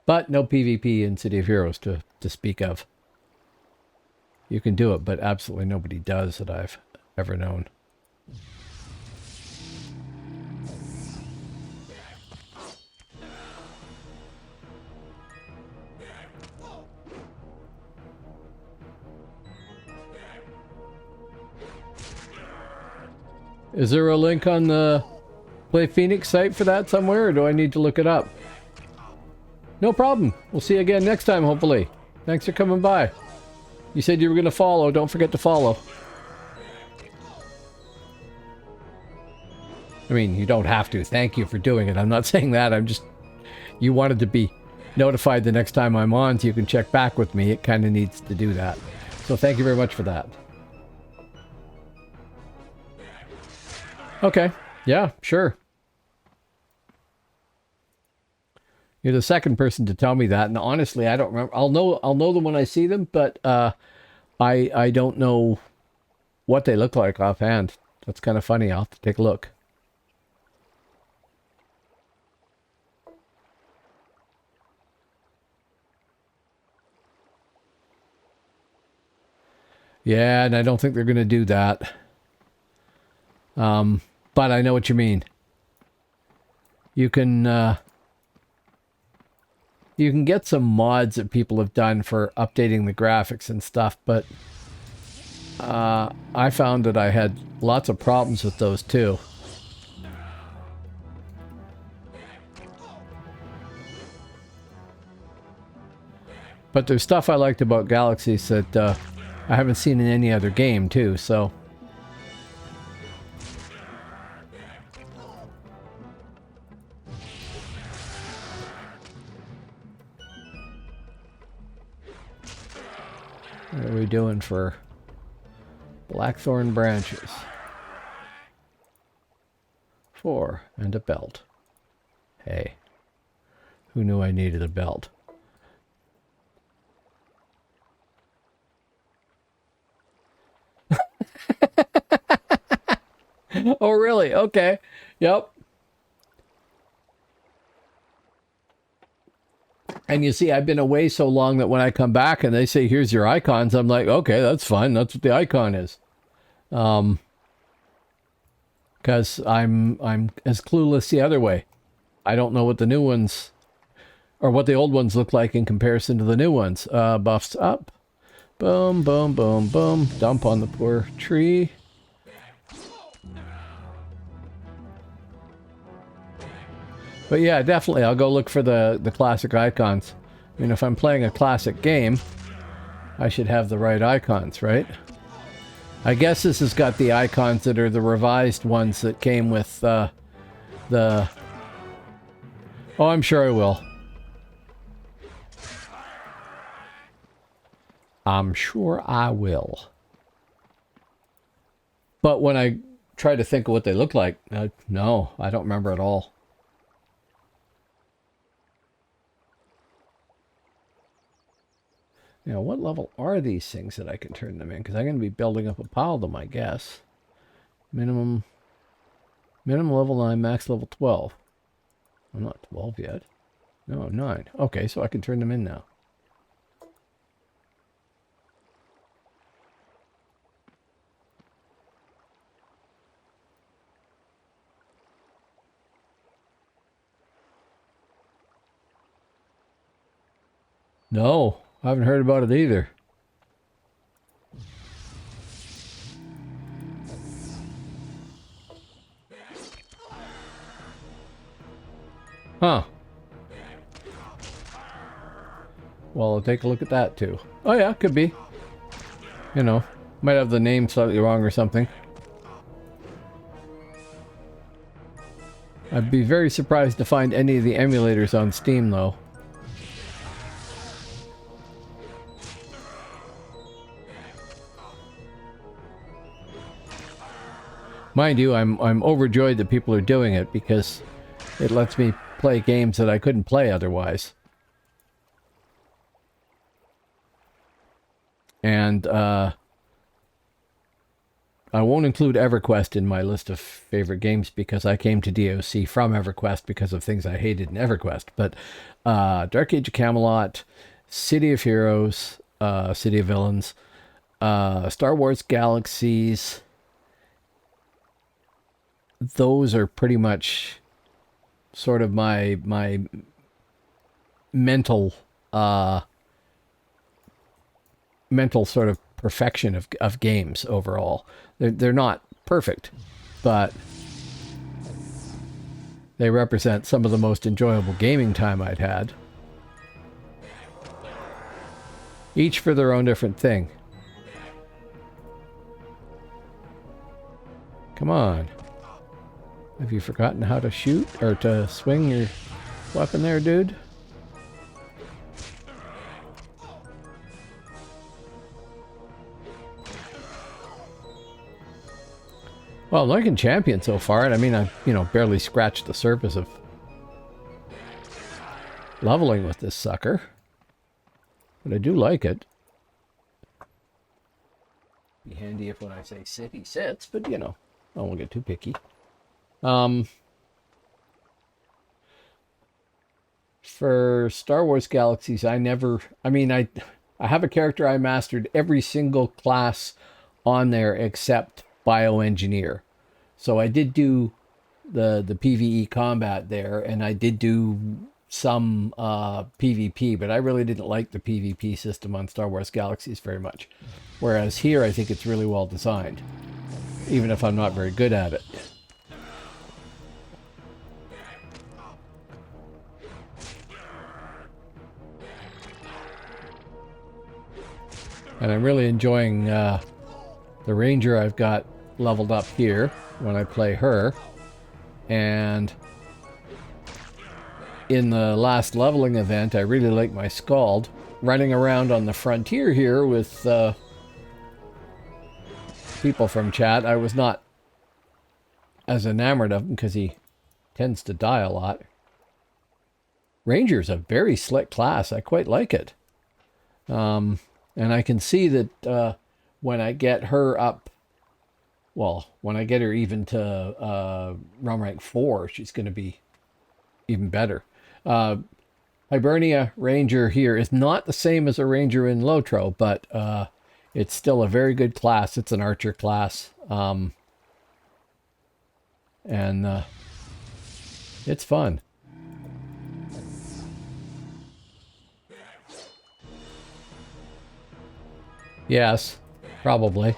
But no PvP in City of Heroes to speak of. You can do it, but absolutely nobody does that I've ever known. Is there a link on the Play Phoenix site for that somewhere, or do I need to look it up? No problem. We'll see you again next time, hopefully. Thanks for coming by. You said you were going to follow. Don't forget to follow. I mean, you don't have to. Thank you for doing it. I'm not saying that. I'm just... You wanted to be notified the next time I'm on so you can check back with me. It kind of needs to do that. So thank you very much for that. Okay. Yeah, sure. You're the second person to tell me that, and honestly, I don't remember. I'll know them when I see them, but I don't know what they look like offhand. That's kind of funny. I'll have to take a look. Yeah, and I don't think they're going to do that. But I know what you mean. You can get some mods that people have done for updating the graphics and stuff, but I found that I had lots of problems with those too. But there's stuff I liked about Galaxies that I haven't seen in any other game too, so... What are we doing for blackthorn branches? 4 and a belt. Hey, who knew I needed a belt? Oh, really? Okay. Yep. And you see, I've been away so long that when I come back and they say, here's your icons, I'm like, okay, that's fine. That's what the icon is. Because I'm as clueless the other way. I don't know what the new ones, or what the old ones look like in comparison to the new ones. Buffs up. Boom, boom, boom, boom. Dump on the poor tree. But yeah, definitely, I'll go look for the classic icons. I mean, if I'm playing a classic game, I should have the right icons, right? I guess this has got the icons that are the revised ones that came with the... Oh, I'm sure I will. I'm sure I will. But when I try to think of what they look like, no, I don't remember at all. Now, what level are these things that I can turn them in? Because I'm going to be building up a pile of them, I guess. Minimum level 9, max level 12. I'm not 12 yet. No, 9. Okay, so I can turn them in now. No, I haven't heard about it either. Huh. Well, I'll take a look at that too. Oh yeah, could be. You know, might have the name slightly wrong or something. I'd be very surprised to find any of the emulators on Steam though. Mind you, I'm overjoyed that people are doing it because it lets me play games that I couldn't play otherwise. And I won't include EverQuest in my list of favorite games because I came to DAOC from EverQuest because of things I hated in EverQuest. But Dark Age of Camelot, City of Heroes, City of Villains, Star Wars Galaxies... Those are pretty much sort of my mental sort of perfection of games overall. They're not perfect, but they represent some of the most enjoyable gaming time I'd had. Each for their own different thing. Come on. Have you forgotten how to shoot or to swing your weapon there, dude? Well, I'm liking Champion so far, and I mean, I've, you know, barely scratched the surface of leveling with this sucker. But I do like it. Be handy if when I say sit, he sits, but you know, I won't get too picky. For Star Wars Galaxies, I have a character I mastered every single class on there except Bioengineer. So I did do the PvE combat there, and I did do some PvP, but I really didn't like the PvP system on Star Wars Galaxies very much. Whereas here, I think it's really well designed, even if I'm not very good at it. And I'm really enjoying the Ranger I've got leveled up here when I play her. And in the last leveling event, I really like my Scald running around on the frontier here with people from chat. I was not as enamored of him because he tends to die a lot. Ranger's a very slick class. I quite like it. And I can see that when I get her up, well, when I get her even to realm rank 4, she's going to be even better. Hibernia Ranger here is not the same as a Ranger in Lotro, but it's still a very good class. It's an archer class. And it's fun. Yes, probably.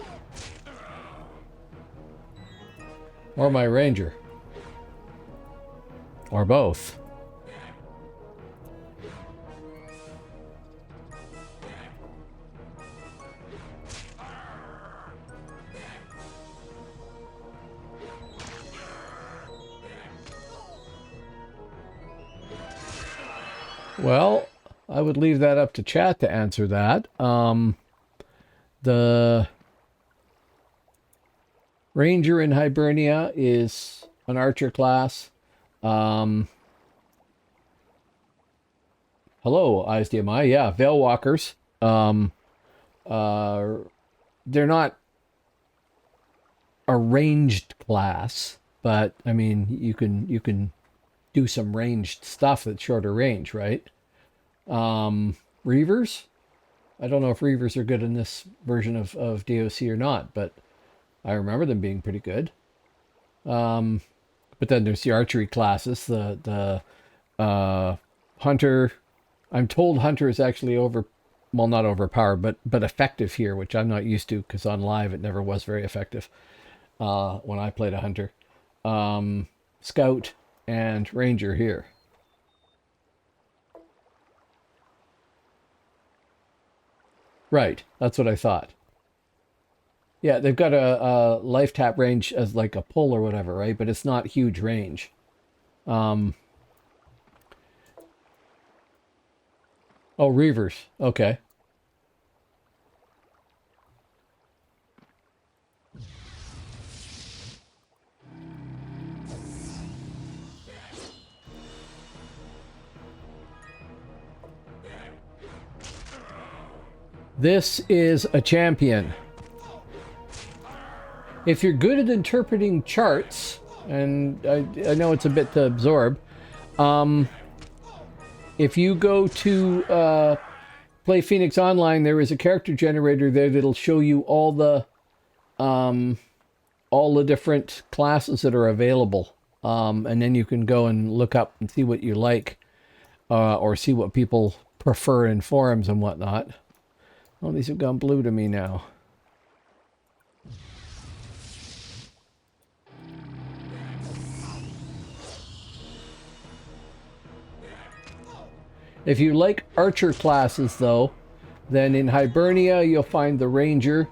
Or my Ranger. Or both. Well, I would leave that up to chat to answer that. The Ranger in Hibernia is an archer class. Hello, ISDMI. Yeah, Veil Walkers. They're not a ranged class, but I mean, you can do some ranged stuff that's shorter range, right? Reavers. I don't know if Reavers are good in this version of DAOC or not, but I remember them being pretty good. But then there's the archery classes, the Hunter. I'm told Hunter is actually not overpowered, but effective here, which I'm not used to because on live it never was very effective when I played a Hunter. Scout and Ranger here. Right, that's what I thought. Yeah, they've got a life tap range as like a pull or whatever, right? But it's not huge range. Oh, Reavers. Okay. This is a champion. If you're good at interpreting charts, and I know it's a bit to absorb, if you go to Play Phoenix Online, there is a character generator there that'll show you all the different classes that are available, and then you can go and look up and see what you like, or see what people prefer in forums and whatnot. Oh, these have gone blue to me now. If you like archer classes, though, then in Hibernia you'll find the ranger.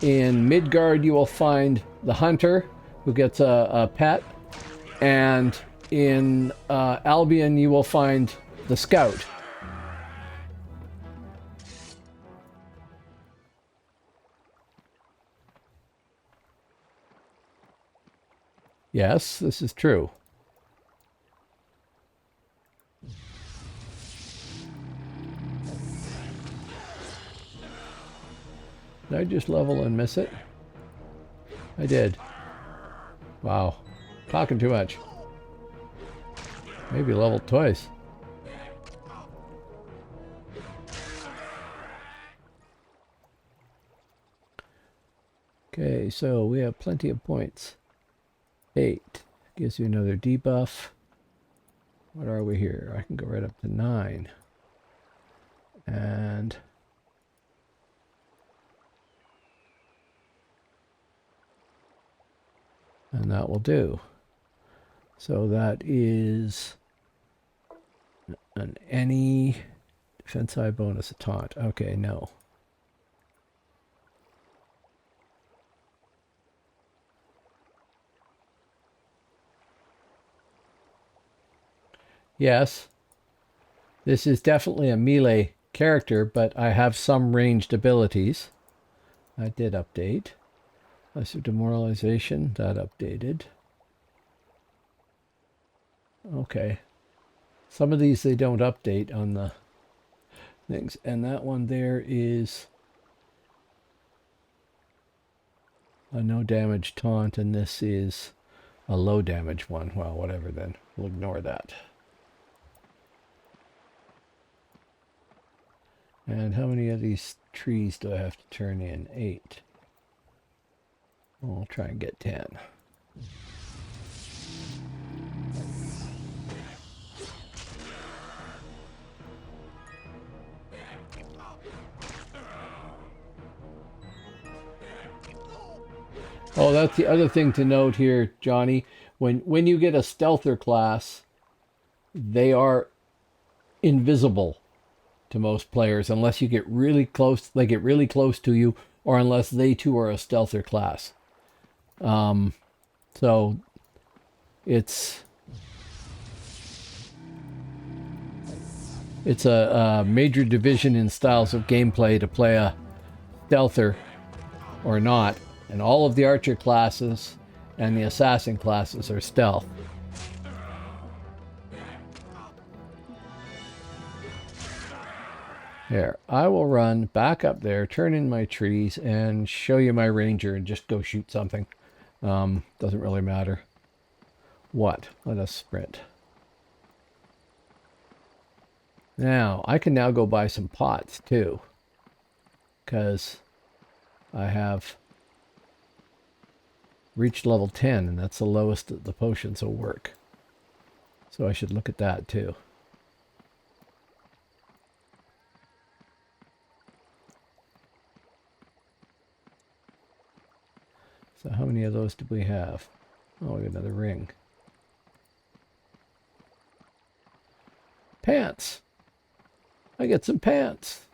In Midgard you will find the hunter, who gets a pet. And in Albion you will find the scout. Yes, this is true. Did I just level and miss it? I did. Wow. Talking too much. Maybe leveled twice. Okay, so we have plenty of points. 8. Gives you another debuff. What are we here? I can go right up to 9. And that will do. So that is an any defense high bonus, a taunt. Okay, no. Yes, this is definitely a melee character, but I have some ranged abilities. I did update. Lesser demoralization, that updated. Okay. Some of these they don't update on the things. And that one there is a no damage taunt, and this is a low damage one. Well, whatever then. We'll ignore that. And how many of these trees do I have to turn in? 8. I'll try and get 10. Oh, that's the other thing to note here, Johnny. When you get a stealther class, they are invisible to most players unless you get really close. They get really close to you, or unless they too are a stealther class. So it's a major division in styles of gameplay to play a stealther or not, and all of the archer classes and the assassin classes are stealth. Here, I will run back up there, turn in my trees, and show you my ranger and just go shoot something. Doesn't really matter what. Let us sprint. Now, I can now go buy some pots too, because I have reached level 10, and that's the lowest that the potions will work. So I should look at that too. So how many of those do we have? Oh, we got another ring. Pants! I get some pants!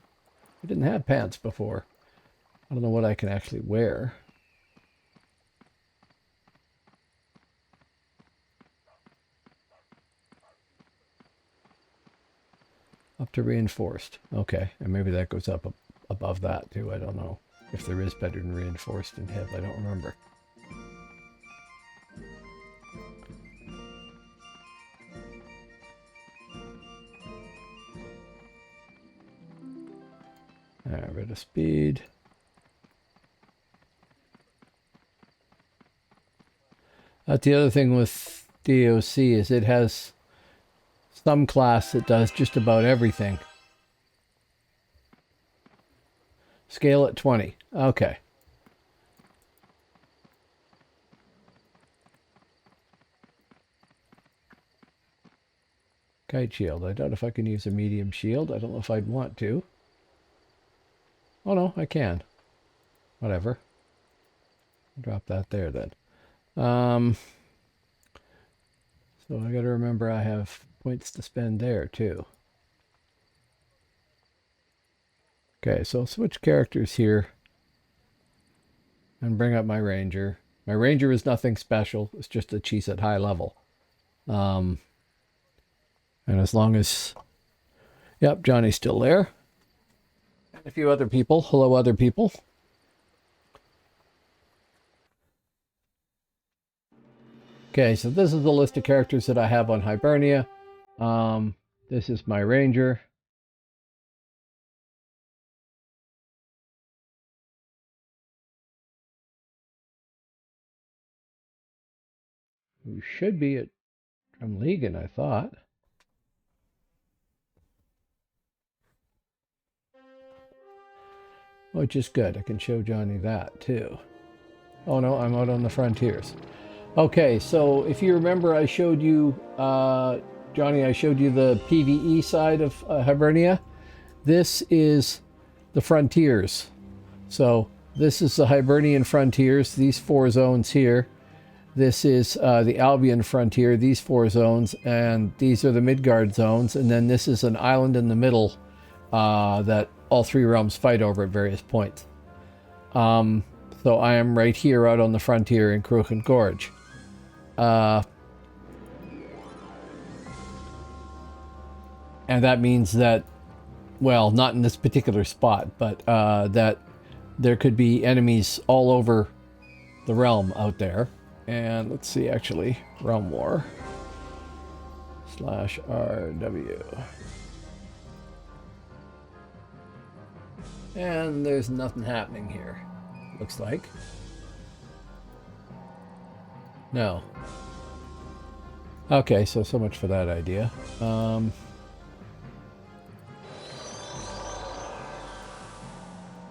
I didn't have pants before. I don't know what I can actually wear. Up to reinforced. Okay, and maybe that goes up above that too. I don't know. If there is better than reinforced in HIB, I don't remember. Rid of speed. That's the other thing with DAOC is it has some class that does just about everything. Scale at 20. Okay. Kite shield. I doubt if I can use a medium shield. I don't know if I'd want to. Oh no, I can. Whatever. Drop that there then. So I got to remember I have points to spend there too. Okay, so I'll switch characters here and bring up my ranger. My ranger is nothing special. It's just that she's at high level. And as long as... Yep, Johnny's still there. And a few other people. Hello, other people. Okay, so this is the list of characters that I have on Hibernia. This is my ranger. We should be at Drumlegan, I thought. Which is good. I can show Johnny that too. Oh no, I'm out on the frontiers. Okay, so if you remember, I showed you, Johnny, I showed you the PvE side of Hibernia. This is the frontiers. So this is the Hibernian frontiers, these 4 zones here. This is the Albion frontier, these 4 zones, and these are the Midgard zones. And then this is an island in the middle that all 3 realms fight over at various points. So I am right here out on the frontier in Cruachan Gorge. And that means that, well, not in this particular spot, but that there could be enemies all over the realm out there. And let's see, actually, Realm War /RW. And there's nothing happening here, looks like. No. Okay, so much for that idea.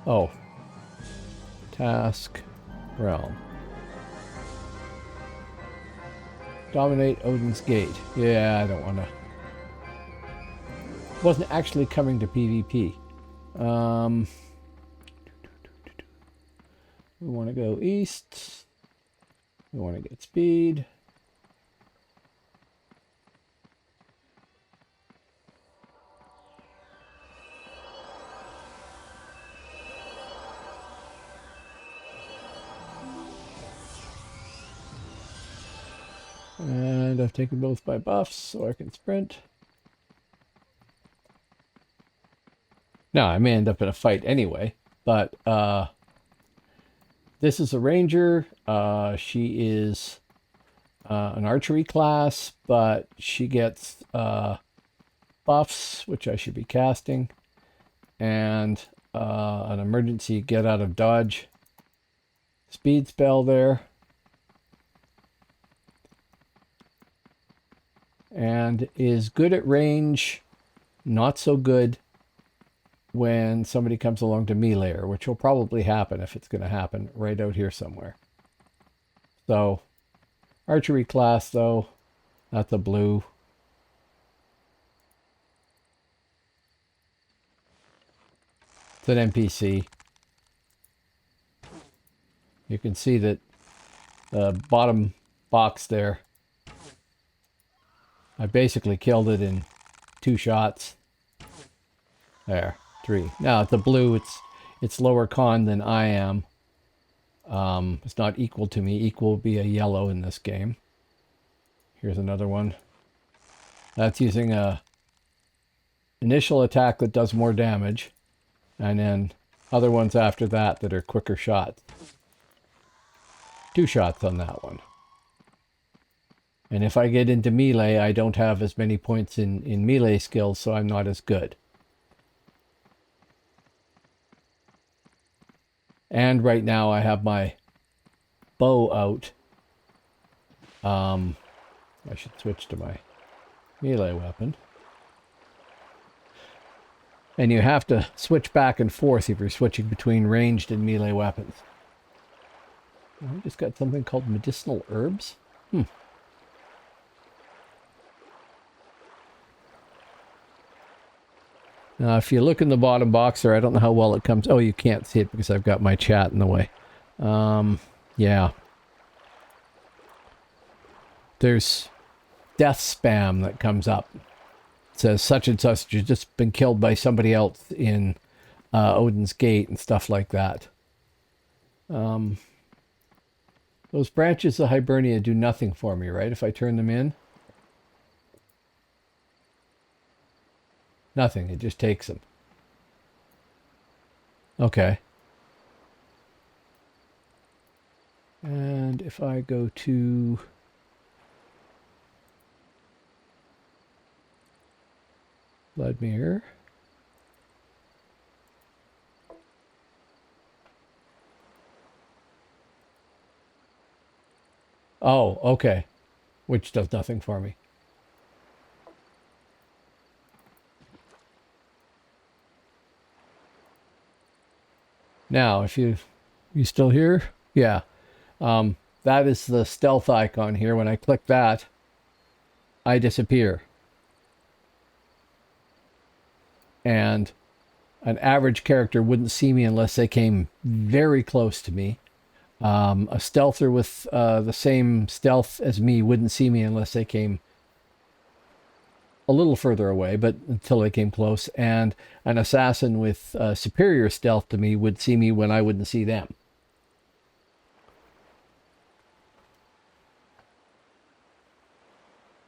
Oh. Task. Realm. Dominate Odin's Gate. Yeah, I don't want to. Wasn't actually coming to PvP. We want to go east. We want to get speed. And I've taken both my buffs, so I can sprint. Now, I may end up in a fight anyway, but this is a ranger. She is an archery class, but she gets buffs, which I should be casting, and an emergency get out of dodge speed spell there. And is good at range, not so good when somebody comes along to melee her, which will probably happen if it's going to happen right out here somewhere. So, archery class though, that's a blue. It's an NPC. You can see that the bottom box there, I basically killed it in 2 shots. There, 3. Now it's a blue. It's lower con than I am. It's not equal to me. Equal would be a yellow in this game. Here's another one. That's using a initial attack that does more damage, and then other ones after that that are quicker shots. 2 shots on that one. And if I get into melee, I don't have as many points in melee skills, so I'm not as good. And right now I have my bow out. I should switch to my melee weapon. And you have to switch back and forth if you're switching between ranged and melee weapons. I just got something called medicinal herbs. Now, if you look in the bottom box there, I don't know how well it comes. Oh, you can't see it because I've got my chat in the way. Yeah. There's death spam that comes up. It says such and such, you've just been killed by somebody else in Odin's Gate and stuff like that. Those branches of Hibernia do nothing for me, right? If I turn them in? Nothing. It just takes them. Okay. And if I go to... Vladimir... Oh, okay. Which does nothing for me. Now, if you still here? Yeah. That is the stealth icon here. When I click that, I disappear. And an average character wouldn't see me unless they came very close to me. A stealther with the same stealth as me wouldn't see me unless they came a little further away, but until they came close. And an assassin with superior stealth to me would see me when I wouldn't see them.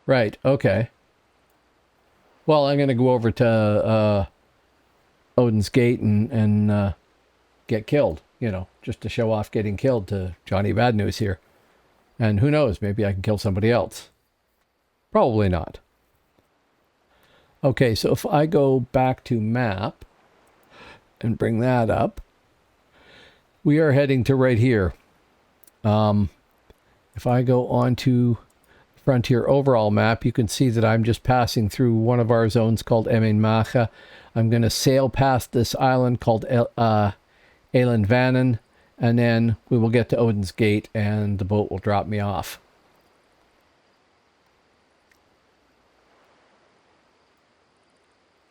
Right, okay. Well, I'm going to go over to Odin's Gate and get killed, you know, just to show off getting killed to Johnny Bad News here. And who knows, maybe I can kill somebody else. Probably not. Okay, so if I go back to map and bring that up, we are heading to right here. If I go on to Frontier overall map, you can see that I'm just passing through one of our zones called Eminmacha. I'm going to sail past this island called Elenvanen, and then we will get to Odin's Gate and the boat will drop me off.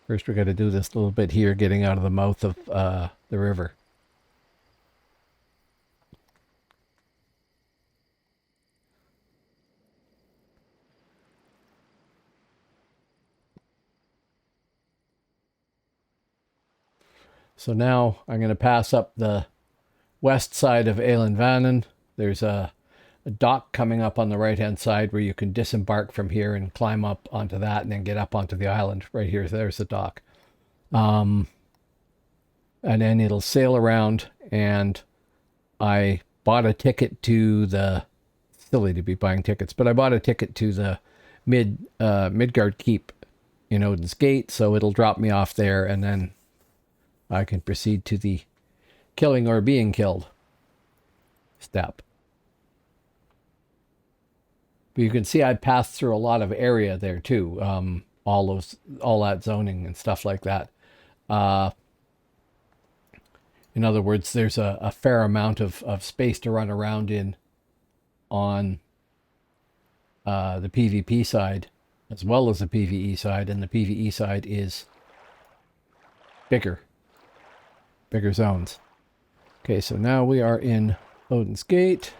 First, we got to do this little bit here, getting out of the mouth of the river. So now I'm going to pass up the west side of Elenvanen. There's a dock coming up on the right-hand side where you can disembark from here and climb up onto that and then get up onto the island. Right here, there's the dock. And then it'll sail around, and I bought a ticket to the... Silly to be buying tickets, but I bought a ticket to the Midgard Keep in Odin's Gate, so it'll drop me off there, and then I can proceed to the killing or being killed step. But you can see I passed through a lot of area there too. All that zoning and stuff like that. In other words, there's a fair amount of space to run around in on the PvP side as well as the PvE side, and the PvE side is bigger zones. Okay, so now we are in Odin's Gate.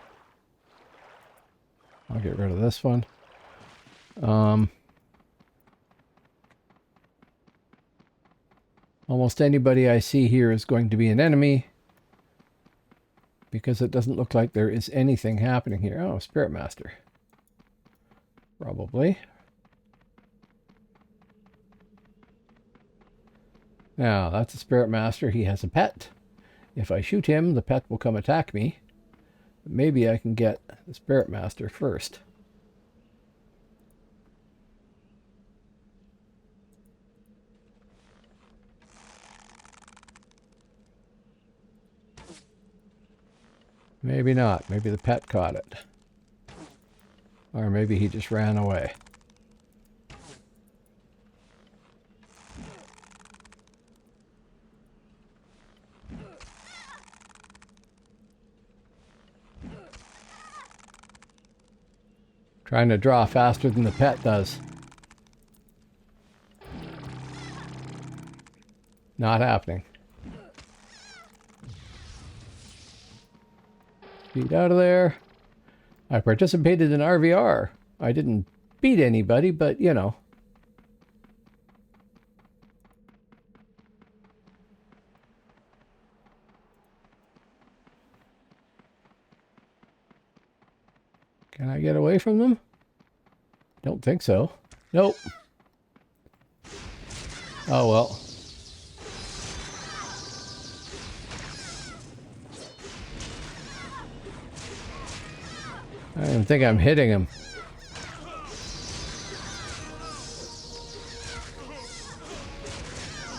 I'll get rid of this one. Almost anybody I see here is going to be an enemy, because it doesn't look like there is anything happening here. Oh, Spirit Master. Probably. Now, that's a Spirit Master. He has a pet. If I shoot him, the pet will come attack me. Maybe I can get the Spirit Master first. Maybe not. Maybe the pet caught it. Or maybe he just ran away. Trying to draw faster than the pet does. Not happening. Get out of there. I participated in RVR. I didn't beat anybody, but you know. Can I get away from them? Don't think so. Nope. Oh well. I don't even think I'm hitting him.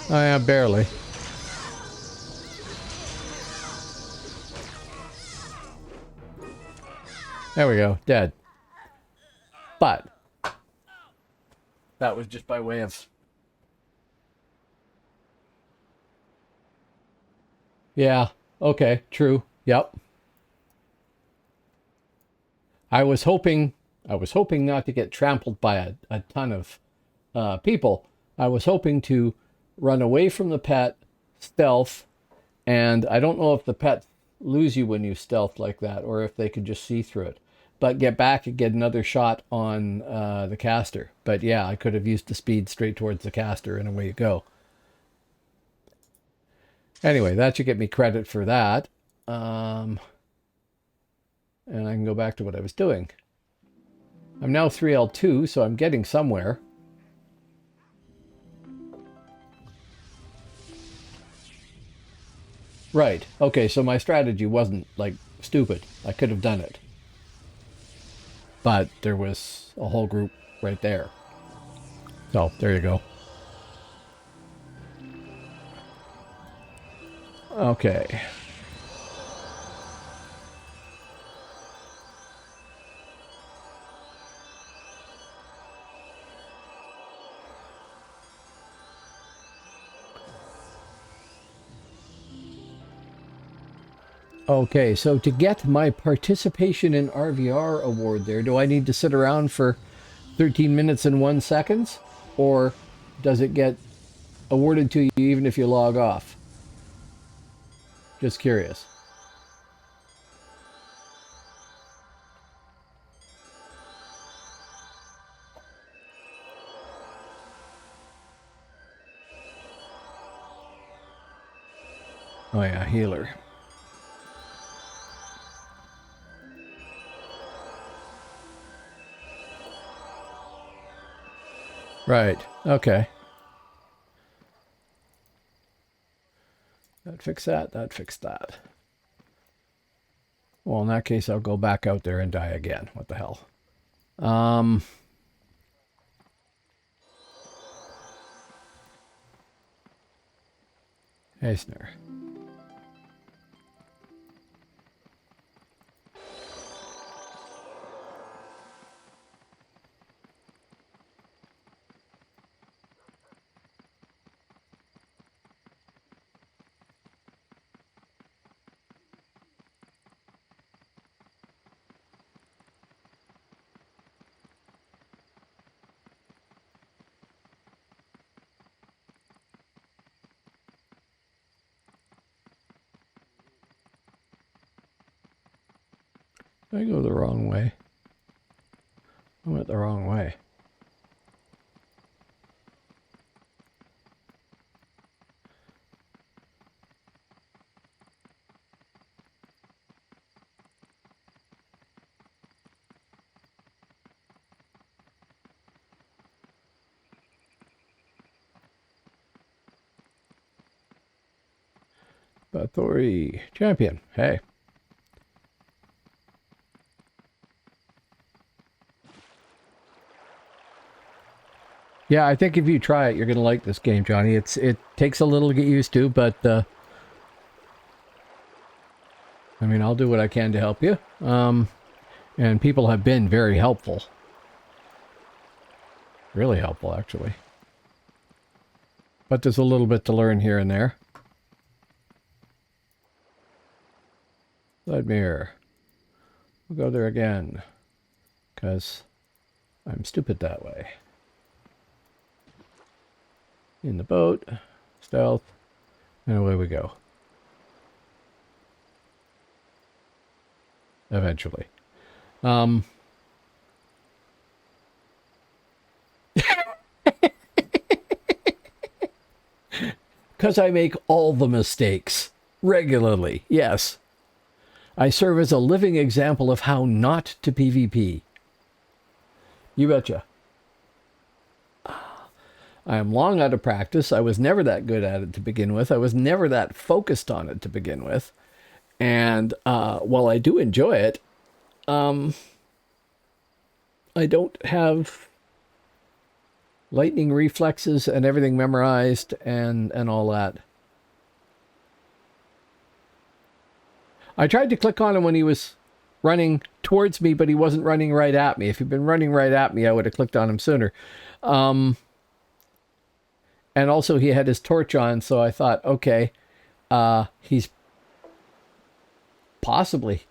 Oh yeah, barely. There we go, dead. But that was just by way of... Yeah, okay, true. Yep. I was hoping not to get trampled by a ton of people. I was hoping to run away from the pet, stealth, and I don't know if the pets lose you when you stealth like that, or if they could just see through it. But get back and get another shot on the caster. But yeah, I could have used the speed straight towards the caster, and away you go. Anyway, that should get me credit for that. And I can go back to what I was doing. I'm now 3L2, so I'm getting somewhere. Right. Okay, so my strategy wasn't, like, stupid. I could have done it. But there was a whole group right there. So, there you go. Okay. Okay, so to get my participation in RVR award there, do I need to sit around for 13 minutes and 1 seconds? Or does it get awarded to you even if you log off? Just curious. Oh yeah, healer. Right, okay. That fixed that, that fixed that. Well, in that case, I'll go back out there and die again. What the hell? Hastener. I go the wrong way. I went the wrong way. Bathory champion. Hey. Yeah, I think if you try it, you're going to like this game, Johnny. It takes a little to get used to, but I mean, I'll do what I can to help you. And people have been very helpful. Really helpful, actually. But there's a little bit to learn here and there. Vladimir. We'll go there again. Because I'm stupid that way. In the boat. Stealth. And away we go. Eventually. Because I make all the mistakes. Regularly. Yes. I serve as a living example of how not to PvP. You betcha. I am long out of practice. I was never that good at it to begin with. I was never that focused on it to begin with. And while I do enjoy it, I don't have lightning reflexes and everything memorized and all that. I tried to click on him when he was running towards me, but he wasn't running right at me. If he'd been running right at me, I would have clicked on him sooner. And also he had his torch on, so I thought, okay, he's possibly.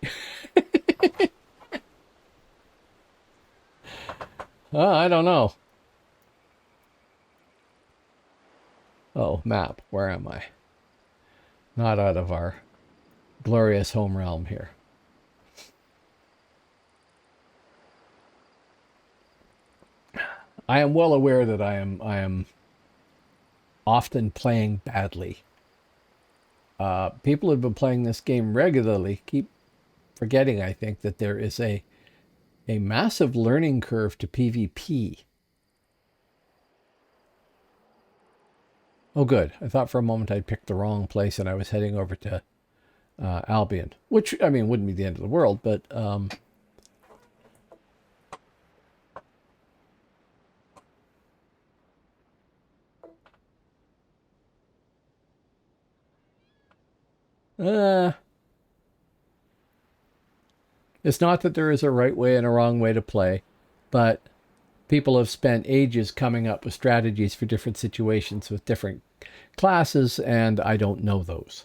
I don't know. Oh, map. Where am I? Not out of our glorious home realm here. I am well aware that I am often playing badly. People who have been playing this game regularly keep forgetting, I think, that there is a massive learning curve to PvP. Oh, good. I thought for a moment I'd picked the wrong place and I was heading over to Albion, which, I mean, wouldn't be the end of the world, but it's not that there is a right way and a wrong way to play, but people have spent ages coming up with strategies for different situations with different classes, and I don't know those.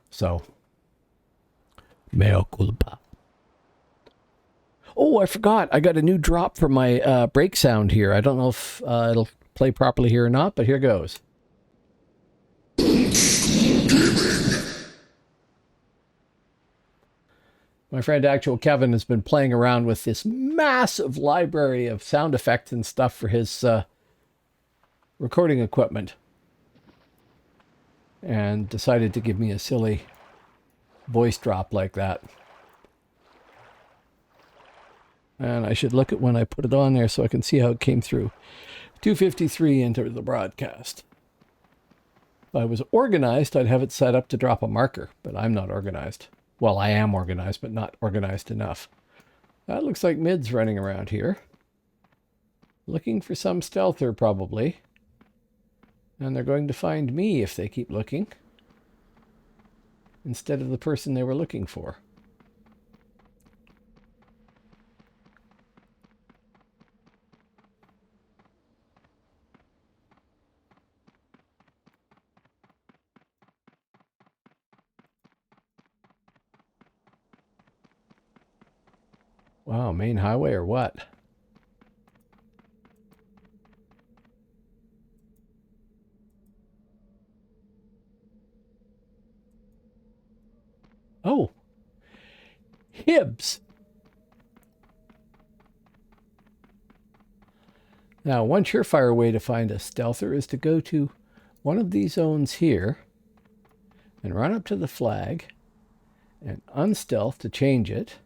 So, mea culpa. Oh, I forgot. I got a new drop for my break sound here. I don't know if it'll play properly here or not, but here goes. My friend Actual Kevin has been playing around with this massive library of sound effects and stuff for his recording equipment, and decided to give me a silly voice drop like that. And I should look at when I put it on there so I can see how it came through. 2:53 into the broadcast. If I was organized, I'd have it set up to drop a marker, but I'm not organized. Well, I am organized, but not organized enough. That looks like mid's running around here. Looking for some stealther, probably. And they're going to find me if they keep looking, instead of the person they were looking for. Wow, main highway or what? Oh, Hibbs. Now, one surefire way to find a stealther is to go to one of these zones here and run up to the flag and unstealth to change it.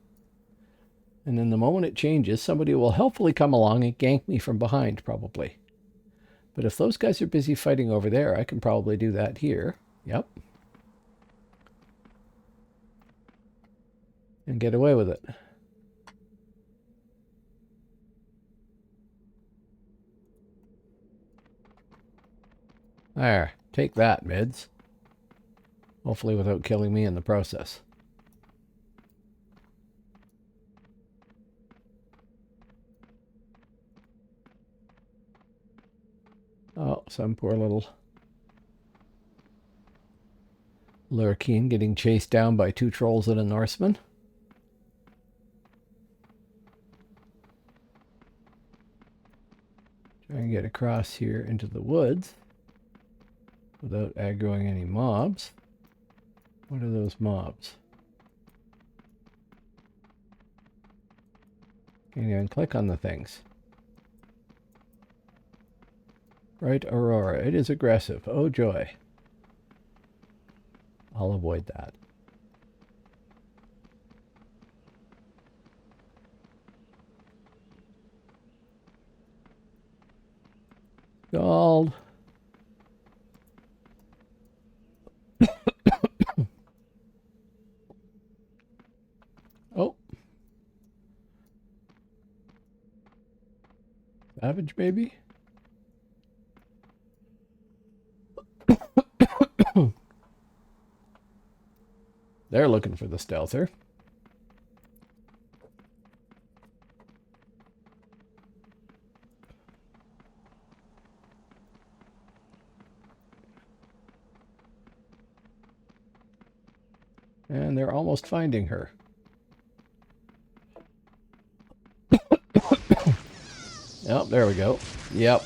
And then the moment it changes, somebody will helpfully come along and gank me from behind, probably. But if those guys are busy fighting over there, I can probably do that here. Yep. And get away with it. There, take that, mids. Hopefully without killing me in the process. Oh, some poor little Lurkeen getting chased down by two trolls and a Norseman. Try and get across here into the woods without aggroing any mobs. What are those mobs? Can't even click on the things. Right, Aurora. It is aggressive. Oh, joy. I'll avoid that. Gold. Oh. Savage, maybe? They're looking for the stealther. And they're almost finding her. Oh, there we go. Yep.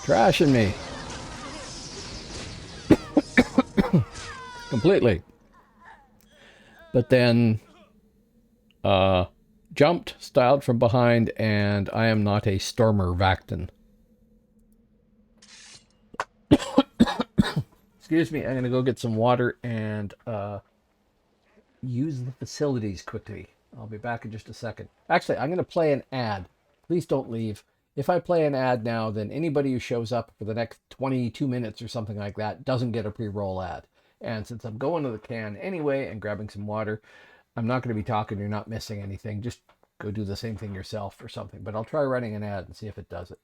Trashing me. Completely. But then jumped, styled from behind, and I am not a Stormer Vacton. Excuse me, I'm going to go get some water and use the facilities quickly. I'll be back in just a second. Actually, I'm going to play an ad. Please don't leave. If I play an ad now, then anybody who shows up for the next 22 minutes or something like that doesn't get a pre-roll ad. And since I'm going to the can anyway and grabbing some water, I'm not going to be talking. You're not missing anything. Just go do the same thing yourself or something. But I'll try running an ad and see if it does it.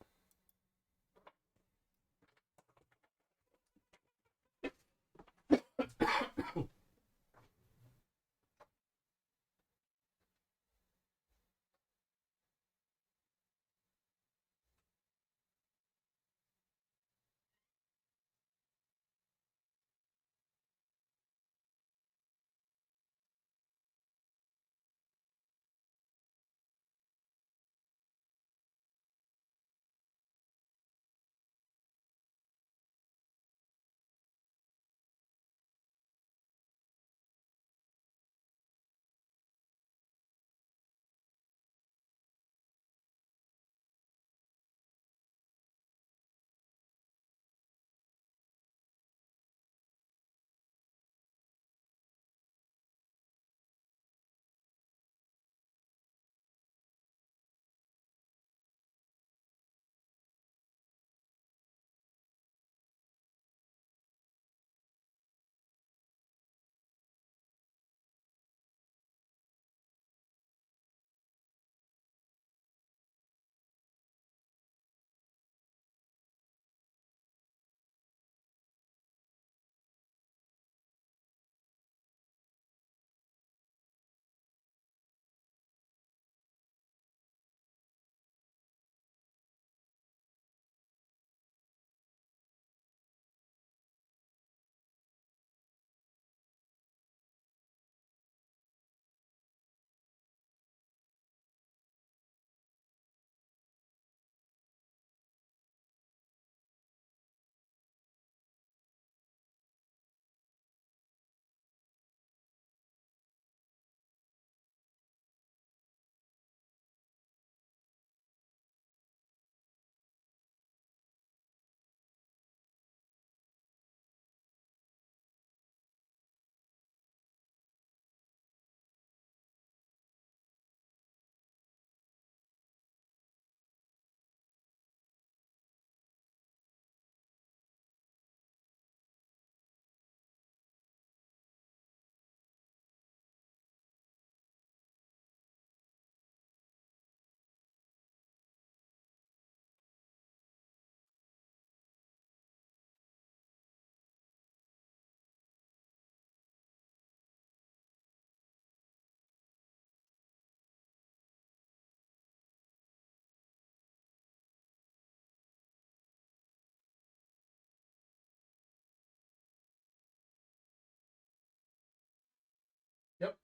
Yep.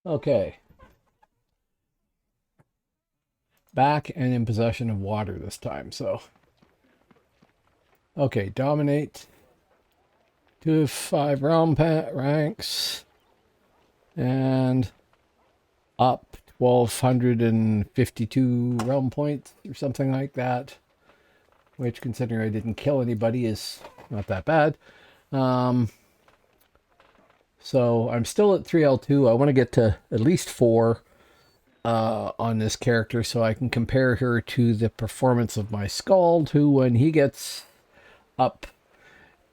Okay. Back and in possession of water this time, so. Okay, dominate. 2 of 5 realm ranks. And up 1,252 realm points or something like that. which, considering I didn't kill anybody, is not that bad. So I'm still at 3L2. I want to get to at least 4 on this character so I can compare her to the performance of my Scald, who, when he gets up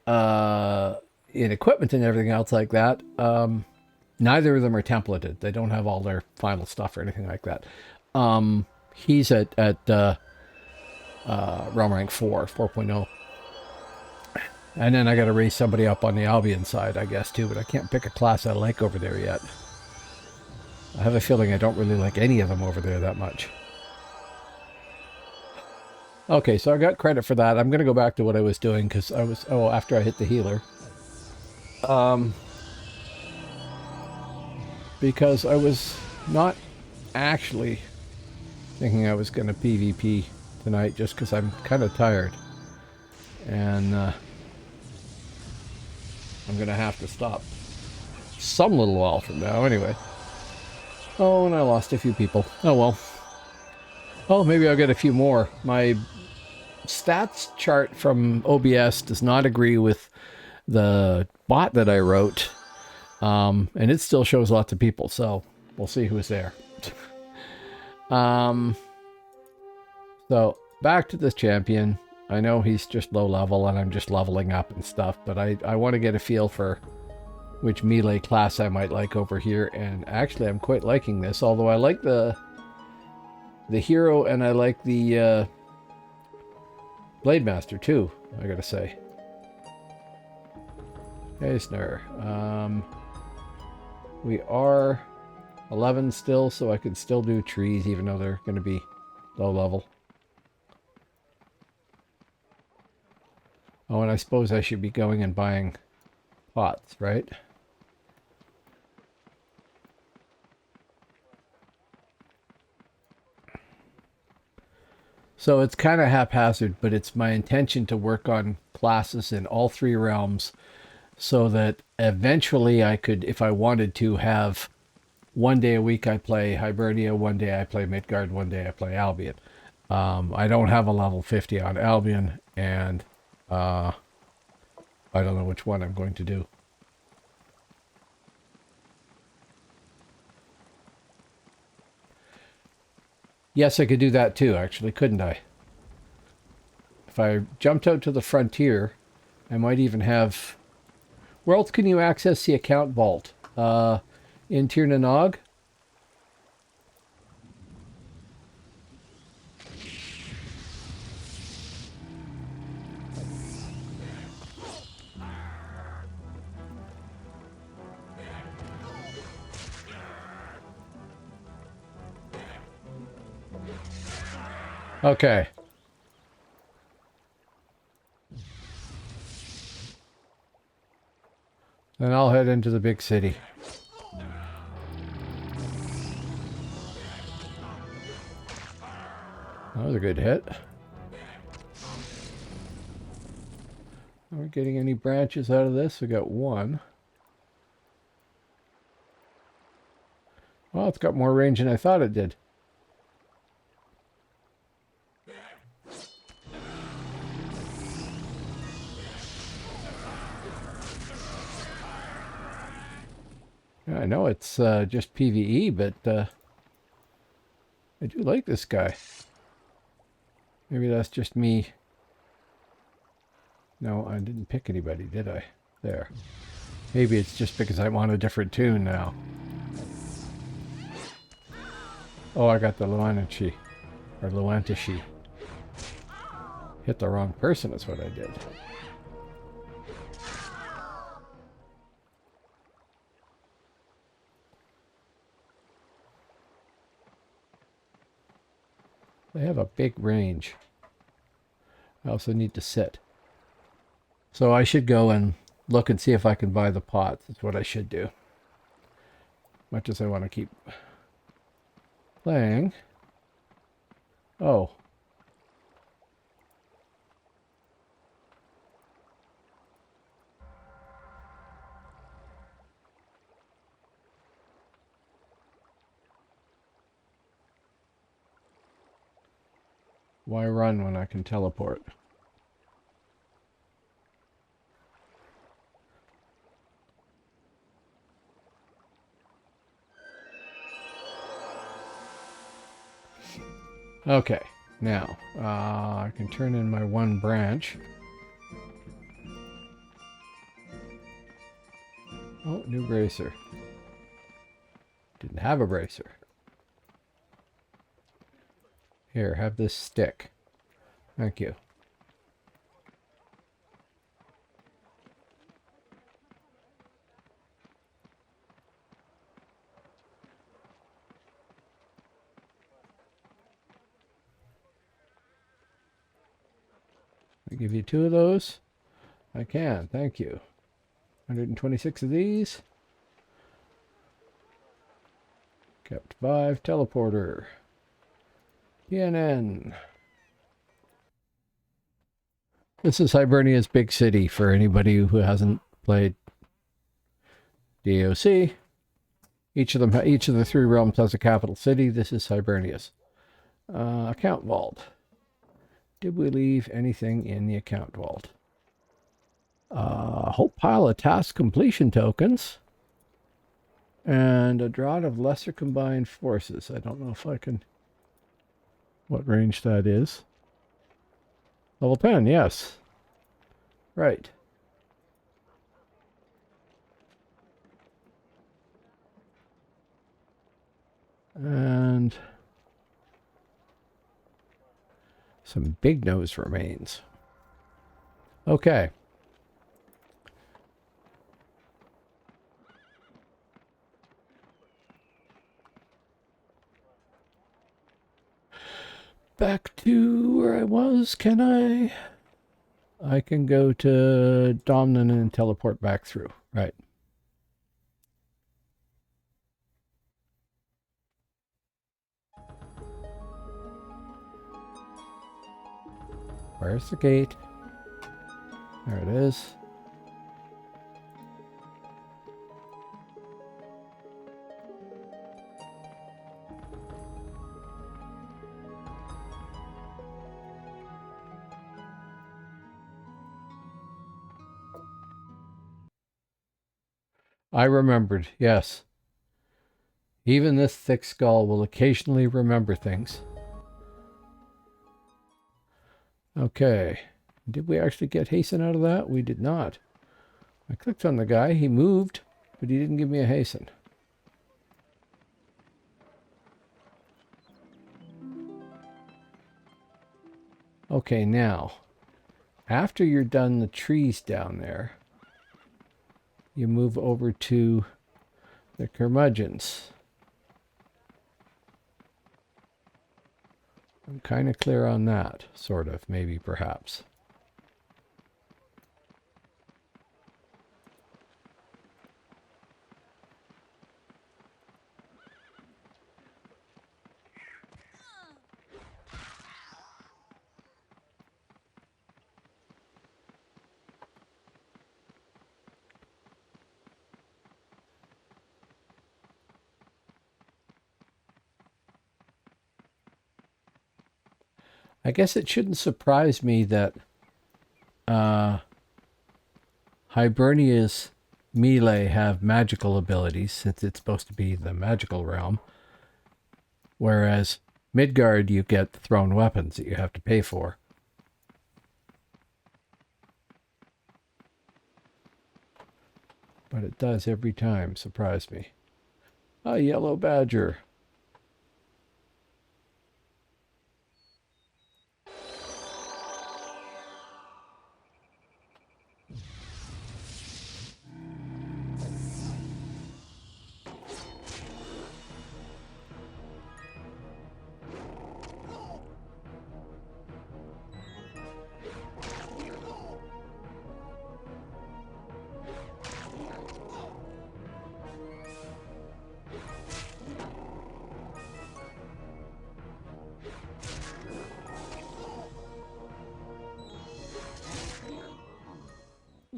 in equipment and everything else like that, neither of them are templated. They don't have all their final stuff or anything like that. He's at realm rank 4.0. And then I got to raise somebody up on the Albion side, I guess, too. But I can't pick a class I like over there yet. I have a feeling I don't really like any of them over there that much. Okay, so I got credit for that. I'm going to go back to what I was doing because I was... Oh, after I hit the healer. Because I was not actually thinking I was going to PvP tonight just because I'm kind of tired. And I'm going to have to stop some little while from now anyway. Oh, and I lost a few people. Oh, well. Oh, maybe I'll get a few more. My stats chart from OBS does not agree with the bot that I wrote. And it still shows lots of people, so we'll see who's there. So, back to this champion. I know he's just low level and I'm just leveling up and stuff, but I want to get a feel for which melee class I might like over here, and actually I'm quite liking this, although I like the hero and I like the Blade Master too, I gotta say. Hey, Snur. We are 11 still, so I could still do trees even though they're going to be low level. Oh, and I suppose I should be going and buying pots, right? So it's kind of haphazard, but it's my intention to work on classes in all 3 realms so that eventually I could, if I wanted to, have one day a week I play Hibernia, one day I play Midgard, one day I play Albion. I don't have a level 50 on Albion, and I don't know which one I'm going to do. Yes, I could do that too, actually, couldn't I? If I jumped out to the frontier, I might even have... Where else can you access the account vault? In Tir na Nog? Okay. Then I'll head into the big city. That was a good hit. Are we getting any branches out of this? We got 1. Well, it's got more range than I thought it did. Yeah, I know it's just PvE, but I do like this guy. Maybe that's just me. No, I didn't pick anybody, did I? There. Maybe it's just because I'm on a different tune now. Oh, I got the Luantishi. Or Luantishi. Hit the wrong person is what I did. They have a big range. I also need to sit. So I should go and look and see if I can buy the pots. That's what I should do. Much as I want to keep playing. Oh. Why run when I can teleport? Okay, now I can turn in my one branch. Oh, new bracer. Didn't have a bracer. Here, have this stick. Thank you. I give you 2 of those? I can, thank you. 126 of these. Kept 5. Teleporter. PNN. This is Hibernia's big city for anybody who hasn't played DAOC. Each of the 3 realms has a capital city. This is Hibernia's. Account vault. Did we leave anything in the account vault? A whole pile of task completion tokens. And a draught of lesser combined forces. I don't know if I can... what range that is. Level 10, yes. Right. And... some big nose remains. Okay. Back to where I was, can I? I can go to Domnan and teleport back through. Right. Where's the gate? There it is. I remembered, yes. Even this thick skull will occasionally remember things. Okay. Did we actually get hasten out of that? We did not. I clicked on the guy. He moved, but he didn't give me a hasten. Okay, now, after you're done the trees down there, you move over to the curmudgeons. I'm kind of clear on that, sort of, maybe, perhaps. I guess it shouldn't surprise me that Hibernia's melee have magical abilities, since it's supposed to be the magical realm, whereas Midgard you get thrown weapons that you have to pay for. But it does every time surprise me. A yellow badger.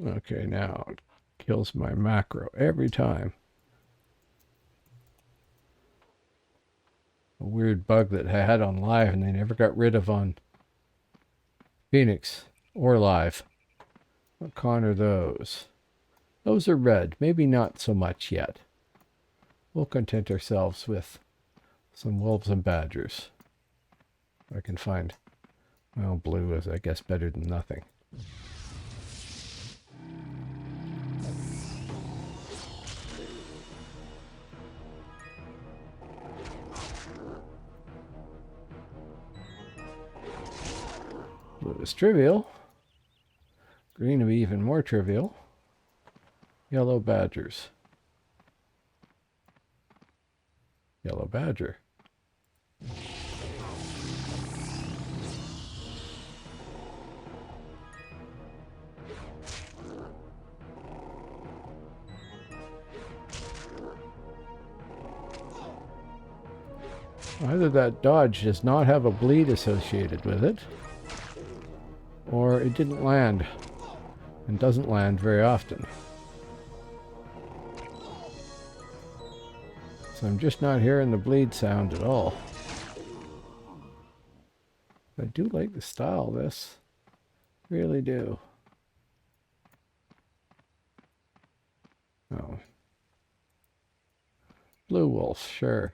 Okay, now it kills my macro every time. A weird bug that I had on live and they never got rid of on Phoenix or live. What con are those? Those are red. Maybe not so much yet. We'll content ourselves with some wolves and badgers. I can find. Well, blue is, I guess, better than nothing. Blue is trivial. Green would be even more trivial. Yellow badgers. Yellow badger. Either that dodge does not have a bleed associated with it, or it didn't land, and doesn't land very often. So I'm just not hearing the bleed sound at all. I do like the style of this. Really do. Oh. Blue wolf, sure.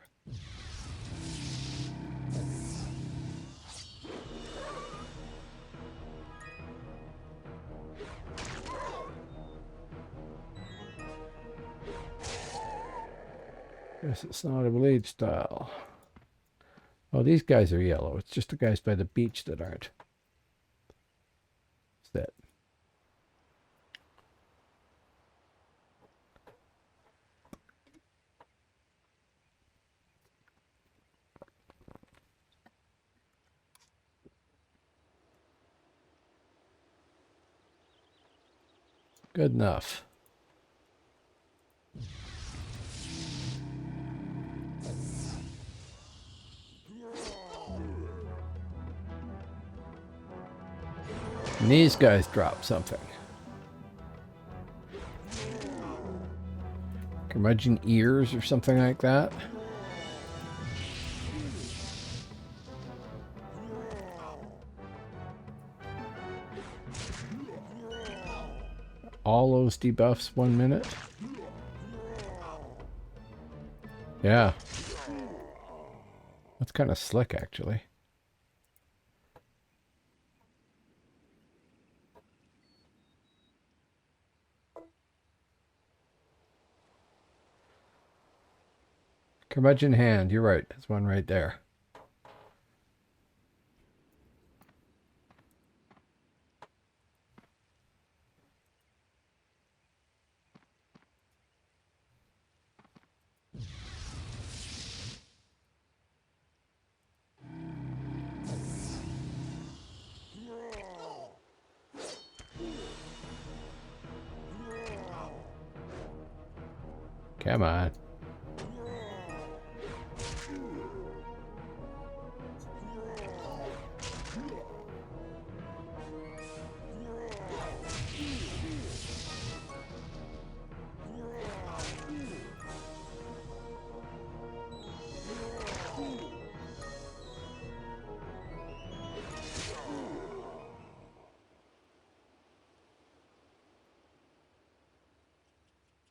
Guess it's not a bleed style. Oh, these guys are yellow. It's just the guys by the beach that aren't. What's that? Good enough. And these guys drop something. Curmudgeon ears or something like that. All those debuffs 1 minute. Yeah. That's kind of slick, actually. Curmudgeon hand, you're right. There's one right there. Come on.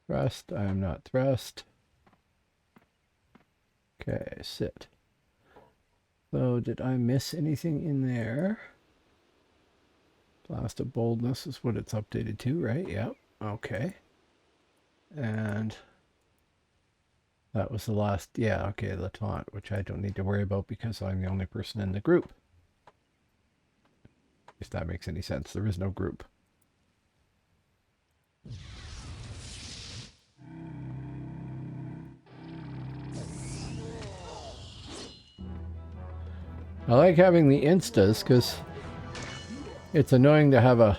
Thrust, I am not thrust. Okay, sit. So did I miss anything in there? Blast of boldness is what it's updated to, right? Yep. Okay. And that was the last, yeah, okay, the taunt, which I don't need to worry about because I'm the only person in the group. If that makes any sense. There is no group. I like having the instas because it's annoying to have a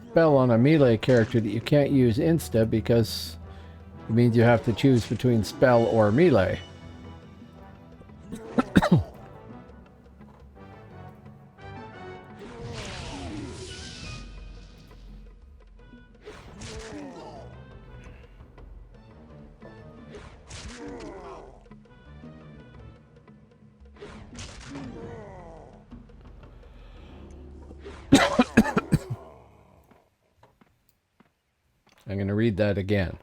spell on a melee character that you can't use insta because it means you have to choose between spell or melee. I'm going to read that again.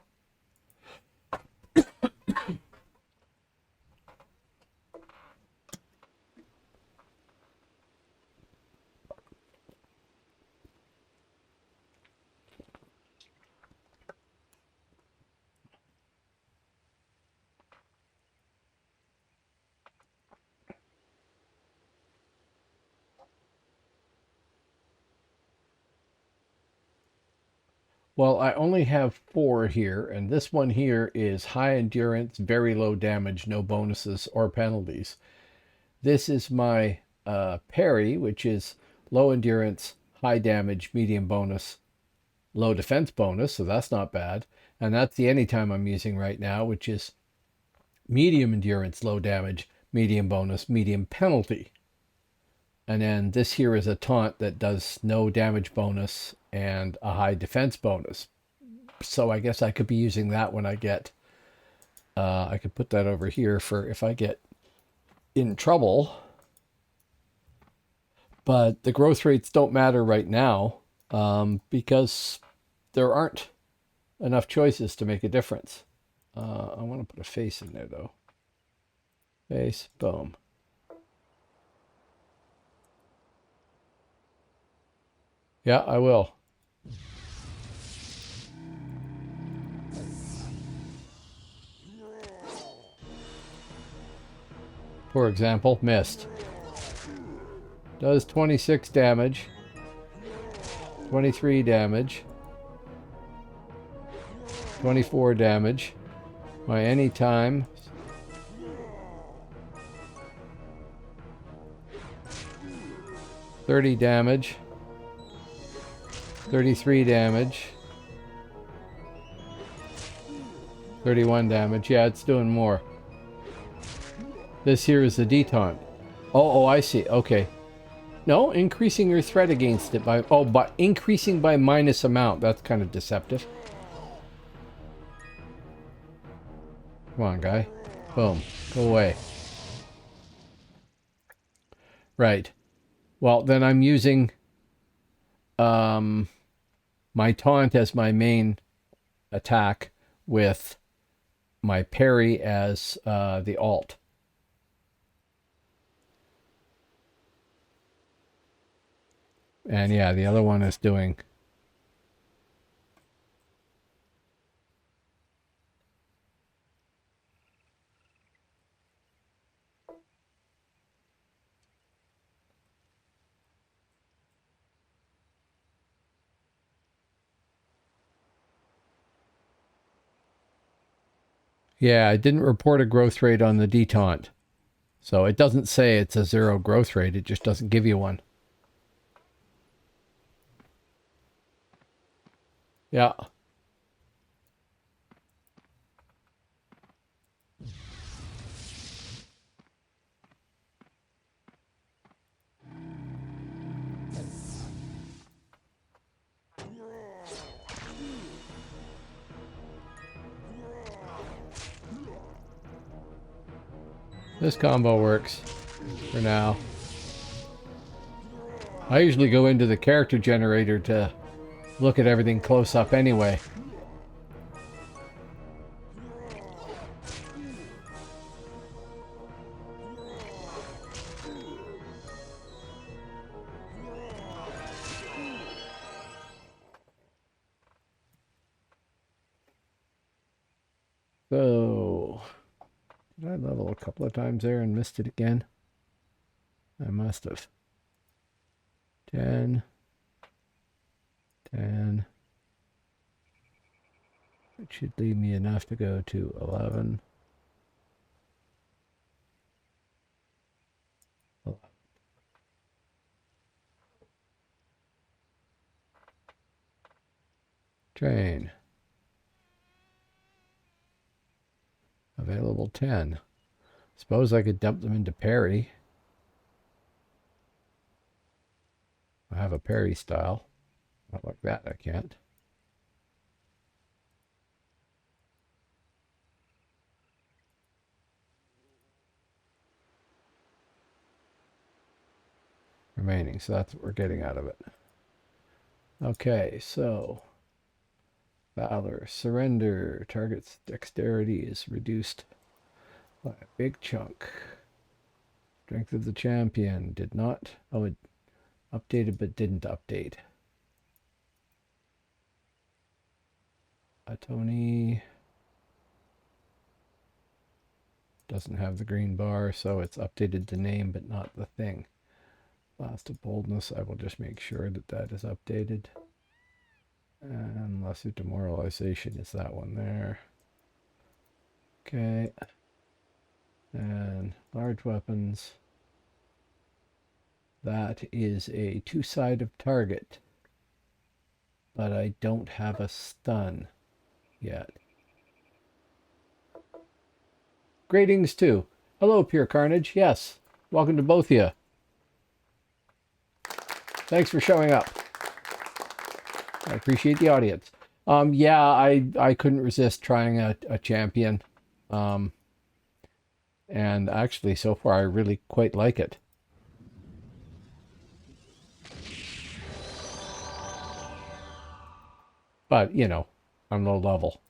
Well, I only have 4 here, and this one here is high endurance, very low damage, no bonuses or penalties. This is my parry, which is low endurance, high damage, medium bonus, low defense bonus, so that's not bad. And that's the anytime I'm using right now, which is medium endurance, low damage, medium bonus, medium penalty. And then this here is a taunt that does no damage bonus and a high defense bonus. So I guess I could be using that when I get, I could put that over here for if I get in trouble. But the growth rates don't matter right now because there aren't enough choices to make a difference. I want to put a face in there though. Face, boom. Yeah, I will. For example, missed. Does 26 damage, 23 damage, 24 damage. My anytime, 30 damage, 33 damage, 31 damage. Yeah, it's doing more. This here is the detaunt. Oh, I see. Okay. No, increasing your threat against it by... Oh, but increasing by minus amount. That's kind of deceptive. Come on, guy. Boom. Go away. Right. Well, then I'm using my taunt as my main attack with my parry as the alt. And yeah, the other one is doing... Yeah, I didn't report a growth rate on the detaunt. So it doesn't say it's a 0 growth rate. It just doesn't give you one. Yeah. This combo works for now. I usually go into the character generator to look at everything close up anyway. So, did I level a couple of times there and missed it again? I must have. 10. 10. It should leave me enough to go to 11. 11. Train. Available 10. Suppose I could dump them into parry. I have a parry style. Not like that, I can't. Remaining, so that's what we're getting out of it. Okay, so Valor, surrender. Target's dexterity is reduced by a big chunk. Strength of the champion did not. Oh, it updated but didn't update. Atoni doesn't have the green bar, so it's updated the name but not the thing. Blast of boldness, I will just make sure that that is updated. And lesser demoralization is that one there. Okay. And large weapons. That is a two-sided target. But I don't have a stun yet. Greetings too. Hello, Pure Carnage. Yes. Welcome to both of you. Thanks for showing up. I appreciate the audience. Yeah, I couldn't resist trying a champion. And actually, so far, I really quite like it. But, you know, I'm low level.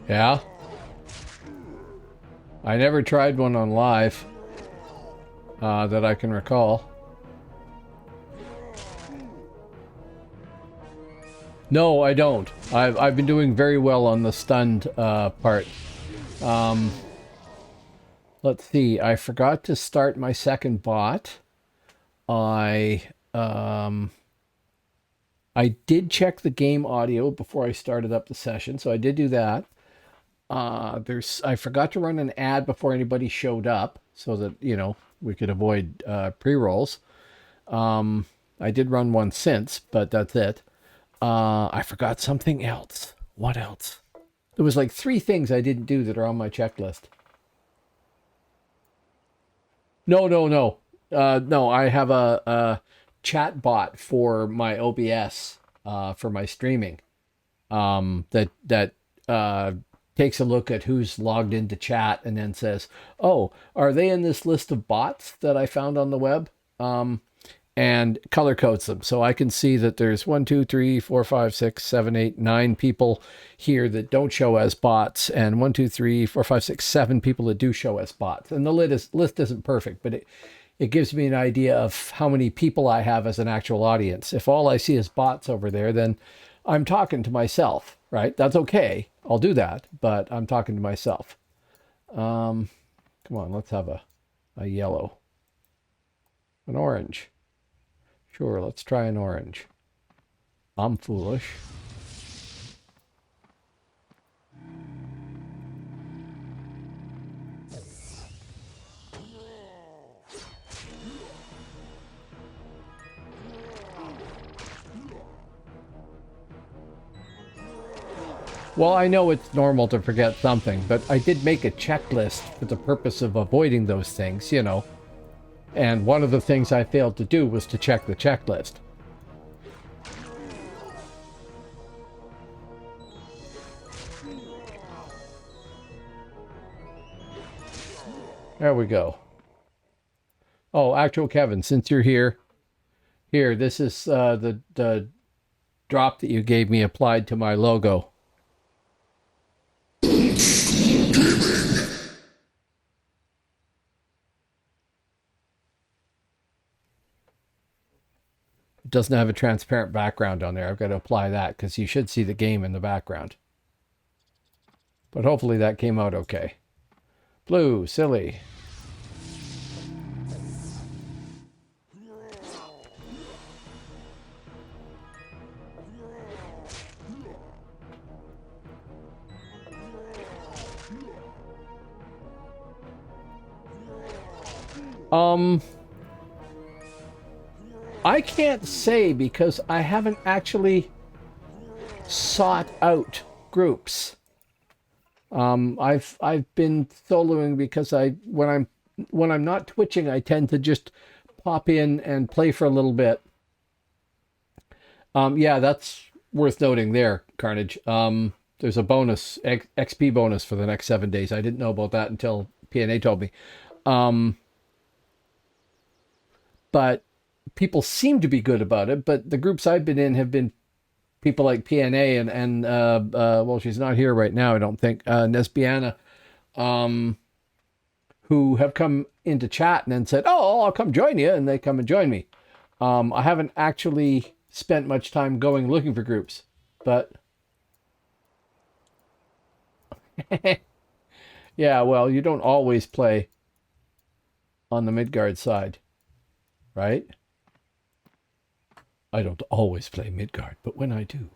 Yeah? I never tried one on live that I can recall. No, I don't. I've been doing very well on the stunned part. Let's see. I forgot to start my second bot. I did check the game audio before I started up the session, so I did do that. I forgot to run an ad before anybody showed up, so that, you know, we could avoid pre-rolls. I did run one since, but that's it. I forgot something else. What else? There was like 3 things I didn't do that are on my checklist. No. No, I have a chat bot for my OBS, for my streaming. That takes a look at who's logged into chat and then says, "Oh, are they in this list of bots that I found on the web?" And color codes them, so I can see that there's 1, 2, 3, 4, 5, 6, 7, 8, 9 people here that don't show as bots, and 1, 2, 3, 4, 5, 6, 7 people that do show as bots. And the list isn't perfect, but it gives me an idea of how many people I have as an actual audience. If all I see is bots over there, then I'm talking to myself, right? That's okay. I'll do that, but I'm talking to myself. Come on, let's have a yellow. An orange. Sure, let's try an orange. I'm foolish. Well, I know it's normal to forget something, but I did make a checklist for the purpose of avoiding those things, you know. And one of the things I failed to do was to check the checklist. There we go. Oh, actual Kevin, since you're here, this is the drop that you gave me applied to my logo. It doesn't have a transparent background on there. I've got to apply that because you should see the game in the background. But hopefully that came out okay. Blue, silly. I can't say because I haven't actually sought out groups. I've been soloing because when I'm not twitching, I tend to just pop in and play for a little bit. Yeah, that's worth noting there, Carnage. There's a bonus, XP bonus for the next 7 days. I didn't know about that until PNA told me. But people seem to be good about it. But the groups I've been in have been people like PNA and well, she's not here right now, I don't think, Nesbiana, who have come into chat and then said, "Oh, I'll come join you," and they come and join me. I haven't actually spent much time going looking for groups, but Yeah, well, you don't always play on the Midgard side, right? I don't always play Midgard, but when I do.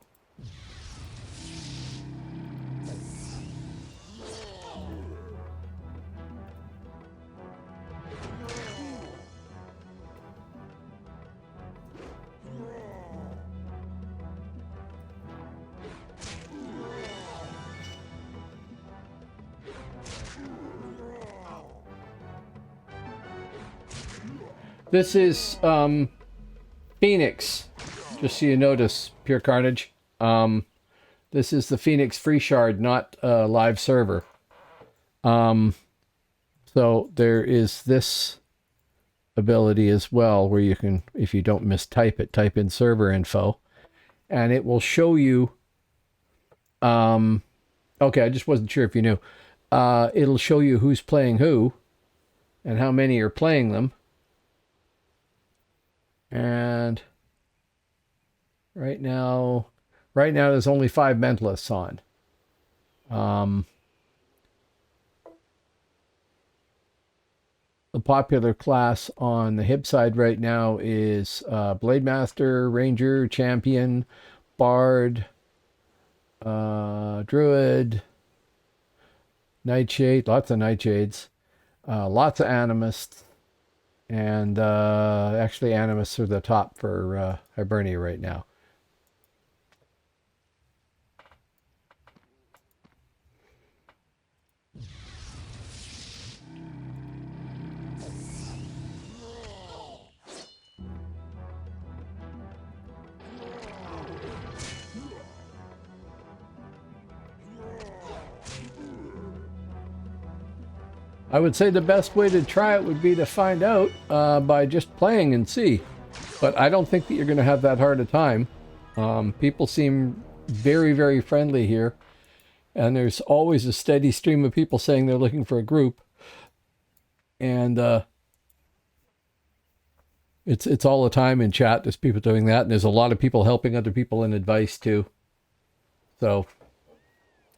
This is Phoenix, just so you notice, Pure Carnage. This is the Phoenix Free Shard, not a live server. So there is this ability as well, where you can, if you don't mistype it, type in server info, and it will show you. Okay, I just wasn't sure if you knew. It'll show you who's playing who, and how many are playing them. And right now there's only 5 mentalists on. The popular class on the Hib side right now is Blade Master, Ranger, Champion, Bard, Druid, Nightshade, lots of Nightshades, lots of Animists, and actually Animists are the top for Hibernia right now. I would say the best way to try it would be to find out by just playing and see. But I don't think that you're going to have that hard a time. People seem very, very friendly here. And there's always a steady stream of people saying they're looking for a group. And it's all the time in chat. There's people doing that. And there's a lot of people helping other people in advice too. So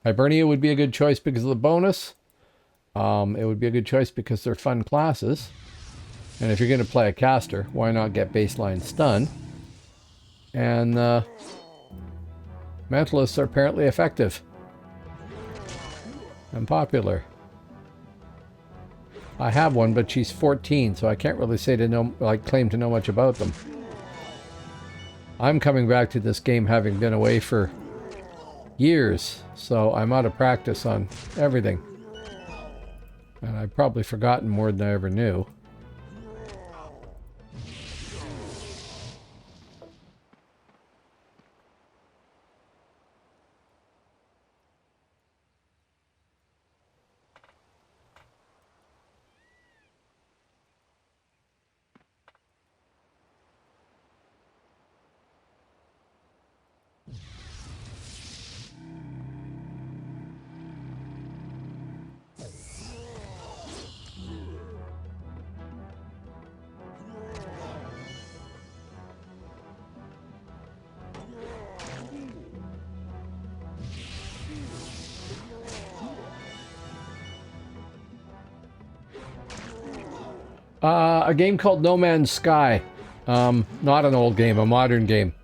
Hibernia would be a good choice because of the bonus. It would be a good choice because they're fun classes. And if you're going to play a caster, why not get baseline stun? And mentalists are apparently effective and popular. I have one, but she's 14, so I can't really say to know, like, claim to know much about them. I'm coming back to this game having been away for years, so I'm out of practice on everything. And I've probably forgotten more than I ever knew. A game called No Man's Sky. Not an old game, a modern game.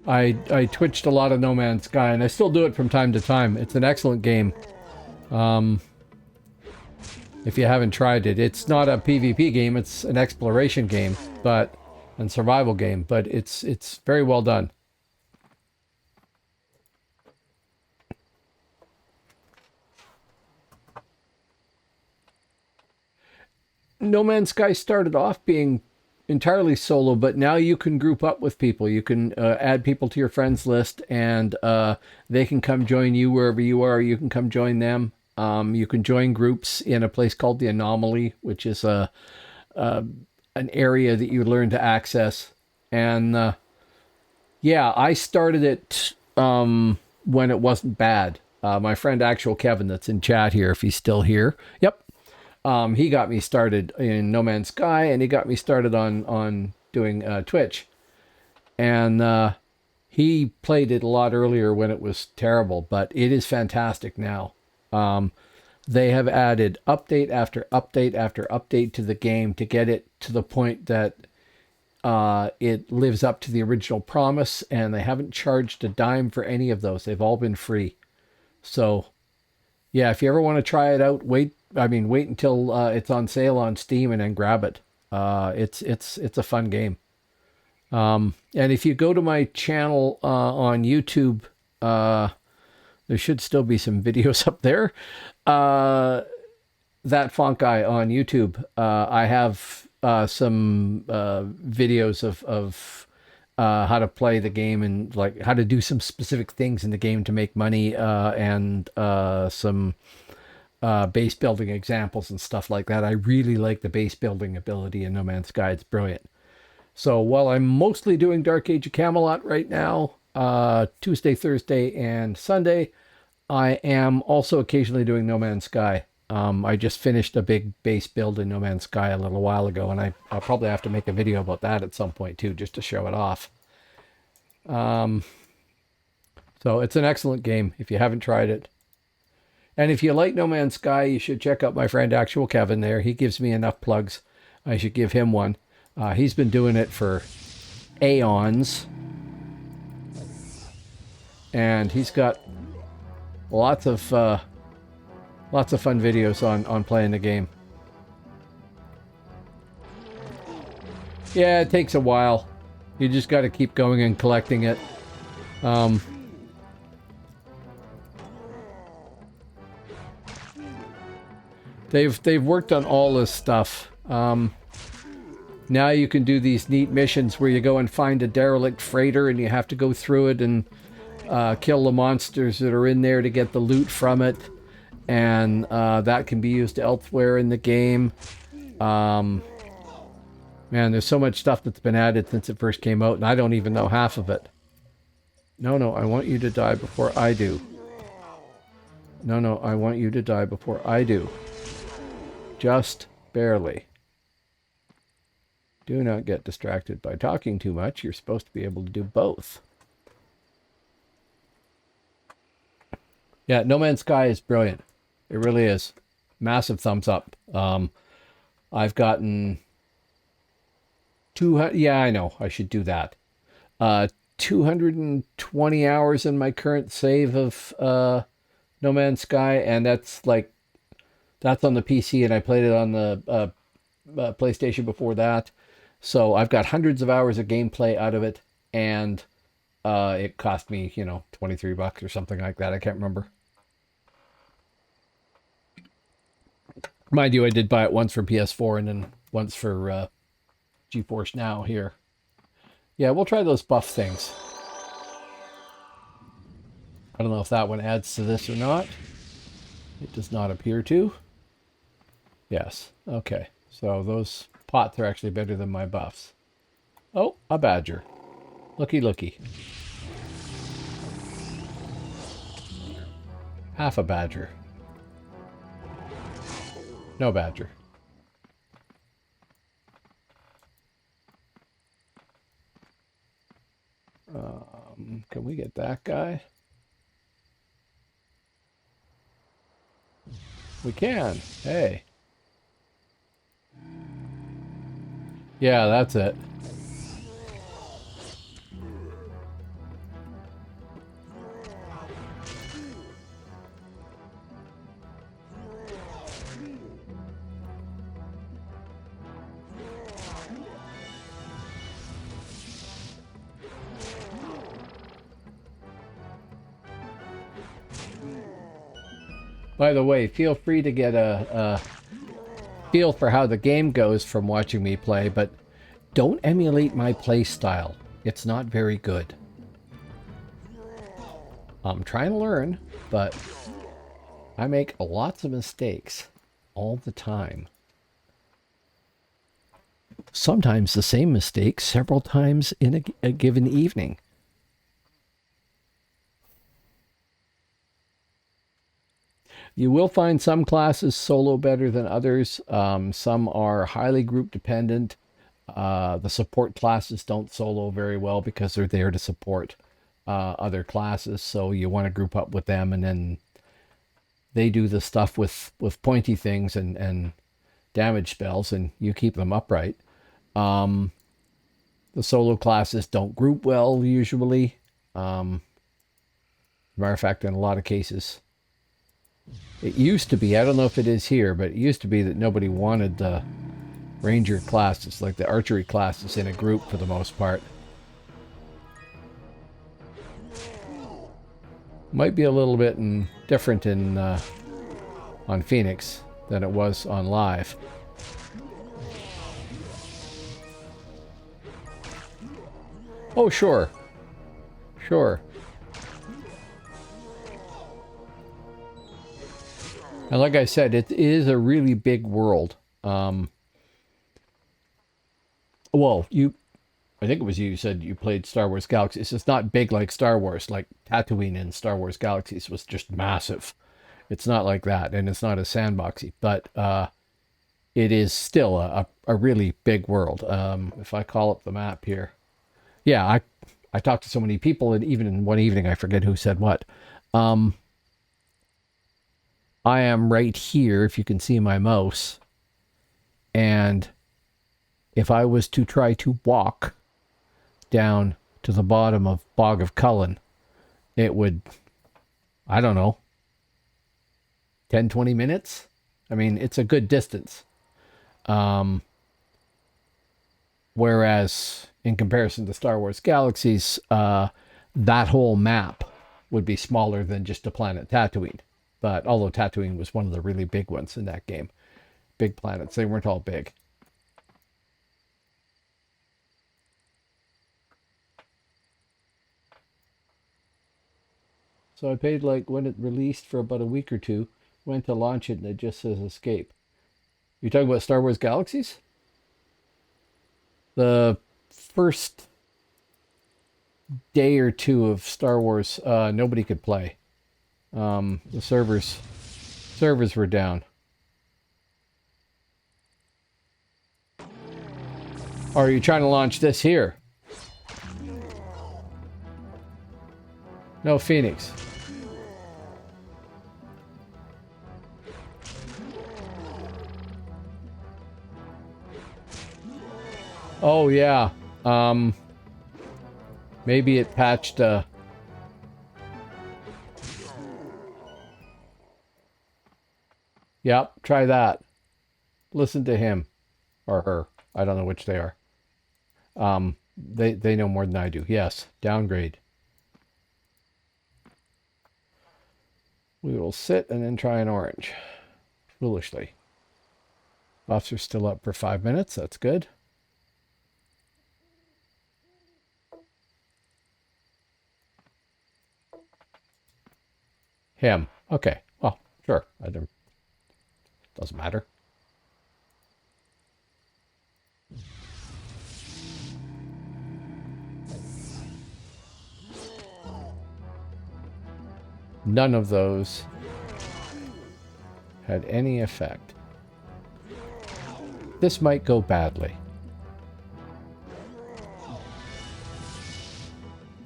I twitched a lot of No Man's Sky, and I still do it from time to time. It's an excellent game. If you haven't tried it. It's not a PvP game, it's an exploration game, and survival game, but it's very well done. No Man's Sky started off being entirely solo, but now you can group up with people. You can add people to your friends list, and they can come join you wherever you are. You can come join them. You can join groups in a place called the Anomaly, which is an area that you learn to access. And yeah, I started it when it wasn't bad. My friend Actual Kevin, that's in chat here, if he's still here. Yep. He got me started in No Man's Sky, and he got me started on doing Twitch. And he played it a lot earlier when it was terrible, but it is fantastic now. They have added update after update after update to the game to get it to the point that it lives up to the original promise, and they haven't charged a dime for any of those. They've all been free. So, yeah, if you ever want to try it out, wait until it's on sale on Steam and then grab it. It's a fun game. And if you go to my channel on YouTube, there should still be some videos up there. That Font Guy on YouTube, I have some videos of how to play the game and like how to do some specific things in the game to make money, and some base building examples and stuff like that. I really like the base building ability in No Man's Sky. It's brilliant. So while I'm mostly doing Dark Age of Camelot right now, Tuesday, Thursday, and Sunday, I am also occasionally doing No Man's Sky. I just finished a big base build in No Man's Sky a little while ago, and I'll probably have to make a video about that at some point too, just to show it off. So it's an excellent game if you haven't tried it. And if you like No Man's Sky, you should check out my friend Actual Kevin there. He gives me enough plugs. I should give him one. He's been doing it for aeons. And he's got lots of fun videos on playing the game. Yeah, it takes a while. You just got to keep going and collecting it. They've worked on all this stuff. Now you can do these neat missions where you go and find a derelict freighter and you have to go through it and kill the monsters that are in there to get the loot from it. And that can be used elsewhere in the game. Man, there's so much stuff that's been added since it first came out, and I don't even know half of it. No, I want you to die before I do. No, I want you to die before I do. Just barely. Do not get distracted by talking too much. You're supposed to be able to do both. Yeah, No Man's Sky is brilliant. It really is. Massive thumbs up. I've gotten 200... Yeah, I know. I should do that. 220 hours in my current save of No Man's Sky, and that's on the PC, and I played it on the PlayStation before that. So I've got hundreds of hours of gameplay out of it, and it cost me, $23 or something like that. I can't remember. Mind you, I did buy it once for PS4 and then once for GeForce Now here. Yeah, we'll try those buff things. I don't know if that one adds to this or not. It does not appear to. Yes. Okay. So those pots are actually better than my buffs. Oh, a badger. Looky. Half a badger. No badger. Can we get that guy? We can. Hey. Yeah, that's it. By the way, feel free to get a feel for how the game goes from watching me play, but don't emulate my play style. It's not very good. I'm trying to learn, but I make lots of mistakes all the time. Sometimes the same mistake several times in a given evening. You will find some classes solo better than others. Some are highly group dependent. The support classes don't solo very well because they're there to support other classes. So you want to group up with them and then they do the stuff with pointy things and damage spells, and you keep them upright. The solo classes don't group well usually. Matter of fact, in a lot of cases, it used to be, I don't know if it is here, but it used to be that nobody wanted the ranger classes, like the archery classes, in a group for the most part. Might be a little bit different on Phoenix than it was on live. Oh, sure. Sure. And like I said, it is a really big world. Well, I think it was you said you played Star Wars Galaxies. It's not big like Star Wars, like Tatooine in Star Wars Galaxies was just massive. It's not like that, and it's not as sandboxy, but it is still a really big world. If I call up the map here, yeah, I talked to so many people, and even in one evening, I forget who said what. I am right here, if you can see my mouse, and if I was to try to walk down to the bottom of Bog of Cullen, it would, I don't know, 10, 20 minutes? I mean, it's a good distance. Whereas, in comparison to Star Wars Galaxies, that whole map would be smaller than just the planet Tatooine. But although Tatooine was one of the really big ones in that game, big planets, they weren't all big. So I paid, like, when it released for about a week or two, went to launch it, and it just says escape. You talking about Star Wars Galaxies? The first day or two of Star Wars, nobody could play. The servers were down. Or are you trying to launch this here? No, Phoenix. Oh, yeah. Maybe it patched, Yep, try that. Listen to him. Or her. I don't know which they are. They know more than I do. Yes, downgrade. We will sit and then try an orange. Foolishly. Buffs are still up for 5 minutes. That's good. Him. Okay. Well, sure. Doesn't matter. None of those had any effect. This might go badly.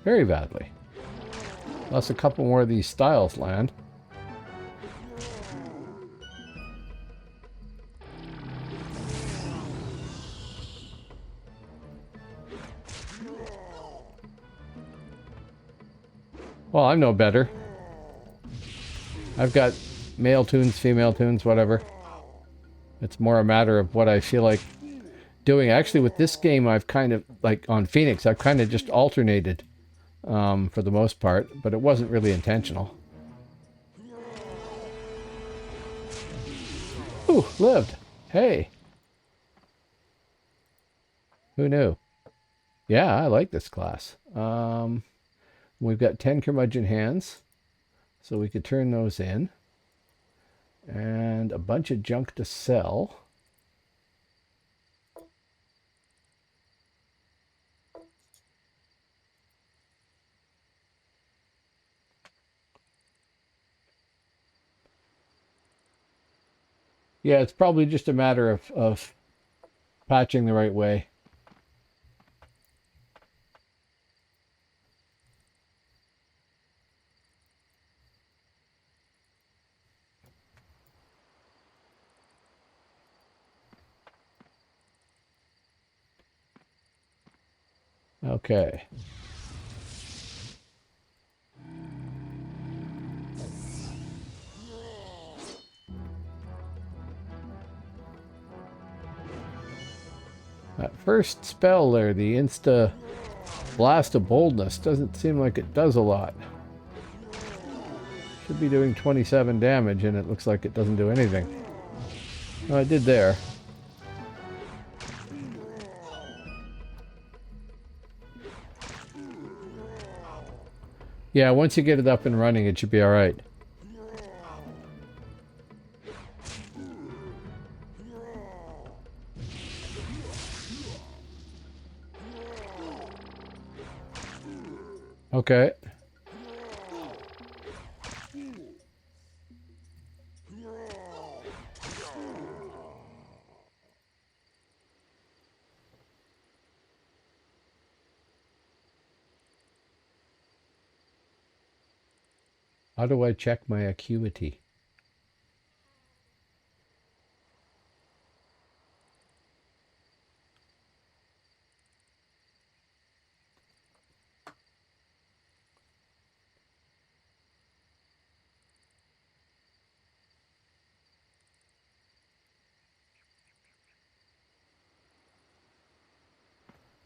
Very badly. Unless a couple more of these styles land. Well, I'm no better. I've got male tunes, female tunes, whatever. It's more a matter of what I feel like doing. Actually, with this game, I've kind of, like on Phoenix, I've kind of just alternated for the most part, but it wasn't really intentional. Ooh, lived. Hey. Who knew? Yeah, I like this class. We've got 10 curmudgeon hands, so we could turn those in. And a bunch of junk to sell. Yeah, it's probably just a matter of patching the right way. Okay. That first spell there, the Insta Blast of Boldness, doesn't seem like it does a lot. Should be doing 27 damage, and it looks like it doesn't do anything. Oh, it did there. Yeah, once you get it up and running, it should be alright. Okay. How do I check my acuity?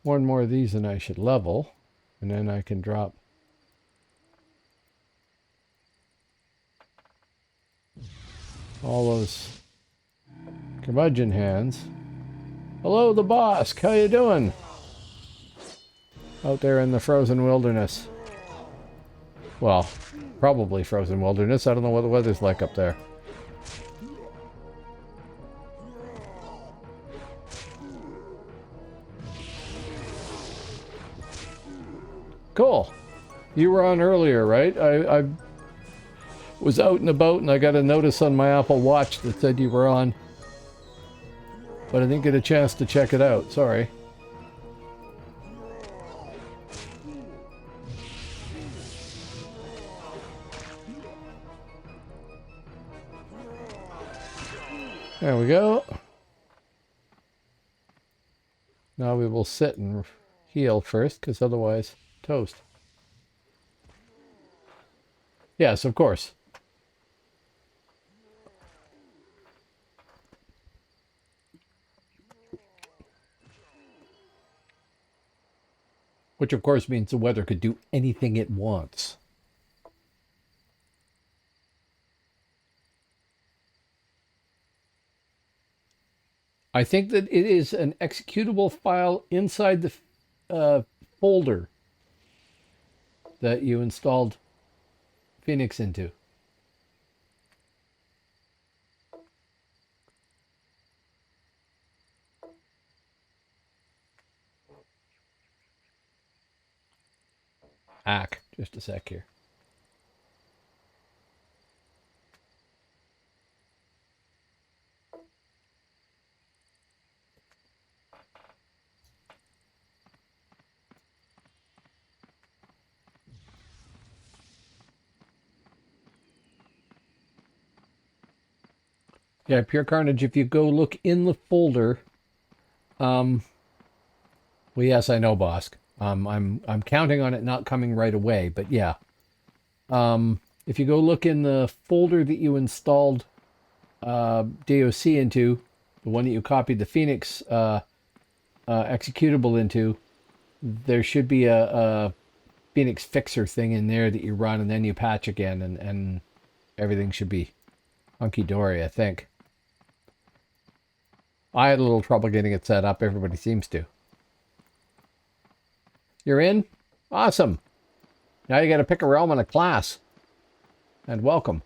One more of these and I should level, and then I can drop all those curmudgeon hands. Hello, the boss. How you doing? Out there in the frozen wilderness. Well, probably frozen wilderness. I don't know what the weather's like up there. Cool. You were on earlier, right? I was out and about and I got a notice on my Apple Watch that said you were on. But I didn't get a chance to check it out. Sorry. There we go. Now we will sit and heal first, because otherwise, toast. Yes, of course. Which, of course, means the weather could do anything it wants. I think that it is an executable file inside the folder that you installed Phoenix into. Just a sec here. Yeah, Pure Carnage, if you go look in the folder, well, yes, I know, Bosk. I'm counting on it not coming right away, but yeah. If you go look in the folder that you installed DAOC into, the one that you copied the Phoenix executable into, there should be a Phoenix fixer thing in there that you run and then you patch again, and everything should be hunky-dory, I think. I had a little trouble getting it set up. Everybody seems to. You're in? Awesome. Now you got to pick a realm and a class. And welcome.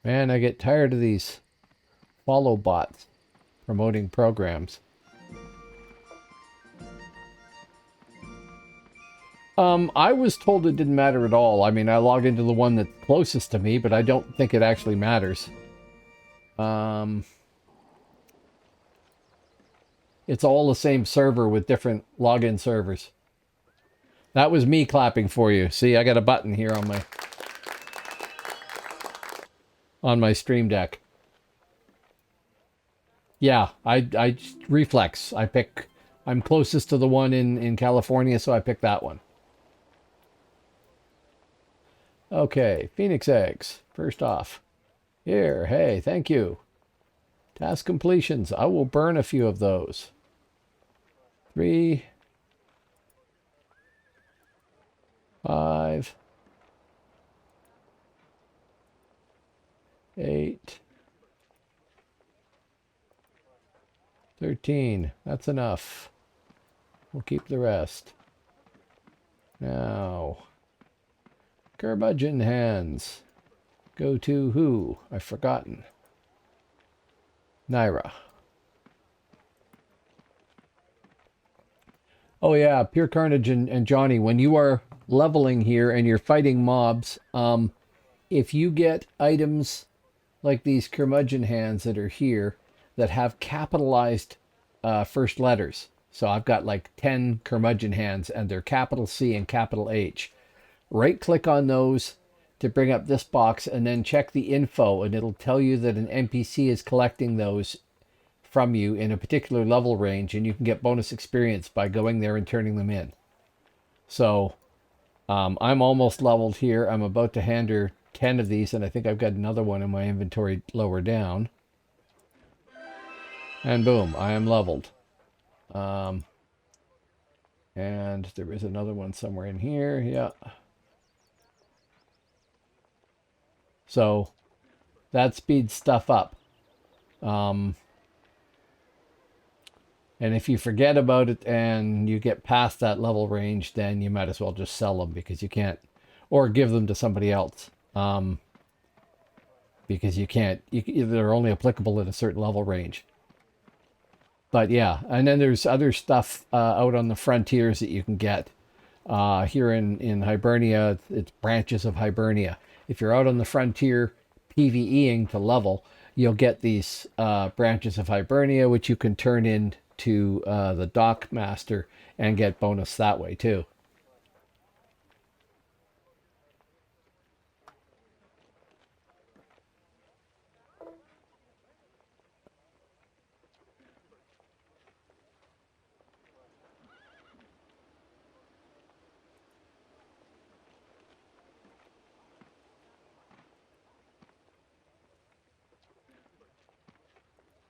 Man, I get tired of these follow bots promoting programs. I was told it didn't matter at all. I mean, I log into the one that's closest to me, but I don't think it actually matters. It's all the same server with different login servers. That was me clapping for you. See, I got a button here on my Stream Deck. Yeah, I reflex. I'm closest to the one in California, so I pick that one. Okay, Phoenix eggs. First off. Here, hey, thank you. Task completions. I will burn a few of those. 3, 5, 8, 13. That's enough. We'll keep the rest. Now, curmudgeon hands. Go to who? I've forgotten. Naira. Oh yeah, Pure Carnage and Johnny, when you are leveling here and you're fighting mobs, if you get items like these curmudgeon hands that are here that have capitalized first letters. So I've got like 10 curmudgeon hands and they're capital C and capital H. Right click on those to bring up this box and then check the info and it'll tell you that an NPC is collecting those from you in a particular level range and you can get bonus experience by going there and turning them in. So I'm almost leveled here. I'm about to hand her 10 of these and I think I've got another one in my inventory lower down. And boom, I am leveled. And there is another one somewhere in here. Yeah. So that speeds stuff up. And if you forget about it and you get past that level range, then you might as well just sell them because you can't, or give them to somebody else. Because you can't, they're only applicable at a certain level range. But yeah, and then there's other stuff out on the frontiers that you can get. Here in Hibernia, it's branches of Hibernia. If you're out on the frontier PvEing to level, you'll get these branches of Hibernia, which you can turn into the DAOC master and get bonus that way too.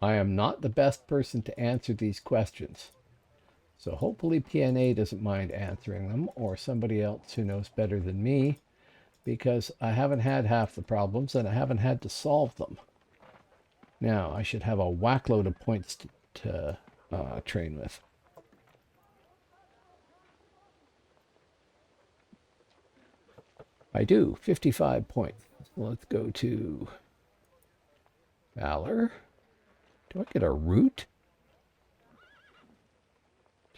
I am not the best person to answer these questions. So hopefully PNA doesn't mind answering them, or somebody else who knows better than me, because I haven't had half the problems and I haven't had to solve them. Now, I should have a whack load of points to train with. I do, 55 points. Let's go to Valor. Do I get a root?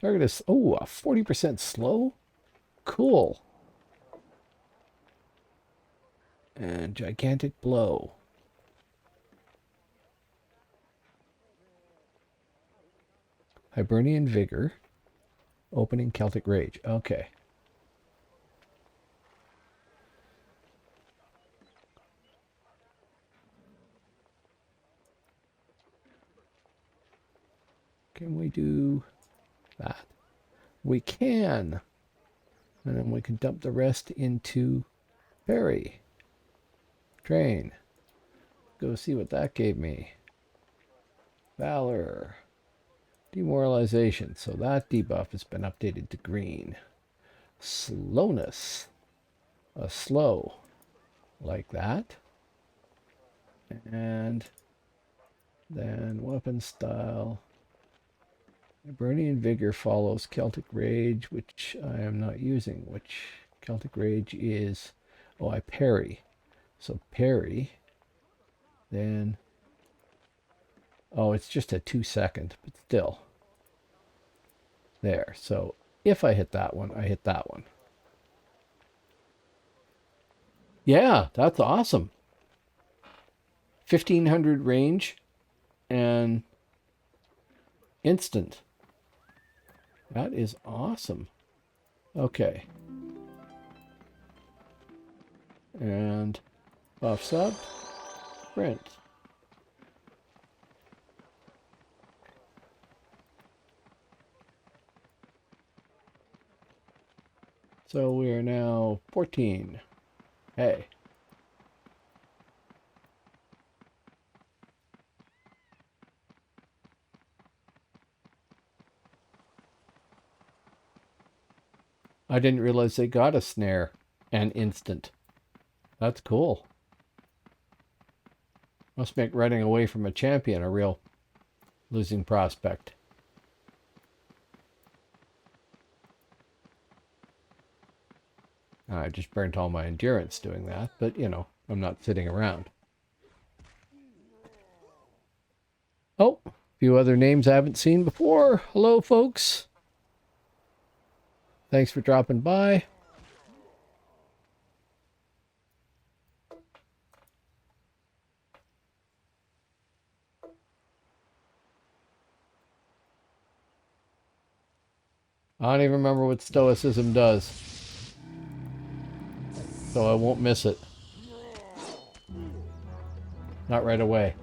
Target is, oh, a 40% slow? Cool. And gigantic blow. Hibernian Vigor. Opening Celtic Rage. Okay. Can we do that? We can. And then we can dump the rest into Berry. Train. Go see what that gave me. Valor. Demoralization. So that debuff has been updated to green. Slowness. A slow. Like that. And then weapon style. Hibernian Vigor follows Celtic Rage, which I am not using, which Celtic Rage is, oh, I parry. So parry, then, oh, it's just a 2-second, but still. There, so if I hit that one, I hit that one. Yeah, that's awesome. 1500 range and instant. That is awesome. Okay. And buff sub, print. So we are now 14. Hey. I didn't realize they got a snare and instant. That's cool. Must make running away from a champion a real losing prospect. I just burnt all my endurance doing that, but you know, I'm not sitting around. Oh, a few other names I haven't seen before. Hello, folks. Thanks for dropping by. I don't even remember what Stoicism does, so I won't miss it. Not right away.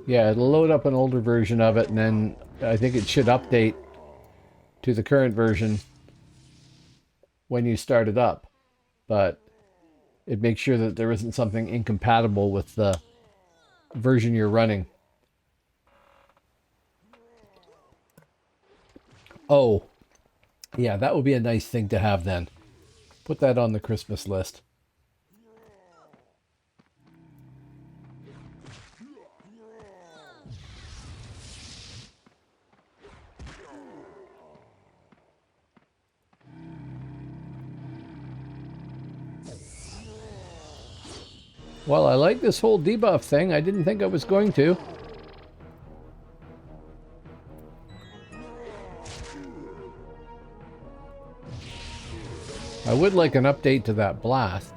Yeah, it'll load up an older version of it, and then I think it should update to the current version when you start it up. But it makes sure that there isn't something incompatible with the version you're running. Oh, yeah, that would be a nice thing to have then. Put that on the Christmas list. Well, I like this whole debuff thing. I didn't think I was going to. I would like an update to that blast.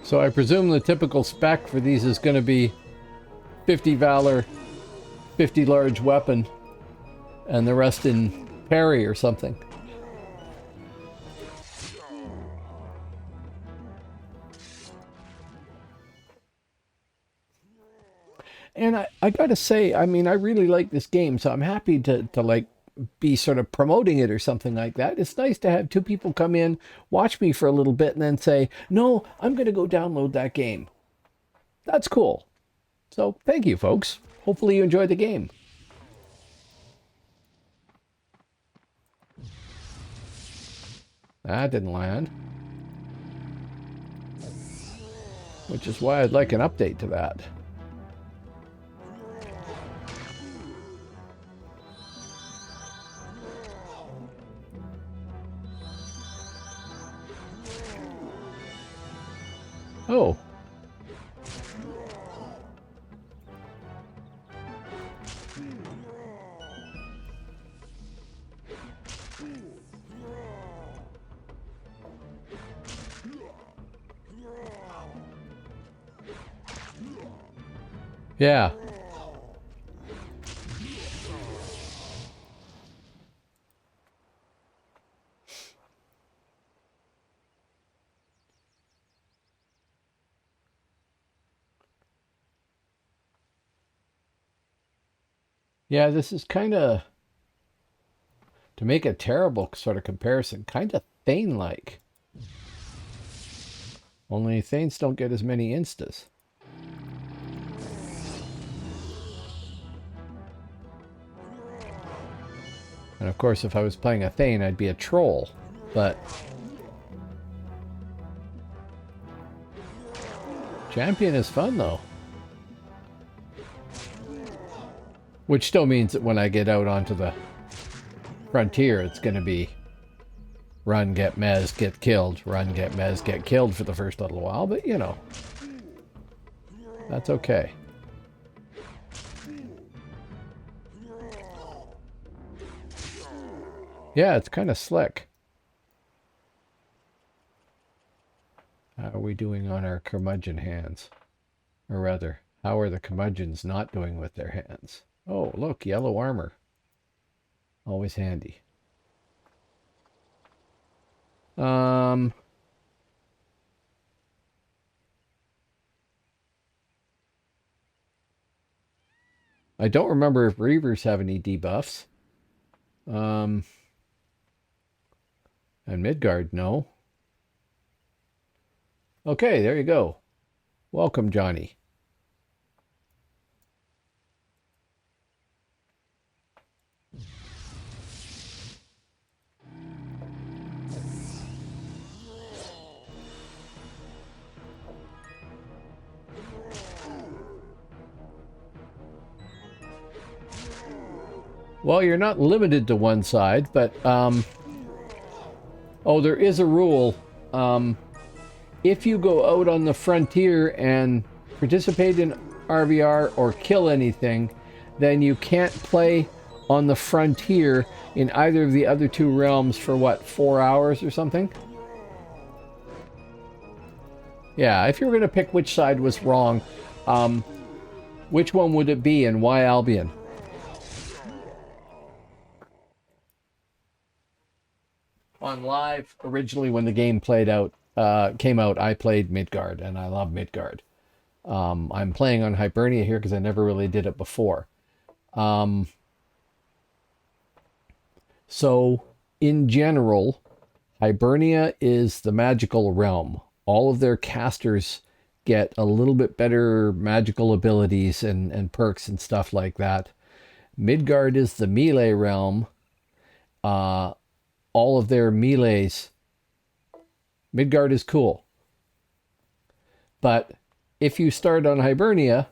So I presume the typical spec for these is going to be 50 Valor, 50 large weapon, and the rest in parry or something. And I gotta say, I mean, I really like this game, so I'm happy to like be sort of promoting it or something like that. It's nice to have two people come in, watch me for a little bit, and then say, no, I'm gonna go download that game. That's cool. So thank you, folks. Hopefully you enjoyed the game. That didn't land. Which is why I'd like an update to that. Oh. Yeah. Yeah, this is kind of, to make a terrible sort of comparison, kind of Thane-like. Only Thanes don't get as many instas. And of course, if I was playing a Thane, I'd be a troll. But champion is fun, though. Which still means that when I get out onto the frontier, it's going to be run, get mez, get killed, run, get mez, get killed for the first little while, but you know, that's okay. Yeah, it's kind of slick. How are we doing on our curmudgeon hands? Or rather, how are the curmudgeons not doing with their hands? Oh, look, yellow armor. Always handy. I don't remember if Reavers have any debuffs. And Midgard, no. Okay, there you go. Welcome, Johnny. Well, you're not limited to one side, but, oh, there is a rule. If you go out on the frontier and participate in RVR or kill anything, then you can't play on the frontier in either of the other two realms for, what, 4 hours or something? Yeah, if you were going to pick which side was wrong, which one would it be and why Albion? On live, originally when the game came out, I played Midgard, and I love Midgard. I'm playing on Hibernia here because I never really did it before. So, in general, Hibernia is the magical realm. All of their casters get a little bit better magical abilities and perks and stuff like that. Midgard is the melee realm. All of their melees. Midgard is cool. But if you start on Hibernia,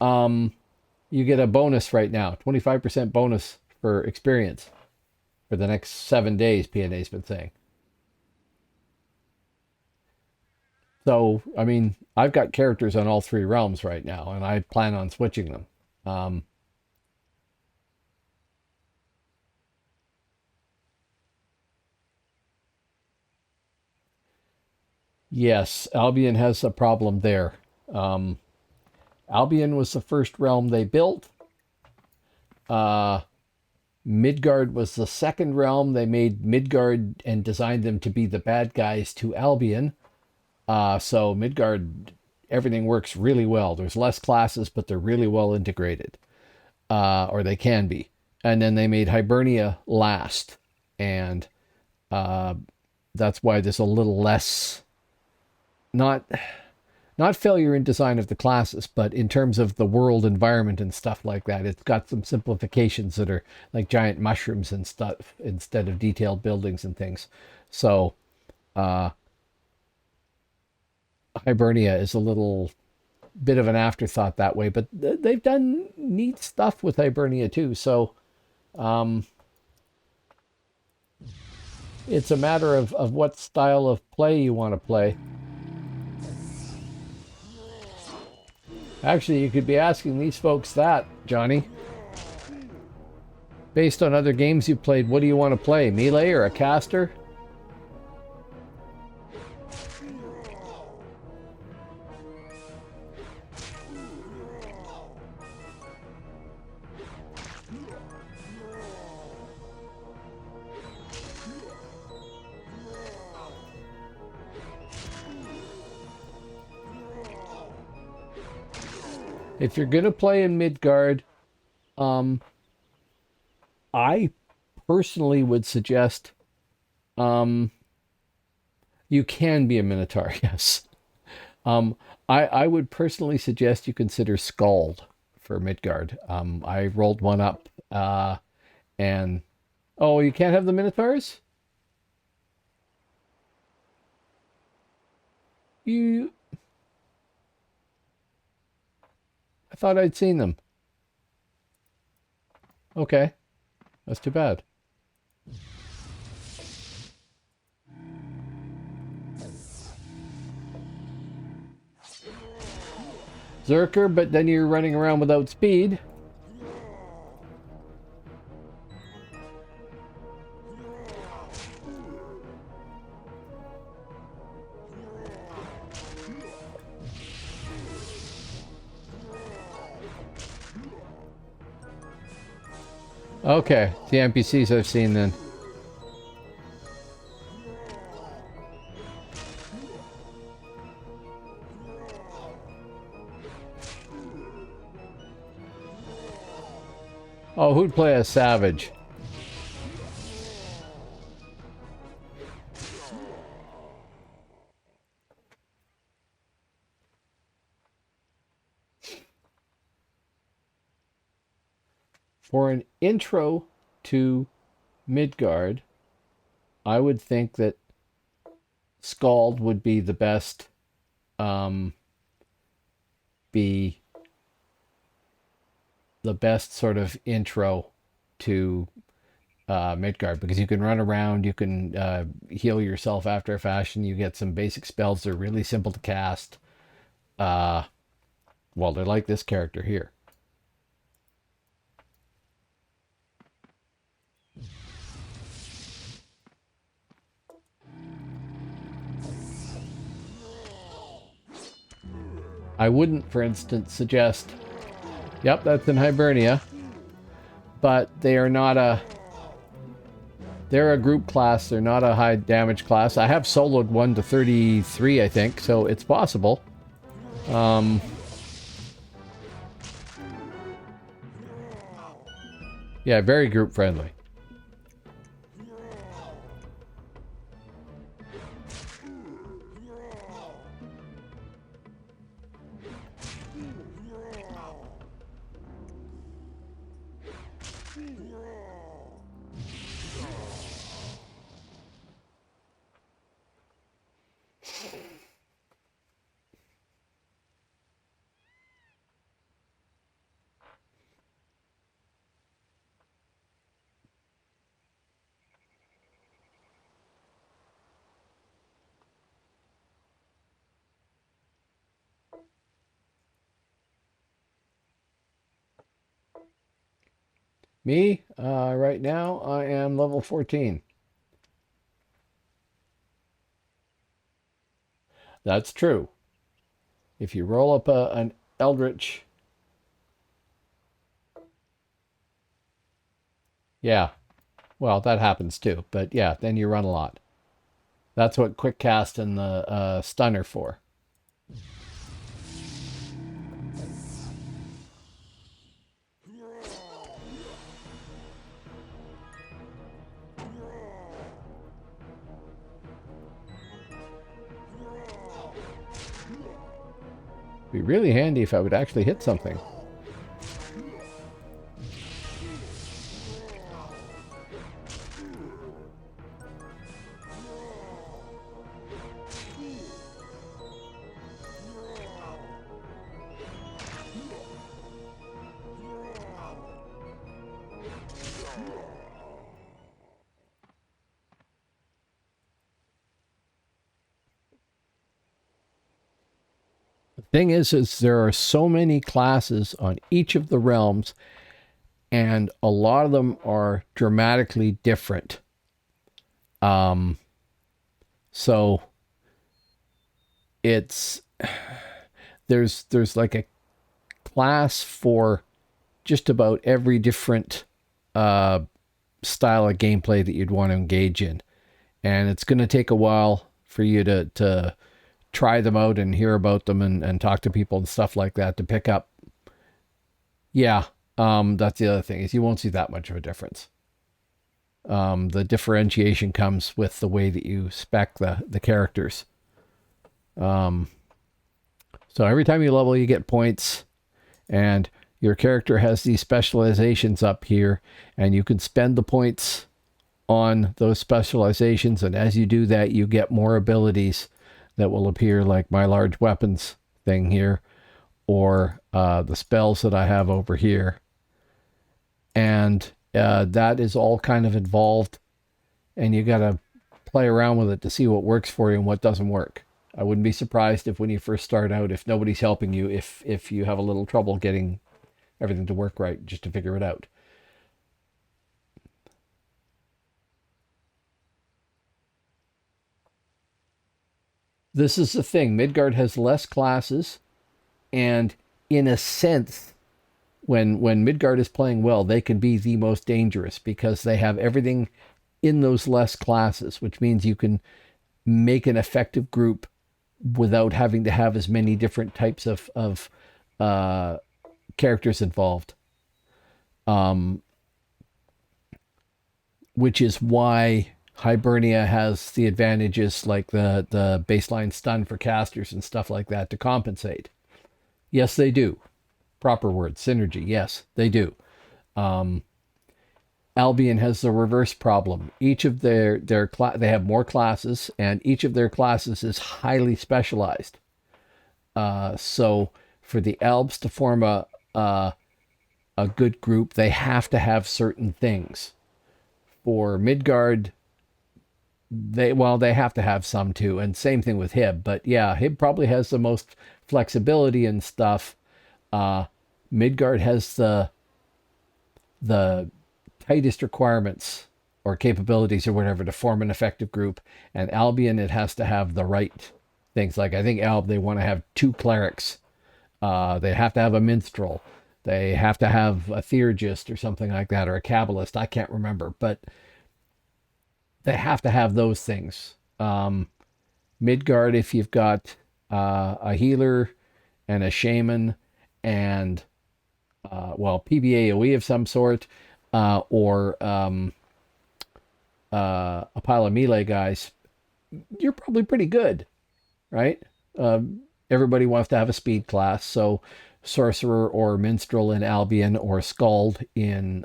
you get a bonus right now. 25% bonus for experience for the next 7 days, PNA's been saying. So, I mean, I've got characters on all three realms right now, and I plan on switching them. Yes, Albion has a problem there. Albion was the first realm they built. Midgard was the second realm. They made Midgard and designed them to be the bad guys to Albion. So Midgard, everything works really well. There's less classes, but they're really well integrated. Or they can be. And then they made Hibernia last. And that's why there's a little less, not failure in design of the classes, but in terms of the world environment and stuff like that. It's got some simplifications that are like giant mushrooms and stuff instead of detailed buildings and things. So Hibernia is a little bit of an afterthought that way, but they've done neat stuff with Hibernia too. So it's a matter of what style of play you want to play. Actually, you could be asking these folks that, Johnny. Based on other games you've played, what do you want to play? Melee or a caster? If you're going to play in Midgard, I personally would suggest you can be a Minotaur, yes. I would personally suggest you consider Skald for Midgard. I rolled one up and... Oh, you can't have the Minotaurs? You... I thought I'd seen them. Okay. That's too bad. Zerker, but then you're running around without speed. Okay, the NPCs I've seen then. Oh, who'd play a savage? For an intro to Midgard, I would think that Scald would be the best, be the best sort of intro to Midgard, because you can run around, you can heal yourself after a fashion, you get some basic spells that are really simple to cast. Well, they're like this character here. I wouldn't, for instance, suggest... Yep, that's in Hibernia. But they are not a... They're a group class. They're not a high damage class. I have soloed 1 to 33, I think, so it's possible. Yeah, very group friendly. Me, right now, I am level 14. That's true. If you roll up an Eldritch... Yeah. Well, that happens too. But yeah, then you run a lot. That's what Quick Cast and the Stunner for. Be really handy if I would actually hit something. Thing is there are so many classes on each of the realms, and a lot of them are dramatically different. So it's there's like a class for just about every different style of gameplay that you'd want to engage in, and it's going to take a while for you to try them out and hear about them and talk to people and stuff like that to pick up. Yeah, that's the other thing, is you won't see that much of a difference. The differentiation comes with the way that you spec the characters. So every time you level, you get points, and your character has these specializations up here, and you can spend the points on those specializations, and as you do that, you get more abilities that will appear, like my large weapons thing here, or the spells that I have over here. and that is all kind of involved, and you got to play around with it to see what works for you and what doesn't work. I wouldn't be surprised if when you first start out, if nobody's helping you, if you have a little trouble getting everything to work right, just to figure it out. This is the thing. Midgard has less classes, and in a sense, when Midgard is playing well, they can be the most dangerous because they have everything in those less classes, which means you can make an effective group without having to have as many different types of characters involved. Which is why Hibernia has the advantages like the baseline stun for casters and stuff like that to compensate. Yes, they do. Proper word, synergy. Yes, they do. Albion has the reverse problem. Each of they have more classes, and each of their classes is highly specialized. So for the Albs to form a good group, they have to have certain things. For Midgard, they have to have some too, and same thing with Hib. But yeah, Hib probably has the most flexibility and stuff. Midgard has the tightest requirements or capabilities or whatever to form an effective group, and Albion, it has to have the right things. Like I think they want to have 2 clerics. They have to have a minstrel. They have to have a theurgist or something like that, or a kabbalist. I can't remember, but they have to have those things. Midgard, if you've got a healer and a shaman and PBAOE of some sort, or a pile of melee guys, you're probably pretty good, right? Everybody wants to have a speed class, so sorcerer or minstrel in Albion, or skald in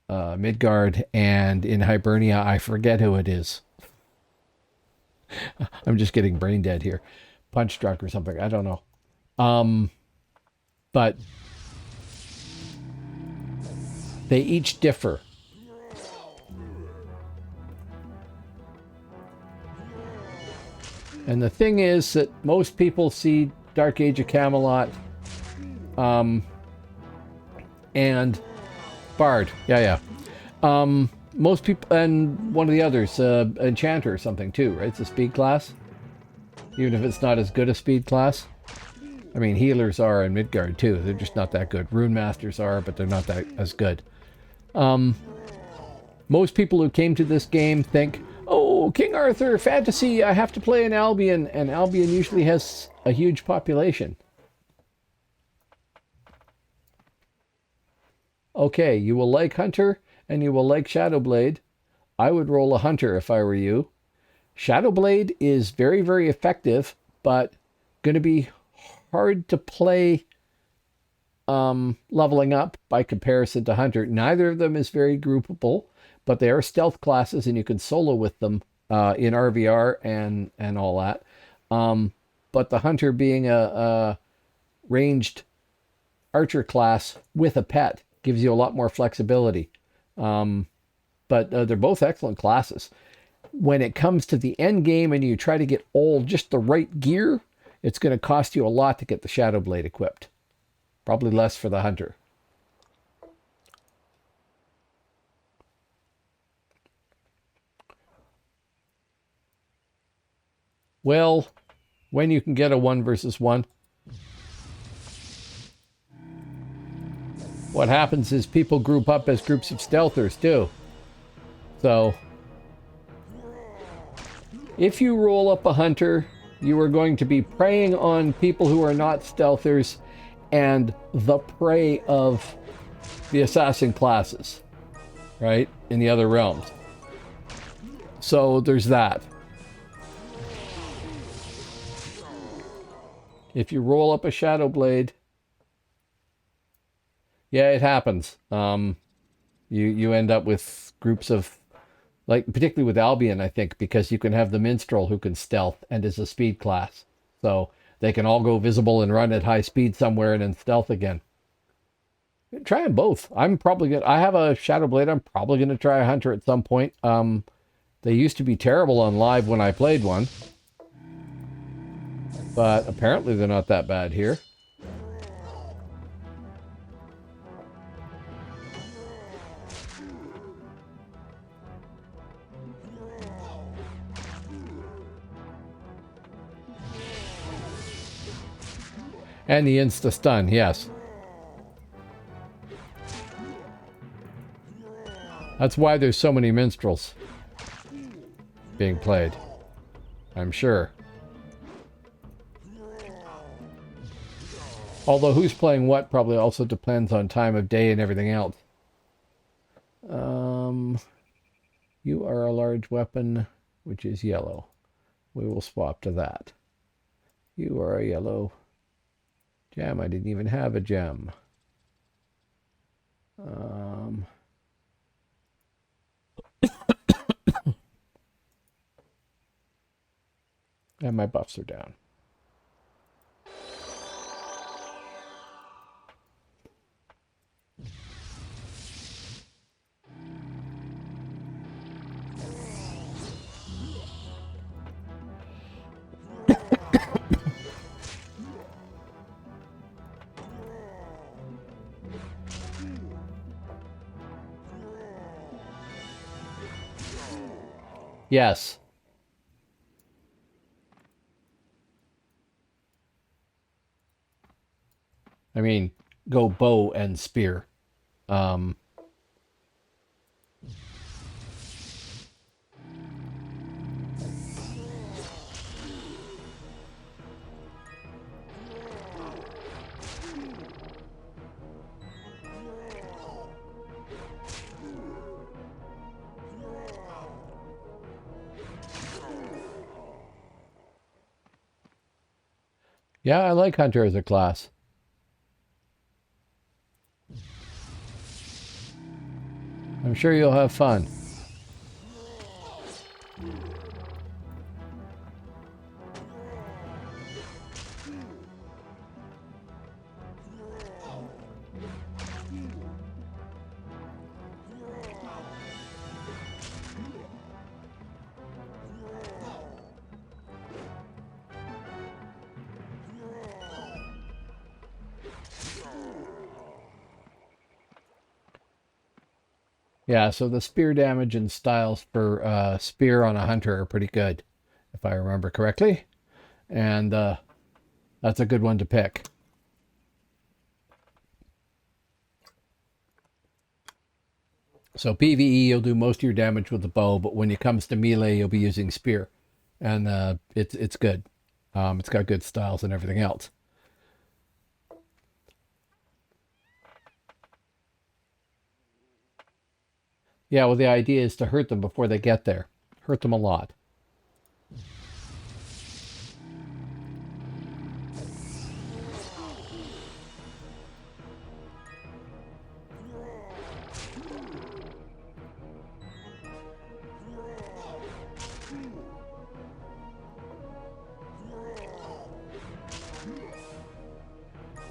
Midgard, and in Hibernia, I forget who it is. I'm just getting brain dead here. Punch drunk or something. I don't know. But they each differ. And the thing is that most people see Dark Age of Camelot and Bard. Most people, and one of the others, Enchanter or something too, right? It's a speed class, even if it's not as good a speed class. I mean, healers are in Midgard too. They're just not that good. Rune Masters are, but they're not that as good. Most people who came to this game think, oh, King Arthur, fantasy, I have to play in Albion, and Albion usually has a huge population. Okay, you will like Hunter, and you will like Shadowblade. I would roll a Hunter if I were you. Shadowblade is very, very effective, but going to be hard to play leveling up by comparison to Hunter. Neither of them is very groupable, but they are stealth classes, and you can solo with them in RVR and all that. But the Hunter being a ranged archer class with a pet gives you a lot more flexibility. But they're both excellent classes. When it comes to the end game and you try to get all just the right gear, it's going to cost you a lot to get the Shadowblade equipped. Probably less for the Hunter. Well, when you can get a 1 versus 1, what happens is people group up as groups of stealthers too. So if you roll up a Hunter, you are going to be preying on people who are not stealthers and the prey of the assassin classes, right? In the other realms. So there's that. If you roll up a Shadowblade, yeah, it happens. You end up with groups of, like, particularly with Albion, I think, because you can have the minstrel who can stealth and is a speed class. So they can all go visible and run at high speed somewhere and then stealth again. Try them both. I'm probably gonna. I have a Shadow Blade. I'm probably gonna try a Hunter at some point. They used to be terrible on live when I played one, but apparently they're not that bad here. And the insta stun, yes. That's why there's so many minstrels being played, I'm sure. Although who's playing what probably also depends on time of day and everything else. You are a large weapon, which is yellow. We will swap to that. You are a yellow gem. I didn't even have a gem. And my buffs are down. Yes. I mean, go bow and spear. Yeah, I like Hunter as a class. I'm sure you'll have fun. Yeah, so the spear damage and styles for spear on a hunter are pretty good, if I remember correctly. And that's a good one to pick. So PvE, you'll do most of your damage with the bow, but when it comes to melee, you'll be using spear. And it's good. It's got good styles and everything else. Yeah, well, the idea is to hurt them before they get there. Hurt them a lot.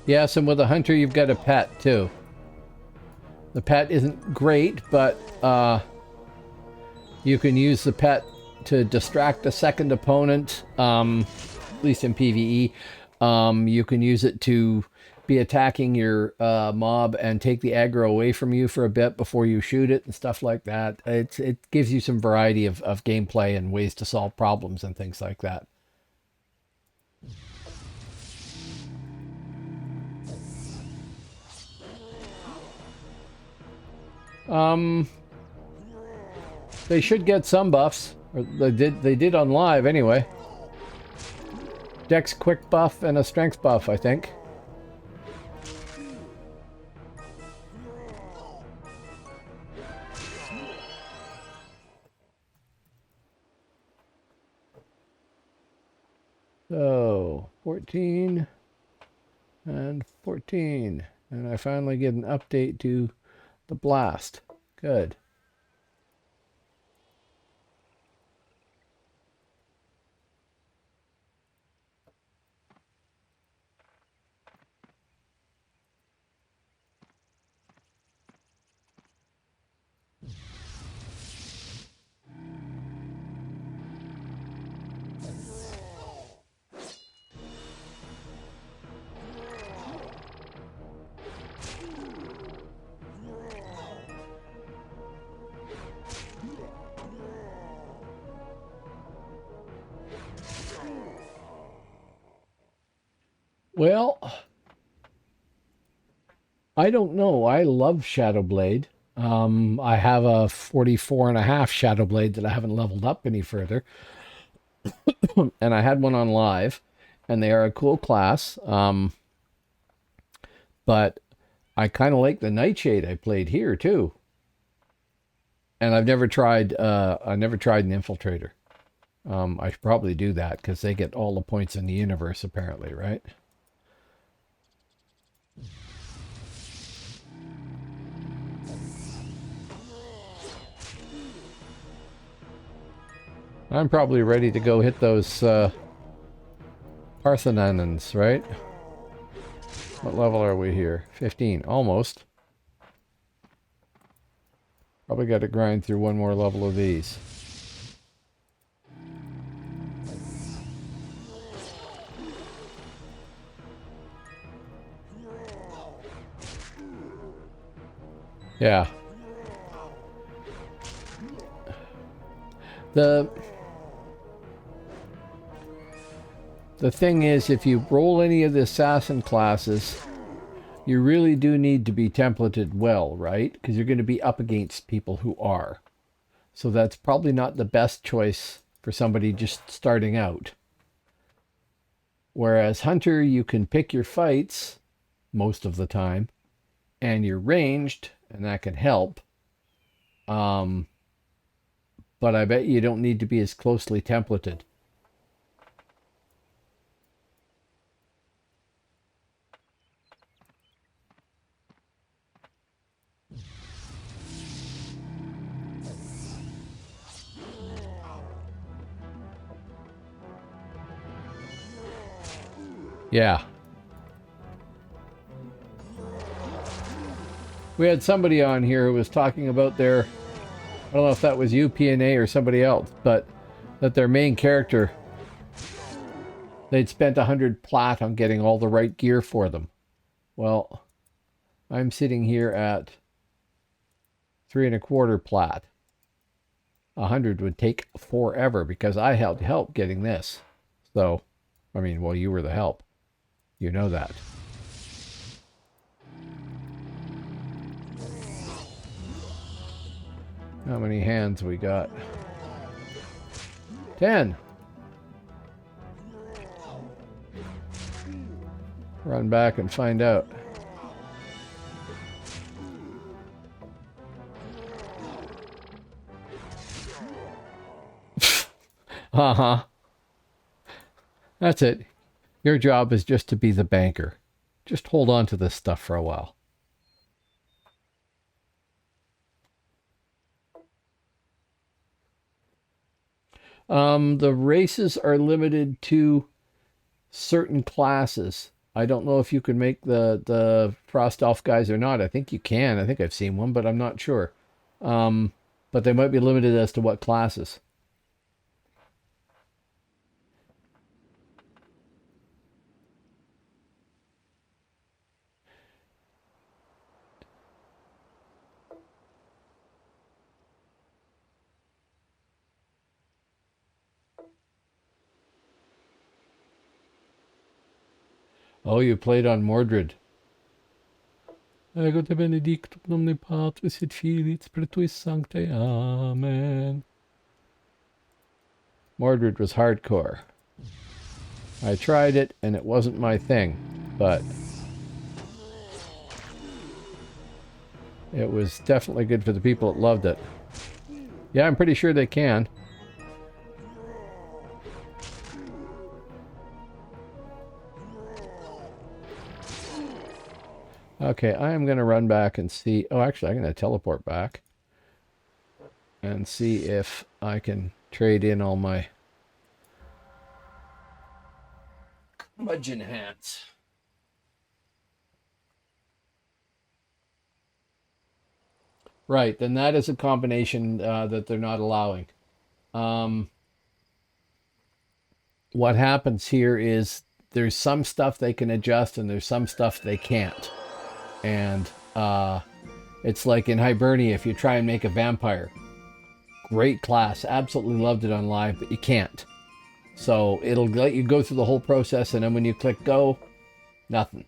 Yes, and with a hunter, you've got a pet, too. The pet isn't great, but you can use the pet to distract a second opponent, at least in PvE. You can use it to be attacking your mob and take the aggro away from you for a bit before you shoot it and stuff like that. It gives you some variety of gameplay and ways to solve problems and things like that. They should get some buffs. Or they did on live anyway. Dex quick buff and a strength buff, I think. So 14 and 14. And I finally get an update to the blast. Good. Well, I don't know. I love Shadow Blade. I have a 44 and a half Shadow Blade that I haven't leveled up any further. And I had one on live, and they are a cool class. But I kind of like the Nightshade I played here too. And I never tried an Infiltrator. I should probably do that because they get all the points in the universe apparently, right? I'm probably ready to go hit those Parthenons, right? What level are we here? 15, almost. Probably got to grind through one more level of these. Yeah. The thing is, if you roll any of the assassin classes, you really do need to be templated well, right? Because you're going to be up against people who are. So that's probably not the best choice for somebody just starting out. Whereas Hunter, you can pick your fights most of the time, and you're ranged, and that can help. But I bet you don't need to be as closely templated. Yeah. We had somebody on here who was talking about their, I don't know if that was you, PNA, or somebody else, but that their main character, they'd spent 100 plat on getting all the right gear for them. Well, I'm sitting here at 3.25 plat. 100 would take forever because I had help getting this. So, I mean, well, you were the help. You know that. How many hands we got? 10. Run back and find out. Uh-huh. That's it. Your job is just to be the banker. Just hold on to this stuff for a while. The races are limited to certain classes. I don't know if you can make the Frost Elf guys or not. I think you can. I think I've seen one, but I'm not sure. But they might be limited as to what classes. Oh, you played on Mordred. Ego te benedictum nomine Patris et Filii et Spiritus Sancti. Amen. Mordred was hardcore. I tried it and it wasn't my thing, but it was definitely good for the people that loved it. Yeah, I'm pretty sure they can. Okay, I am going to run back and see. Oh, actually, I'm going to teleport back and see if I can trade in all my Mudgeon hats. Right, then that is a combination that they're not allowing. What happens here is there's some stuff they can adjust and there's some stuff they can't. And it's like in Hibernia, if you try and make a vampire. Great class, absolutely loved it on live, but you can't. So it'll let you go through the whole process, and then when you click go, Nothing.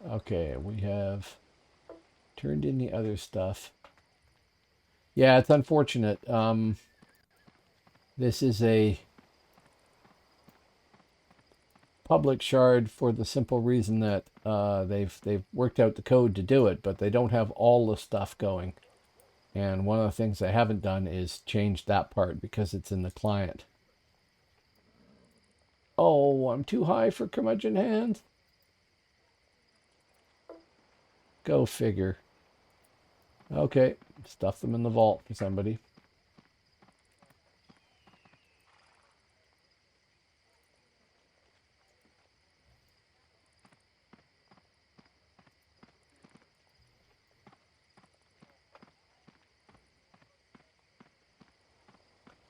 Okay, we have turned in the other stuff. Yeah, it's unfortunate. This is a public shard for the simple reason that they've worked out the code to do it, but they don't have all the stuff going. And one of the things they haven't done is change that part because it's in the client. Oh, I'm too high for curmudgeon hands. Go figure. Okay, stuff them in the vault for somebody.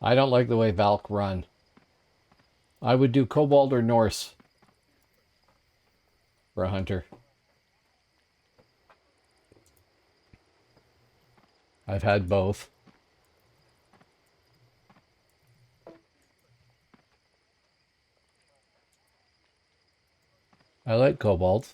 I don't like the way Valk run. I would do Kobold or Norse for a hunter. I've had both. I like Kobolds.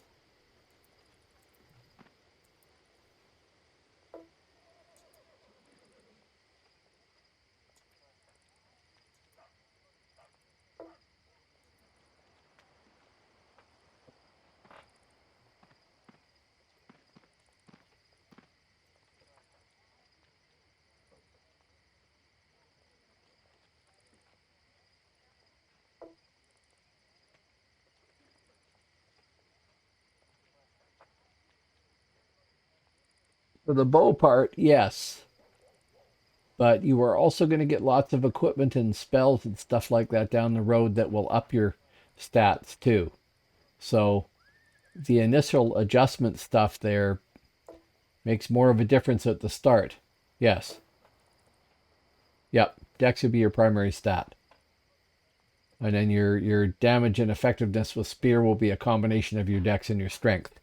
For the bow part, yes. But you are also going to get lots of equipment and spells and stuff like that down the road that will up your stats too. So the initial adjustment stuff there makes more of a difference at the start. Yes. Yep. Dex would be your primary stat. And then your damage and effectiveness with spear will be a combination of your dex and your strength.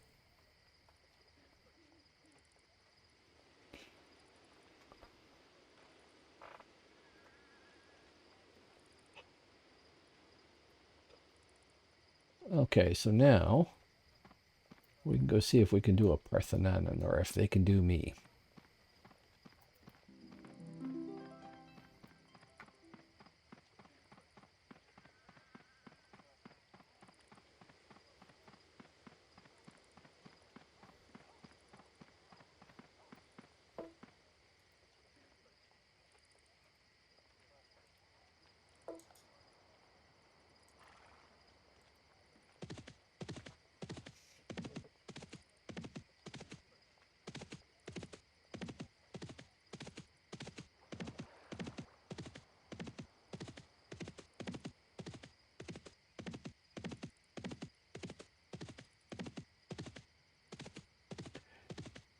Okay, so now we can go see if we can do a Parthenon or if they can do me.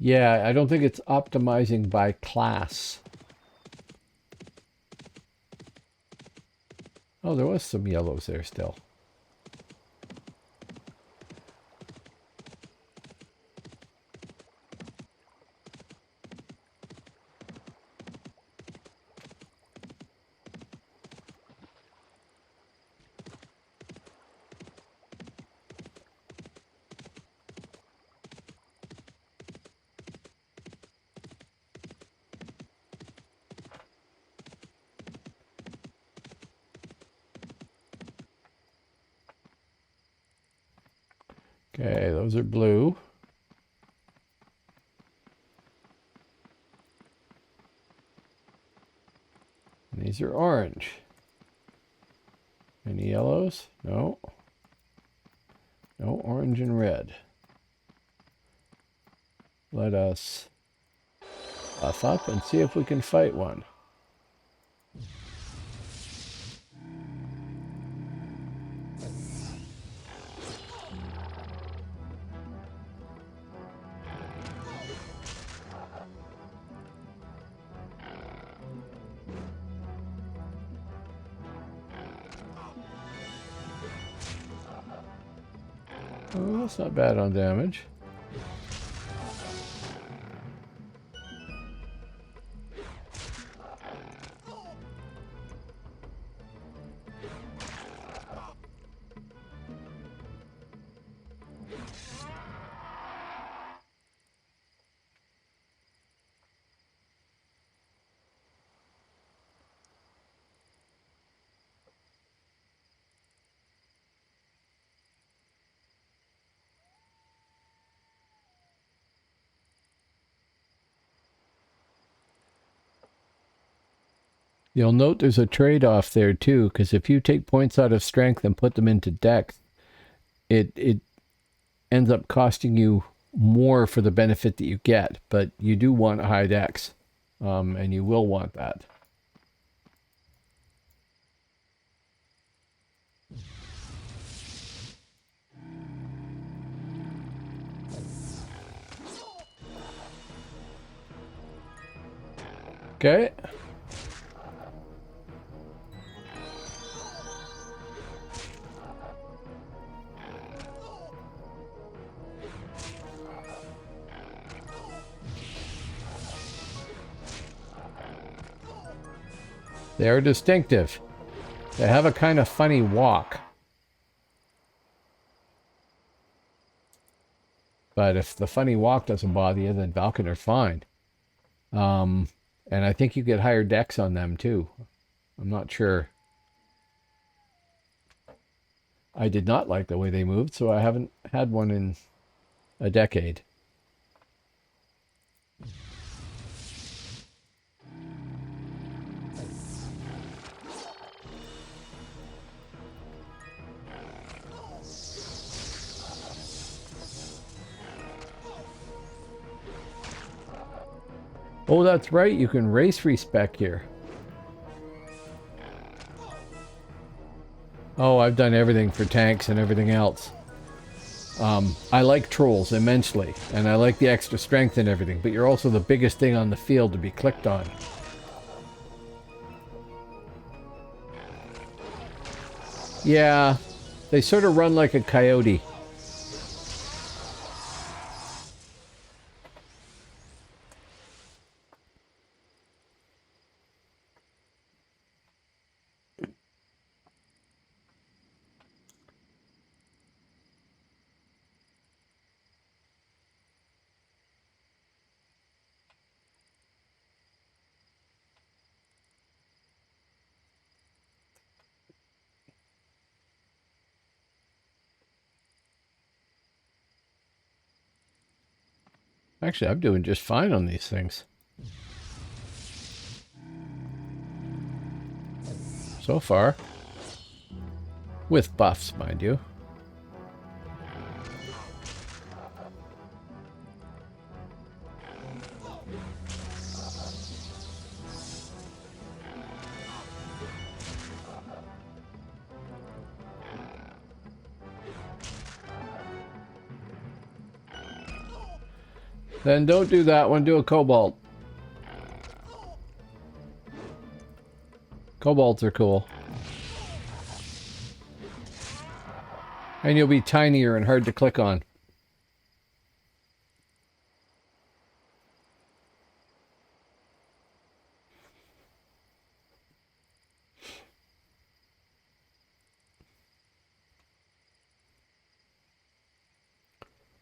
Yeah, I don't think it's optimizing by class. Oh, there was some yellows there still. Okay, those are blue. And these are orange. Any yellows? No. No orange and red. Let us buff up and see if we can fight one. Oh, that's not bad on damage. You'll note there's a trade-off there too, because if you take points out of strength and put them into dex, it ends up costing you more for the benefit that you get, but you do want a high dex, and you will want that. Okay. They're distinctive. They have a kind of funny walk. But if the funny walk doesn't bother you, then Valken are fine. And I think you get higher dex on them too. I'm not sure. I did not like the way they moved, so I haven't had one in a decade. Oh, that's right. You can race respec here. Oh, I've done everything for tanks and everything else. I like trolls immensely, and I like the extra strength and everything, but you're also the biggest thing on the field to be clicked on. Yeah, they sort of run like a coyote. Actually, I'm doing just fine on these things. So far. With buffs, mind you. Then don't do that one, do a cobalt. Cobalts are cool. And you'll be tinier and hard to click on.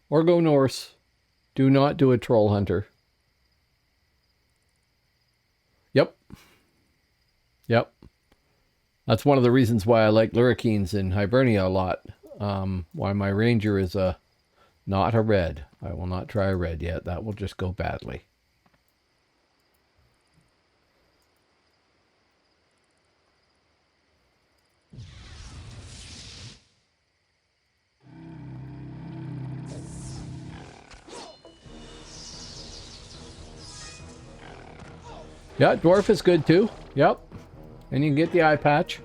Or go Norse. Do not do a troll hunter. Yep. Yep. That's one of the reasons why I like Lurrikeens in Hibernia a lot. Why my ranger is not a red. I will not try a red yet. That will just go badly. Yeah, dwarf is good too. Yep. And you can get the eye patch.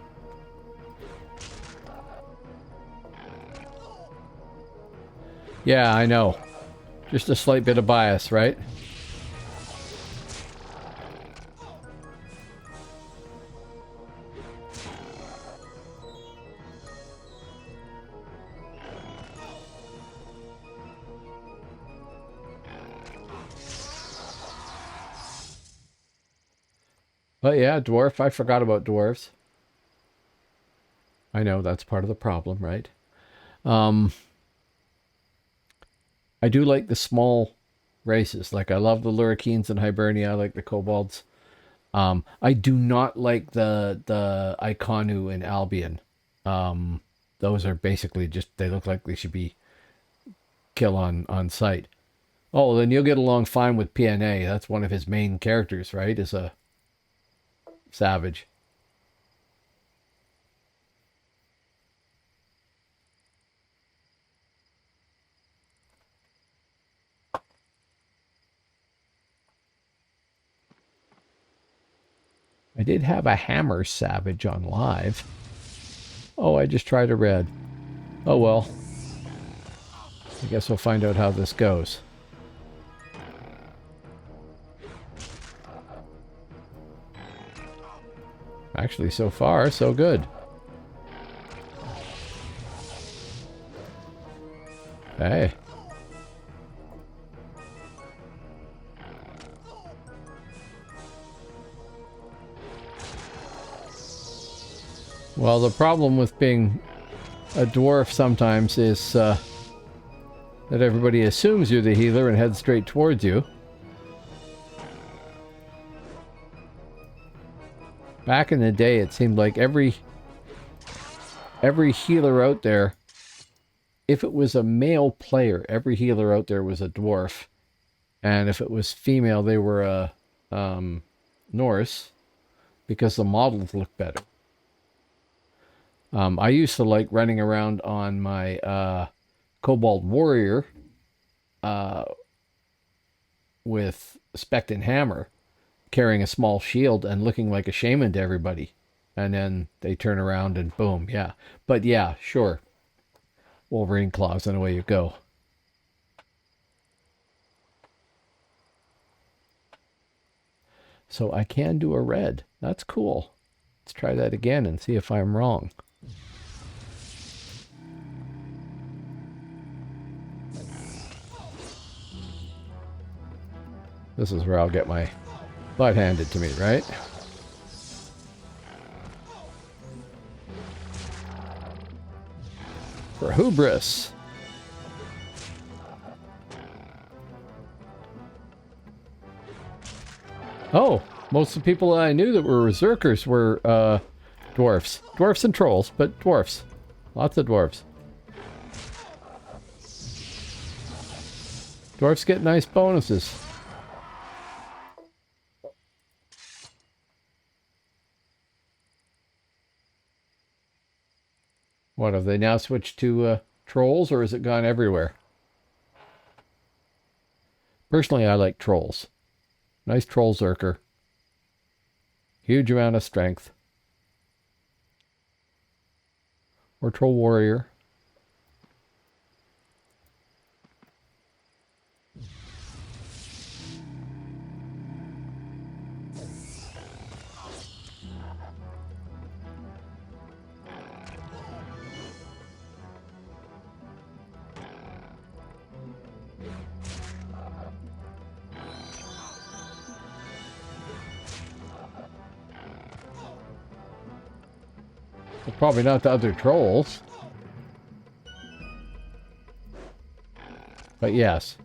Yeah, I know. Just a slight bit of bias, right? But yeah, dwarf. I forgot about dwarves. I know that's part of the problem, right? I do like the small races. Like I love the Lurrikeens in Hibernia. I like the kobolds. I do not like the Iconu in Albion. Those are basically just, they look like they should be kill on sight. Oh, then you'll get along fine with PNA. That's one of his main characters, right? Is a Savage. I did have a hammer savage on live. Oh, I just tried a red. Oh well. I guess we'll find out how this goes. Actually, so far, so good. Hey. Well, the problem with being a dwarf sometimes is that everybody assumes you're the healer and heads straight towards you. Back in the day, it seemed like every healer out there, if it was a male player, every healer out there was a dwarf. And if it was female, they were a Norse, because the models looked better. I used to like running around on my Kobold Warrior with Spect and Hammer, carrying a small shield and looking like a shaman to everybody. And then they turn around and boom, yeah. But yeah, sure. Wolverine claws and away you go. So I can do a red. That's cool. Let's try that again and see if I'm wrong. This is where I'll get my butt handed to me, right? For hubris. Oh, most of the people I knew that were berserkers were dwarfs. Dwarfs and trolls, but dwarfs. Lots of dwarfs. Dwarfs get nice bonuses. What, have they now switched to trolls, or has it gone everywhere? Personally, I like trolls. Nice troll zerker. Huge amount of strength. Or troll warrior. Well, probably not the other trolls. But yes.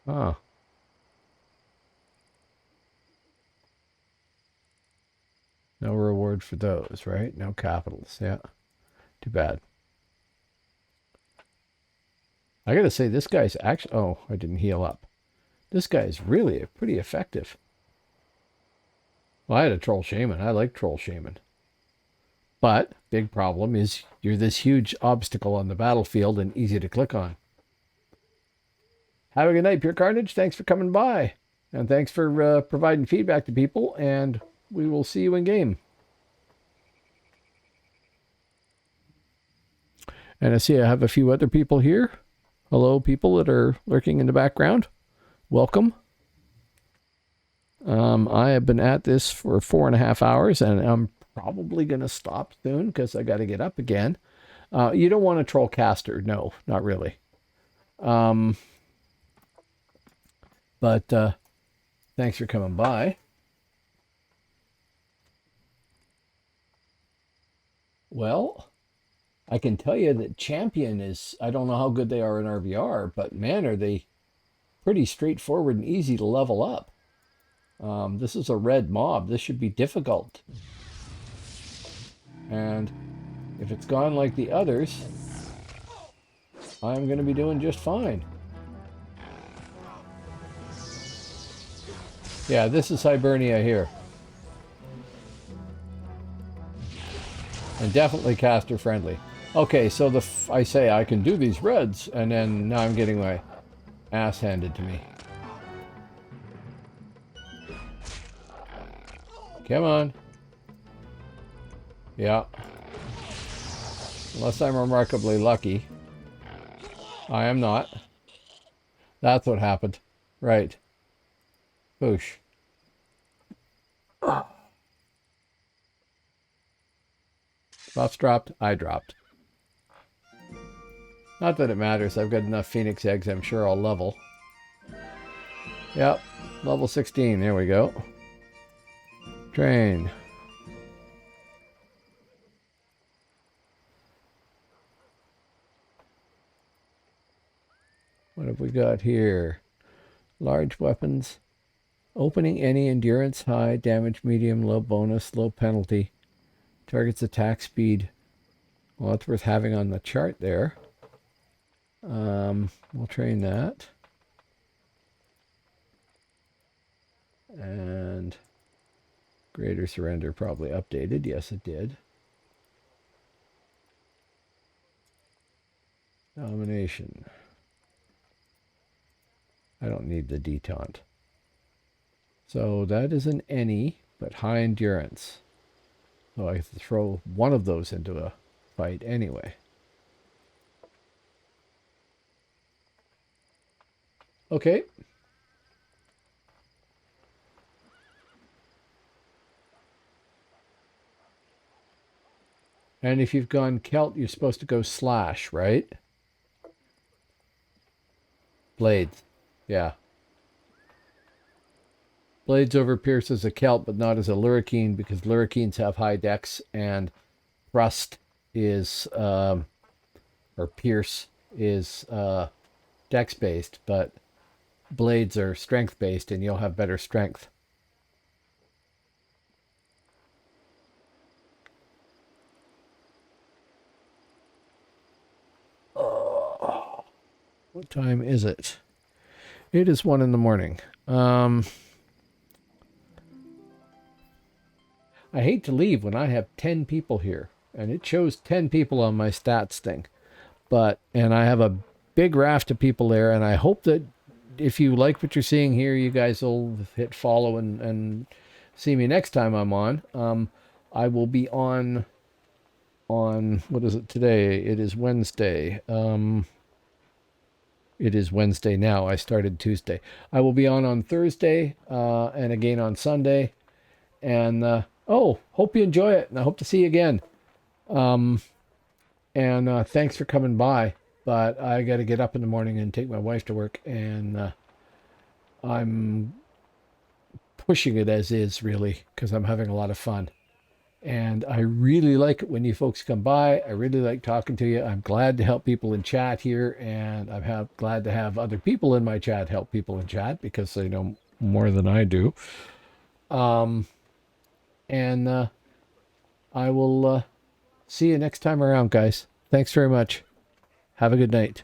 Oh. No reward for those, right? No capitals. Yeah. Too bad. I gotta say, this guy's actually... Oh, I didn't heal up. This guy is really pretty effective. Well, I had a troll shaman. I like troll shaman. But, big problem is you're this huge obstacle on the battlefield and easy to click on. Have a good night, Pure Carnage. Thanks for coming by. And thanks for providing feedback to people. And we will see you in game. And I see I have a few other people here. Hello, people that are lurking in the background. Welcome. I have been at this for 4.5 hours, and I'm probably going to stop soon because I got to get up again. You don't want a troll caster. No, not really. But thanks for coming by. Well, I can tell you that Champion is, I don't know how good they are in RVR, but man, are they pretty straightforward and easy to level up. This is a red mob. This should be difficult. And if it's gone like the others, I'm going to be doing just fine. Yeah, this is Hibernia here. And definitely caster friendly. Okay, so I say I can do these reds, and then now I'm getting my ass handed to me. Come on. Yeah. Unless I'm remarkably lucky. I am not. That's what happened. Right. Boosh. Buffs dropped. I dropped. Not that it matters. I've got enough Phoenix eggs. I'm sure I'll level. Yep. Level 16. There we go. Train. What have we got here? Large weapons. Opening any endurance, high, damage, medium, low bonus, low penalty. Target's attack speed. Well, that's worth having on the chart there. We'll train that. And greater surrender probably updated. Yes, it did. Domination. I don't need the detaunt. So that is an any, but high endurance. So I have to throw one of those into a fight anyway. Okay. And if you've gone Celt, you're supposed to go slash, right? Blades. Yeah. Blades over Pierce as a Celt, but not as a Lurrikine, because Lurrikines have high dex, and Thrust is, or Pierce is dex based, but Blades are strength based, and you'll have better strength. What time is it? It is 1 in the morning. I hate to leave when I have 10 people here, and it shows 10 people on my stats thing. And I have a big raft of people there, and I hope that if you like what you're seeing here, you guys will hit follow and see me next time I'm on. I will be on, what is it today? It is Wednesday. It is Wednesday now. I started Tuesday. I will be on Thursday, and again on Sunday. And hope you enjoy it, and I hope to see you again. And thanks for coming by. But I got to get up in the morning and take my wife to work, and I'm pushing it as is, really, because I'm having a lot of fun. And I really like it when you folks come by. I really like talking to you. I'm glad to help people in chat here, and I'm glad to have other people in my chat help people in chat because they know more than I do. And I will see you next time around, guys. Thanks very much. Have a good night.